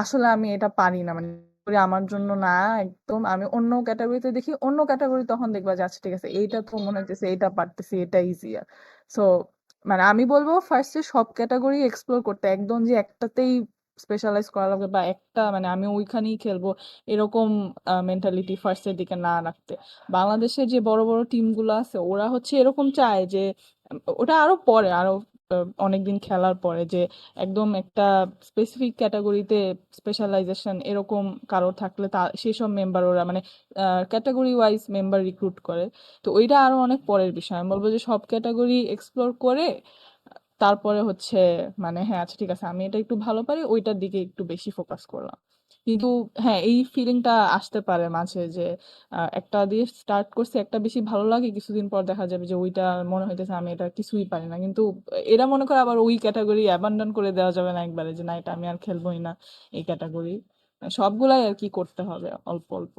আসলে আমি এটা পারি না, মানে করে আমার জন্য না, একদম আমি অন্য ক্যাটাগরিতে দেখি, অন্য ক্যাটাগরি তখন দেখবা যে আচ্ছা ঠিক আছে এইটা তো মনে হচ্ছে এইটা পারতেছি, এটা ইজিয়ার। সো মানে আমি বলবো ফার্স্টে সব ক্যাটাগরি এক্সপ্লোর করতে, একদম যে একটাতেই স্পেশালাইজ করা লাগবে বা একটা মানে আমি ওইখানেই খেলবো এরকম মেন্টালিটি ফার্স্টের দিকে না রাখতে। বাংলাদেশের যে বড় বড় টিম গুলো আছে ওরা হচ্ছে এরকম চায় যে ওটা আরো পরে, আরো অনেকদিন খেলার পরে যে একদম একটা স্পেসিফিক ক্যাটাগরিতে স্পেশালাইজেশন এরকম কারো থাকলে তা সেসব মেম্বার ওরা মানে ক্যাটাগরি ওয়াইজ মেম্বার রিক্রুট করে। তো ওইটা আরো অনেক পরের বিষয়, আমি বলবো যে সব ক্যাটাগরি এক্সপ্লোর করে তারপরে হচ্ছে মানে হ্যাঁ আচ্ছা ঠিক আছে আমি এটা একটু ভালো পারি, ওইটার দিকে একটু বেশি ফোকাস করলাম। কিন্তু হ্যাঁ এই ফিলিংটা আসতে পারে মাঝে যে একটা দিয়ে স্টার্ট করছি, একটা বেশি ভালো লাগে, কিছুদিন পর দেখা যাবে যে ওইটা মনে হইতেছে আমি এটা কিছুই পারি না। কিন্তু এরা মনে করে আবার ওই ক্যাটাগরি অ্যাবান্ডন করে দেওয়া যাবে না একবারে, যে না এটা আমি আর খেলবোই না এই ক্যাটাগরি। সবগুলাই আর কি করতে হবে অল্প অল্প।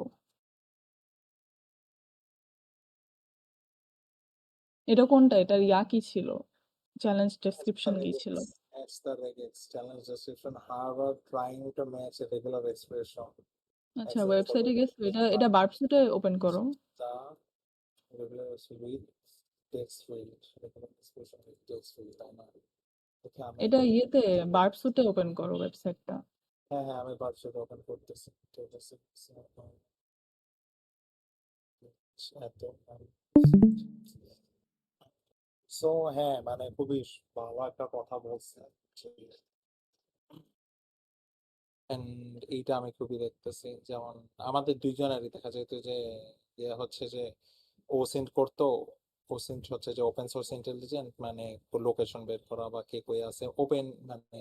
এটা কোনটা, এটার ইয়া কি ছিল, চ্যালেঞ্জ ডেসক্রিপশন কি ছিল? That's the regex challenge description, however trying to match a regular expression. আচ্ছা Example, ওয়েবসাইটে গেছো, এটা এটা বার্বসুটে ওপেন করো। the regular with text field, regular expression with text field, তাই না? ওকে আমি এটা একটা ইয়েতে বার্বসুটে ওপেন করো ওয়েবসাইটটা। হ্যাঁ হ্যাঁ আমি ভার্চুয়াল ওপেন করতেছি, ঠিক আছে, এত সো হ্যাঁ মানে খুবই ভালো একটা কথা বলছে। And এইটা আমি খুবই দেখতেছি, যেমন আমাদের দুইজনেরই দেখা যেত যে ইয়ে হচ্ছে যে ও সেন্ড করতো, ও সেন্ড হচ্ছে যে ওপেন সোর্স ইন্টেলিজেন্ট মানে লোকেশন বের করা বা কে কই আছে, ওপেন মানে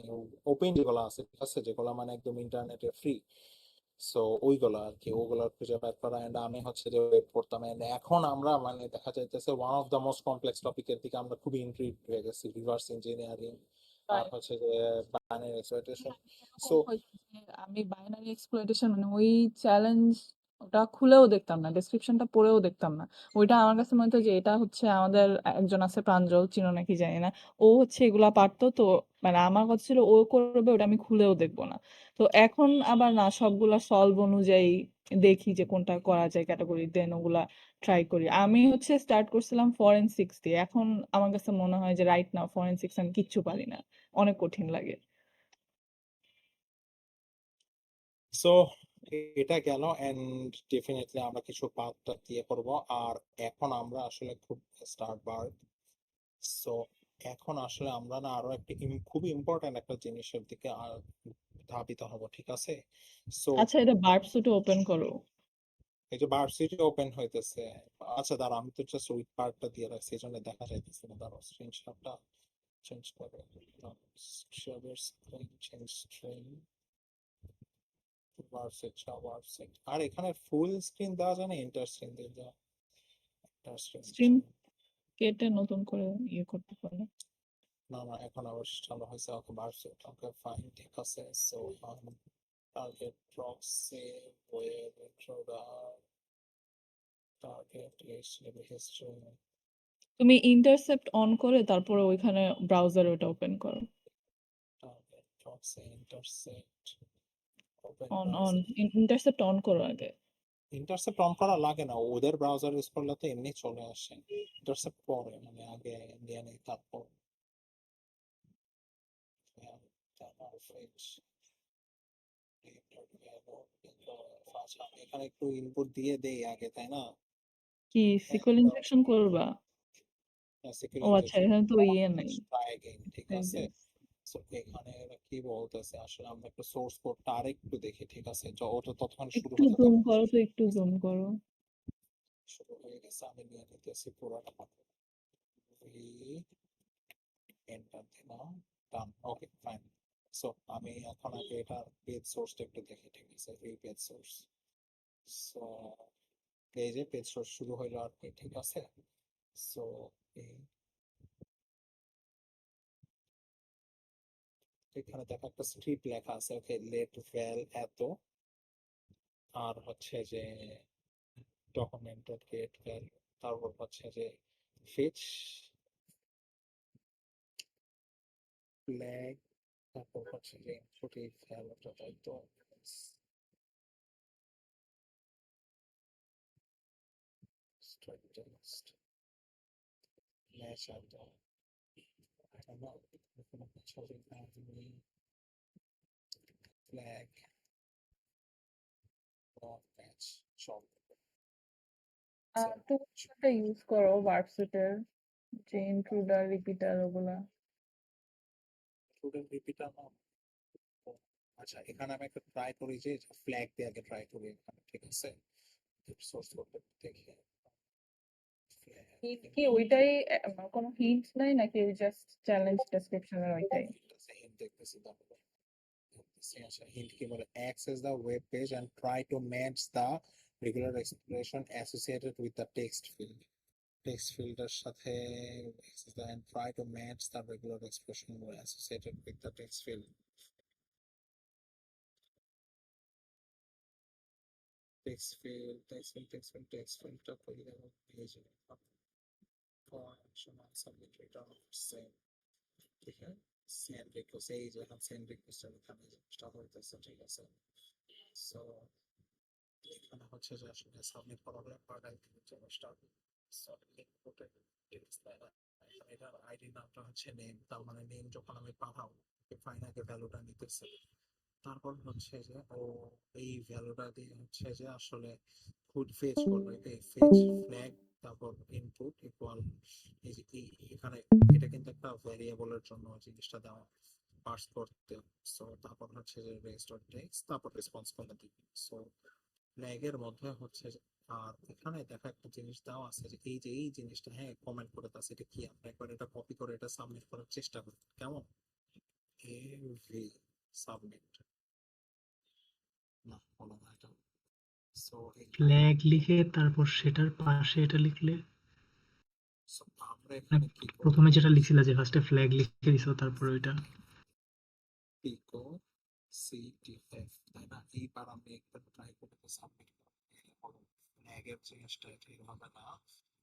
ওপেন যেগুলো আছে, ঠিক আছে, যেগুলো মানে একদম ইন্টারনেটে ফ্রি, সো ওইগুলো আর কি, ওগুলো খুঁজে বের করা। এন্ড আমি হচ্ছে যে ওয়েব করতাম। এন্ড এখন আমরা মানে দেখা যাইতেছে one of the most complex টপিকের দিকে আমরা খুবই ইন্ট্রিগ হয়ে গেছি, রিভার্স ইঞ্জিনিয়ারিং আর হচ্ছে যে বাইনারি এক্সপ্লয়টেশন। সো আমি বাইনারি এক্সপ্লয়টেশন মানে ওই চ্যালেঞ্জ ওটা খুলেও দেখতাম না, ডেসক্রিপশনটা পড়েও দেখতাম না। ওইটা আমার কাছে মনে হতো যে এটা হচ্ছে আমাদের একজন আছে প্রাঞ্জল, চিনো নাকি জানি না, ও হচ্ছে এগুলা পারতো, তো মানে আমার কথা ছিল ও করবে, ওটা আমি খুলেও দেখবো না। তো এখন আবার না, সবগুলা সলভ অনুযায়ী দেখি যে কোনটা করা যায় ক্যাটাগরি, দেন ওগুলা ট্রাই করি। আমি হচ্ছে স্টার্ট করছিলাম ফরেনসিক্স দিয়ে, এখন আমার কাছে মনে হয় যে রাইট নাও ফরেনসিক্স আমি কিচ্ছু পারি না, অনেক কঠিন লাগে। সো এটা গেল, এন্ড ডেফিনেটলি আমরা কিছু পার্টটা দিয়ে করব। আর এখন আমরা আসলে খুব স্টার্ট বার, সো এখন আসলে আমরা না আরো একটা খুব ইম্পর্টেন্ট একটা জিনিসের দিকে আর ধাবিত হব, ঠিক আছে। সো আচ্ছা এটা বার্বসুটে ওপেন করো। এই যে ভার্সিটি ওপেন হইতেছে, আচ্ছা দাঁড়া আমি তো জাস্ট ওই পার্টটা দিয়ে রাখছি, এই জন্য দেখা যাইতেছে না, দাঁড়াও স্ক্রিনশটটা চেঞ্জ করে share screen, change screen, varsity varsity. আর এখানে ফুল স্ক্রিন দেওয়া যায় না, ইন্টার স্ক্রিন দিয়ে দেওয়া, ইন্টার স্ক্রিন। স্ট্রিম কেটে নতুন করে ইয়ে করতে পারো। না না এখন আবার চালু হয়েছে, ওকে ভার্সিটি, ওকে ফাইন, ঠিক আছে। So target proxy, web intruder, target HTML history, তুমি ইন্টারসেপ্ট অন করে তারপরে ওইখানে ব্রাউজারে ওটা ওপেন করো। Target proxy, intersect, open on on browser. Intercept on করো আগে। ইন্টারসেপ্ট অন করা লাগে না, ওদের ব্রাউজার ইউজ করলে তো এমনি চলে আসে। ইন্টারসেপ্ট পরে মানে আগে নিয়ে নেই, তারপর আচ্ছা আমি এখানে একটু ইনপুট দিয়ে দেই আগে, তাই না? কি সিকিউর ইনজেকশন করবা? সিকিউর ও আচ্ছা ইনজেকশন এখানে তো ইয়ে নাই। ট্রাই এগেইন, ঠিক এই যে আছে। সো এখানে এরা কি বলতেছে আসলে, আমরা একটু সোর্স কোডটা আরেকটু দেখি, ঠিক আছে, ওটা ততক্ষণ শুরু একটু হতে জুম থাকুক। করো তো, একটু জুম করো। শুরু হয়ে গেছে, আমি নিয়ে নিতেছি পুরোটা। এন্টার দিলাম, ডান, ওকে ফাইন। সো আমি এখন আগে এটার পেজ সোর্সটা একটু দেখি, ঠিক আছে, এই পেজ সোর্স। সো এই যে পেজ সোর্স শুরু হইলো আর কি, ঠিক আছে। সো এখানে দেখো একটা স্ট্রিপ লেখা আছে, ওকে, লেট ভ্যাল এত, আর হচ্ছে যে ডকুমেন্টেড গেট ভ্যাল, তারপর হচ্ছে যে ফিচ ফ্ল্যাগ, তারপর হচ্ছে যে ইনপুট এই ভ্যালুটা তাই তো, ম্যাচ এত, ফ্ল্যাগ ম্যাচ সব। তুমি একটা ইউজ করো ভার্বসুটের, যে ইন্ট্রুডার রিপিটার ওগুলা। স্টুডেন্ট রিপিটার না, আচ্ছা এখানে আমি একটা ট্রাই করি যে ফ্ল্যাগ দিয়ে আগে ট্রাই করি এখানে, ঠিক আছে, সোর্স করতে দেখি। হিন্ট কি ওইটাই, কোনো হিন্ট নাই নাকি জাস্ট চ্যালেঞ্জ ডেসক্রিপশনের ওইটাই? হিন্ট দেখতেছি, তারপরে আচ্ছা হিন্ট কি বলে, access the web page and try to match the regular expression associated with the text field. Text field এর সাথে access the and try to match the regular expression associated with the text field. Text field টা করে দেবো, page function submit return same, ঠিক আছে, send request, এই যে এখন সেন্ড রিকোয়েস্ট এখানে স্টার্ট হইতেছে, ঠিক আছে। সো এখানে হচ্ছে যে আসলে সাবমিট করা হলে পাঠাই দিতে স্টার্ট। সো ইনপুটে এটার আইডি নামটা হচ্ছে নেম, তার মানে নেম যখন আমি পাঠাবো ফাইনাকে ভ্যালুটা নিতেছে, তারপর হচ্ছে যে ও এই ভ্যালুটা দিয়ে হচ্ছে যে আসলে ফুড ফেচ করবে, এই ফেচ ফ্ল্যাগ, তারপর ইনপুট ইকুয়াল, এই যে এখানে এটা কিন্তু একটা ভ্যারিয়েবলের জন্য জিনিসটা দেওয়া পার্স করতে। সো তারপর হচ্ছে যে রেস্ট ডট টেক্সট, তারপর রেসপন্স করে দিই। সো ফ্ল্যাগের মধ্যে হচ্ছে যে, আর এখানে দেখা একটা জিনিস দেওয়া আছে যে এই যে এই জিনিসটা, হ্যাঁ কমেন্ট করে আছে, এটা কি, আপনি একবার এটা কপি করে এটা সাবমিট করার চেষ্টা করুন, কেমন, এভি সাবমিট, না হলো না এটা। সো ফ্ল্যাগ লিখে তারপর সেটার পাশে এটা লিখলে, আমরা এখানে কি করব, প্রথমে যেটা লিখছিলা যে ফার্স্টে ফ্ল্যাগ লিখে দিছো তারপর ওইটা পিকো সিটিএফ, তাই না, এইবার আমি একবার ট্রাই করে সাবমিট করব। ফ্ল্যাগের জিনিসটা এটা হবে না,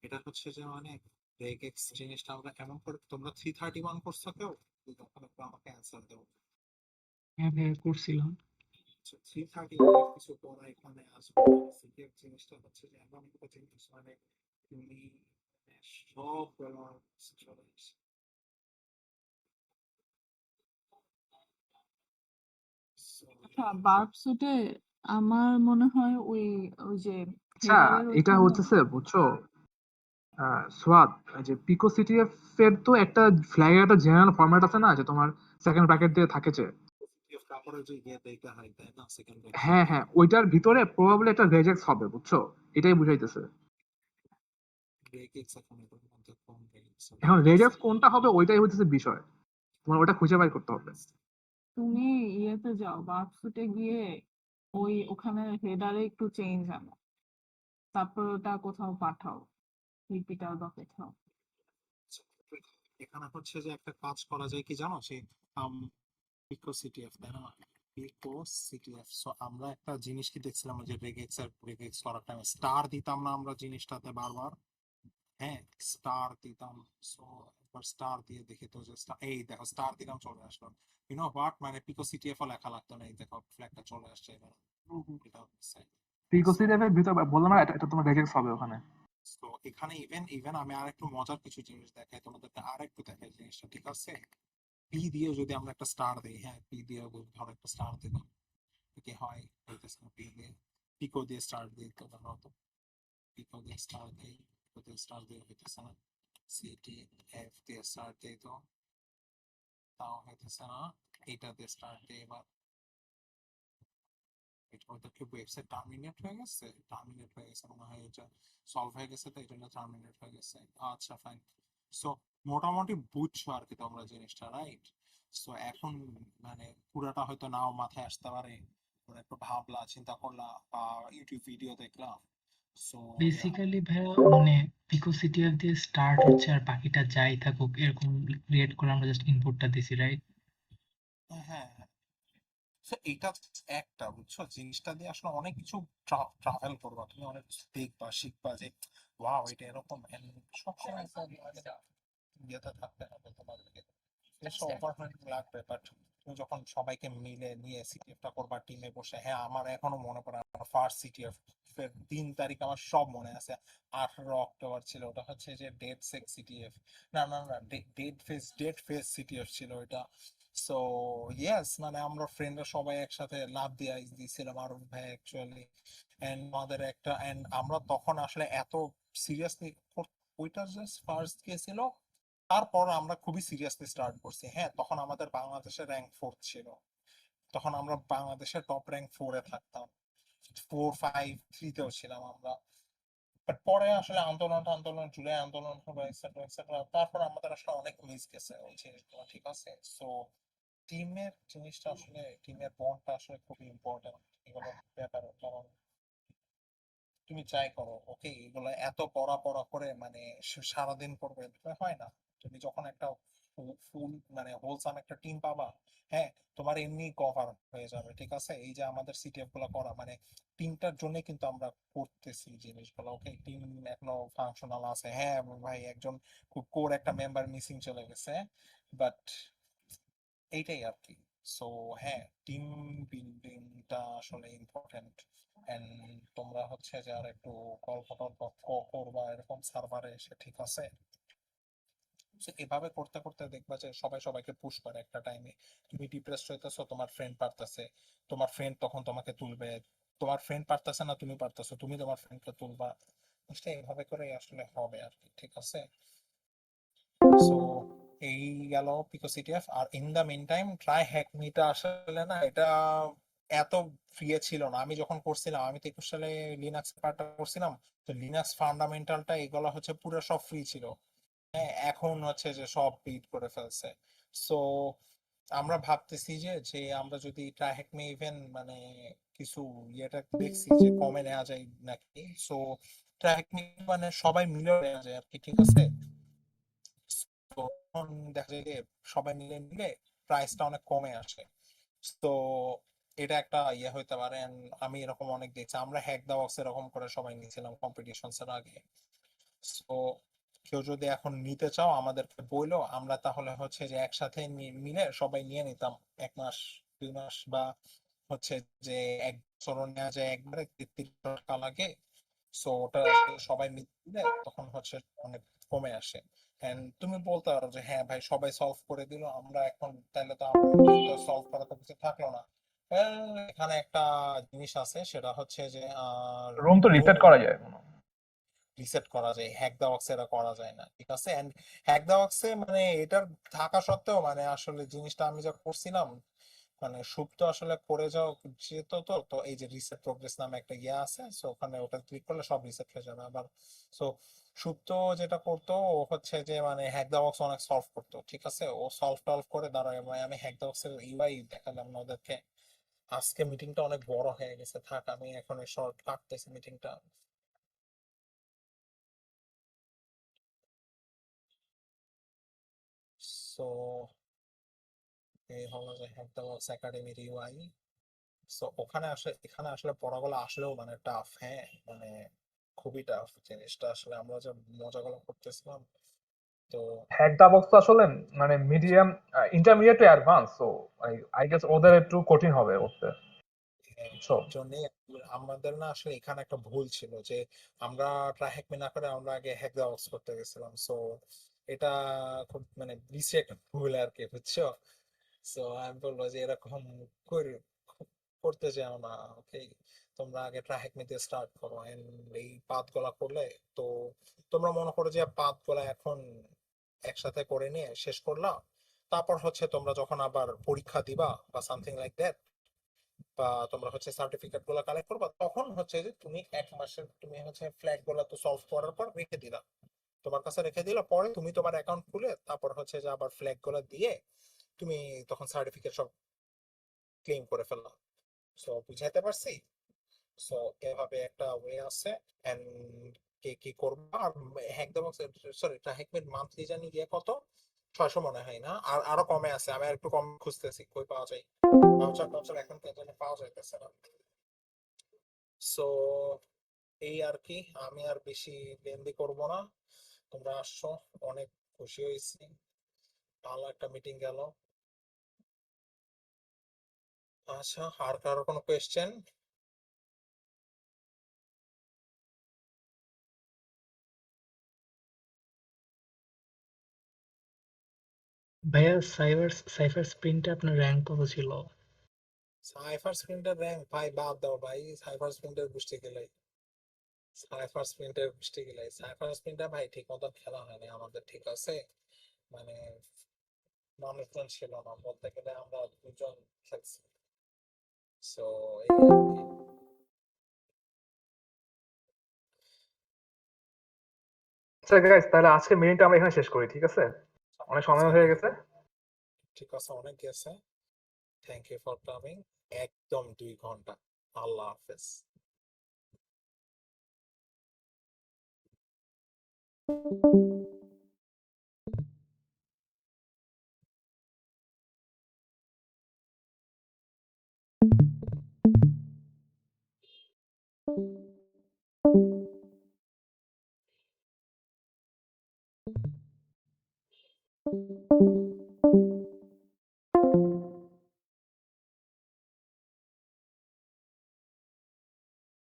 এটা হচ্ছে যে মানে রেগেক্স জিনিসটা আমরা এমন করে, তোমরা 331 করছো কেউ, তখন একটু আমাকে অ্যান্সার দাও। হ্যাঁ ভাইয়া করছিলাম। 331 কিছু পড়া এখানে আসবে, সিটিএফ জিনিসটা হচ্ছে যে এমন একটা জিনিস মানে তুমি সব চলে আসে। আচ্ছা ভার্বসুটে আমার মনে হয় ওই ওই যে আচ্ছা হেডারের এটা ওইখানে হচ্ছে বুঝছো, সোয়াদ, এই যে পিকো সিটিএফ এর তো একটা ফ্ল্যাগের একটা জেনারেল ফরম্যাট আছে না, যে তোমার সেকেন্ড ব্র্যাকেট দিয়ে থাকে যে, সিটিএফ কাপড়ে যে গিয়ে দেখতে হয়, তাই না, সেকেন্ড হ্যাঁ হ্যাঁ, ওইটার ভিতরে প্রবাবলি একটা রেজেক্ট হবে, বুঝছো, এটাই বুঝাইতেছে। রেগেক্স এখন এটার মধ্যে কোন রেগেক্স এখন রেজেক্ট কোনটা হবে ওইটাই হচ্ছে বিষয়, তোমার ওটা খুঁজে বাই করতে হবে। তুমি ইয়েতে যাও ভার্বসুটে গিয়ে ওই ওখানে হেডারে একটু চেঞ্জ আনো, তারপর ওটা কোথাও পাঠাও, রিপিটার বা কোথাও। এখানে হচ্ছে যে একটা কাজ করা যায় কি জানো, সে পিকো সিটিএফ, তাই না, পিকো সিটিএফ। সো আমরা একটা জিনিস কি দেখছিলাম যে রেগেক্স আর রেগেক্স করার টাইমে স্টার দিতাম না আমরা জিনিসটাতে বারবার, হ্যাঁ স্টার দিতাম। সো একবার স্টার দিয়ে দেখি তো যে এই দেখো স্টার দিলাম, চলে আসলো, ইউ নো হোয়াট, মানে পিকো সিটিএফ লেখা লাগতো না, এই দেখো ফ্ল্যাগটা চলে আসছে এবার, এটা হচ্ছে। পিকো সিটিএফ এর ভিতরে বললাম না, এটা তোমার রেজেক্ট হবে ওখানে। তো এখানে ইভেন ইভেন আমি আরেকটু মজার কিছু জিনিস দেখাই তোমাদেরকে, আরেকটু দেখাই জিনিসটা, ঠিক আছে, পি দিয়ে যদি আমরা একটা স্টার দিই, হ্যাঁ পি দিয়ে ধরো একটা স্টার দিলাম, কি হয় হইতেছে না, পি দিয়ে পিকো দিয়ে স্টার দিই তো ধরো, তো পিকো দিয়ে স্টার দিই, পিকো দিয়ে স্টার দিয়ে হইতেছে না, সিটি এফ দিয়ে স্টার দিই তো তাও হইতেছে না, এইটা দিয়ে স্টার দিই, এবার এটা ওটা কি ওয়েবসাইট টার্মিনেট হয়ে গেছে, টার্মিনেট হয়ে গেছে মনে হয়, এটা সলভ হয়ে গেছে, তো এটা টার্মিনেট হয়ে গেছে। আচ্ছা ফাইন, সো মোটামুটি বুঝছো আর কি তোমরা জিনিসটা, রাইট? সো এখন মানে পুরাটা হয়তো নাও মাথায় আসতে পারে, তোমরা একটু ভাবলা, চিন্তা করলা বা ইউটিউব ভিডিও দেখলা। সো বেসিক্যালি ভাইয়া মানে পিকো সিটিএফ দিয়ে স্টার্ট হচ্ছে আর বাকিটা যাই থাকুক এরকম ক্রিয়েট করে আমরা জাস্ট ইনপুটটা দিছি, রাইট? হ্যাঁ, সো এটা একটা, বুঝছো, জিনিসটা দিয়ে আসলে অনেক কিছু ট্রাভেল করবা, তুমি অনেক কিছু দেখবা, শিখবা যে ওয়াও এটা এরকম। and সবসময় তো ইয়েতে থাকবে না, বলতে পারবে বেশ ওভারওয়েলমিং লাগবে, বাট তুমি যখন সবাইকে মিলে নিয়ে সিটিএফটা করবা টিমে বসে, হ্যাঁ আমার এখনো মনে পড়ে আমার ফার্স্ট সিটিএফ এর 3 তারিখ আমার সব মনে আছে। 18 অক্টোবর ছিল, ওটা হচ্ছে যে ডেট সেক্স সিটিএফ, না না না ডেট ফেস সিটিএফ ছিল এটা। সো ইয়েস, মানে আমরা ফ্রেন্ডরা সবাই একসাথে লাভ দিয়ে দিয়েছিলাম আরুন ভাই অ্যাকচুয়ালি। এন্ড আমাদের একটা, এন্ড আমরা তখন আসলে এত সিরিয়াসলি, ওইটা জাস্ট ফার্স্ট গেছিল, তারপর আমরা খুবই সিরিয়াসলি স্টার্ট করছি। হ্যাঁ, তখন আমাদের বাংলাদেশের র্যাঙ্ক 4 ছিল, তখন আমরা বাংলাদেশের টপ র্যাঙ্ক 4-এ থাকতাম, 4, 5, 3-তেও ছিলাম আমরা। বাট পরে আসলে আন্দোলন জুলাই আন্দোলন হলো এক্সেট্রা এক্সেট্রা, তারপর আমাদের আসলে অনেক মিস গেছে ওই জিনিসগুলো, ঠিক আছে? সো টিমের জিনিসটা আসলে, টিমের বন্ডটা আসলে খুবই ইম্পর্টেন্ট এগুলো ব্যাপারে। কারণ তুমি যাই করো, ওকে, এগুলো এত পড়া করে মানে সারাদিন করবে এটা হয় না। তুমি যখন একটা ফুল মানে হোলসাম একটা টিম পাবা, হ্যাঁ, তোমার এমনি কভার হয়ে যাবে, ঠিক আছে? এই যে আমাদের সিটিএফ গুলো করা মানে টিমটার জন্য কিন্তু আমরা করতেছি জিনিসগুলো, ওকে। টিম এখনো ফাংশনাল আছে, হ্যাঁ ভাই, একজন খুব কোর একটা মেম্বার মিসিং চলে গেছে, বাট এইটাই আর কি। সো হ্যাঁ, টিম বিল্ডিংটা আসলে ইম্পর্টেন্ট। এন্ড তোমরা হচ্ছে যে আর একটু গল্প টল্প করবা এরকম সার্ভারে এসে, ঠিক আছে? So, এভাবে করতে করতে দেখবা যে সবাই সবাইকে পুশ করে একটা টাইমে। তুমি ডিপ্রেসড হইতেছো, তোমার ফ্রেন্ড পারতেছে, তোমার ফ্রেন্ড তখন তোমাকে তুলবে, তোমার ফ্রেন্ড পারতেছে না, তুমি পারতেছো, তুমি তোমার ফ্রেন্ডকে তুলবা। জিনিসটা এইভাবে করে আসলে হবে আর কি, ঠিক আছে? সো এই গেল পিকো সিটিএফ। আর in the meantime try হ্যাকমিটা আসলে না, এটা এত ফ্রি ছিল না। আমি যখন করছিলাম, আমি তো 21 সালে লিনাক্স পার্টটা করছিলাম, তো লিনাক্স ফান্ডামেন্টালটা এগুলো হচ্ছে পুরো সব ফ্রি ছিল। হ্যাঁ, এখন হচ্ছে যে সব বিট করে ফেলছে। সো আমরা ভাবতেছি যে যে আমরা যদি ট্রাই হ্যাকমে ইভেন মানে কিছু ইয়েটা দেখছি যে কমে নেওয়া যায় নাকি। সো ট্রাই হ্যাকমে মানে সবাই মিলে নেওয়া যায় আর কি, ঠিক আছে? তো তখন দেখা যায় যে সবাই মিলে নিলে প্রাইসটা অনেক কমে আসে। তো এটা একটা ইয়ে হইতে পারে। And আমি এরকম অনেক দেখছি, আমরা হ্যাক দা বক্স এরকম করে সবাই নিয়েছিলাম কম্পিটিশনস এর আগে। তো কেউ যদি এখন নিতে চাও আমাদেরকে বইলো, আমরা তাহলে হচ্ছে যে একসাথে মিলে সবাই নিয়ে নিতাম 1 মাস 2 মাস, বা হচ্ছে যে 1 বছরও নেওয়া যায় একবারে, 33 টাকা লাগে। সো ওটা আসলে সবাই মিলে তখন হচ্ছে অনেক কমে আসে। এন্ড তুমি বলতে পারো যে হ্যাঁ ভাই সবাই সলভ করে দিল, আমরা এখন তাহলে তো আমরা সলভ করা তো কিছু থাকলো না। Well, এখানে একটা জিনিস আছে, সেটা হচ্ছে যে রুম তো রিসেট করা যায় মনে হয়। রিসেট করা যায়, হ্যাক দা বক্সে এটা করা যায় না, ঠিক আছে? এন্ড হ্যাক দা বক্সে মানে এটার থাকা সত্ত্বেও মানে আসলে জিনিসটা আমি যা করছিলাম, মানে সুপ্ত আসলে করে যাও যেত। তো এই যে রিসেট প্রোগ্রেস নামে একটা ইয়ে আছে, সো ওখানে ওটা ক্লিক করলে সব রিসেট হয়ে যাবে আবার। সো সুপ্ত যেটা করতো ও হচ্ছে যে মানে হ্যাক দা বক্স অনেক সলভ করতো, ঠিক আছে? ও সলভ টলভ করে দাঁড়ায়, মানে আমি হ্যাক দা বক্সের ইউআই দেখালাম না ওদেরকে। আজকে মিটিংটা অনেক বড় হয়ে গেছে, থাক আমি এখন শর্ট কাটতেছি মিটিংটা। সো এই হলো যে হ্যাক দা বক্স একাডেমির ইউআই। সো ওখানে আসলে, এখানে আসলে পড়াগুলো আসলেও মানে টাফ, হ্যাঁ মানে খুবই টাফ জিনিসটা। আসলে আমরা যে মজাগুলো করতেছিলাম, তো হ্যাক দা বক্স তো আসলে মানে medium intermediate to advance, so I guess ওদের একটু কঠিন হবে করতে, বুঝছো? এর জন্য আমাদের না আসলে এখানে একটা ভুল ছিল যে আমরা ট্রাই হ্যাক না করে আমরা আগে হ্যাক দা বক্স করতে গেছিলাম। সো এটা খুব মানে বেশি একটা ভুল আর কি, বুঝছো? সো আমি বলবো যে এরকম করে করতে যাও না, ওকে? তোমরা আগে ট্রাই নিতে স্টার্ট করো, এন্ড এই পাথ গুলা করলে তো তোমরা মনে করো যে পাথ গুলা এখন একসাথে করে নিয়ে শেষ করলা, তারপর হচ্ছে তোমরা যখন আবার পরীক্ষা দিবা বা সামথিং লাইক দ্যাট, বা তোমরা হচ্ছে সার্টিফিকেট গুলা কালেক্ট করবা, তখন হচ্ছে যে তুমি 1 মাসের তুমি হচ্ছে ফ্ল্যাগ গুলা তো সলভ করার পর রেখে দিলা, তোমার কাছে রেখে দিলে পরে তুমি তোমার অ্যাকাউন্ট খুলে তারপর হচ্ছে যে আবার ফ্ল্যাগ গুলো দিয়ে তুমি তখন সার্টিফিকেট সব ক্লেম করে ফেললা। সো বুঝাইতে পারছি? সো এভাবে একটা ওয়ে আছে। এন্ড কে কি করবা আর হ্যাক দ্য বক্স, সরি হ্যাকমেট মান্থলি জানি গিয়ে কত 600 মনে হয় না, আর আরো কমে আছে, আমি আর একটু কম খুঁজতেছি কই পাওয়া যায়, ভাউচার টাউচার এখন কেন জানি পাওয়া যাইতেছে না। সো এই আর কি, আমি আর বেশি লেন্দি করব না, তোমরা আসছো, অনেক খুশি হয়েছি, ভালো একটা মিটিং গেল। আচ্ছা, আর কারো কোনো কোয়েশ্চেন? ভাইয়া সাইফার স্প্রিন্টে আপনার র্যাঙ্ক কত ছিল? সাইফার স্প্রিন্টের র্যাঙ্ক ভাই বাদ দাও ভাই, সাইফার স্প্রিন্টের গোষ্ঠী গেলাই, সাইফার স্প্রিন্টটা ভাই ঠিক মতো খেলা হয়নি আমাদের, ঠিক আছে? মানে মানুষজন ছিল না বলতে গেলে, আমরা দুজন খেলছি। সো এই আর কি। আচ্ছা গাইস, তাহলে আজকে মিটিংটা আমরা এখানে শেষ করি, ঠিক আছে? অনেক সময় হয়ে গেছে। ঠিক আছে, অনেক গেছে। Thank you for coming. একদম 2 ঘন্টা। আল্লাহ হাফেজ।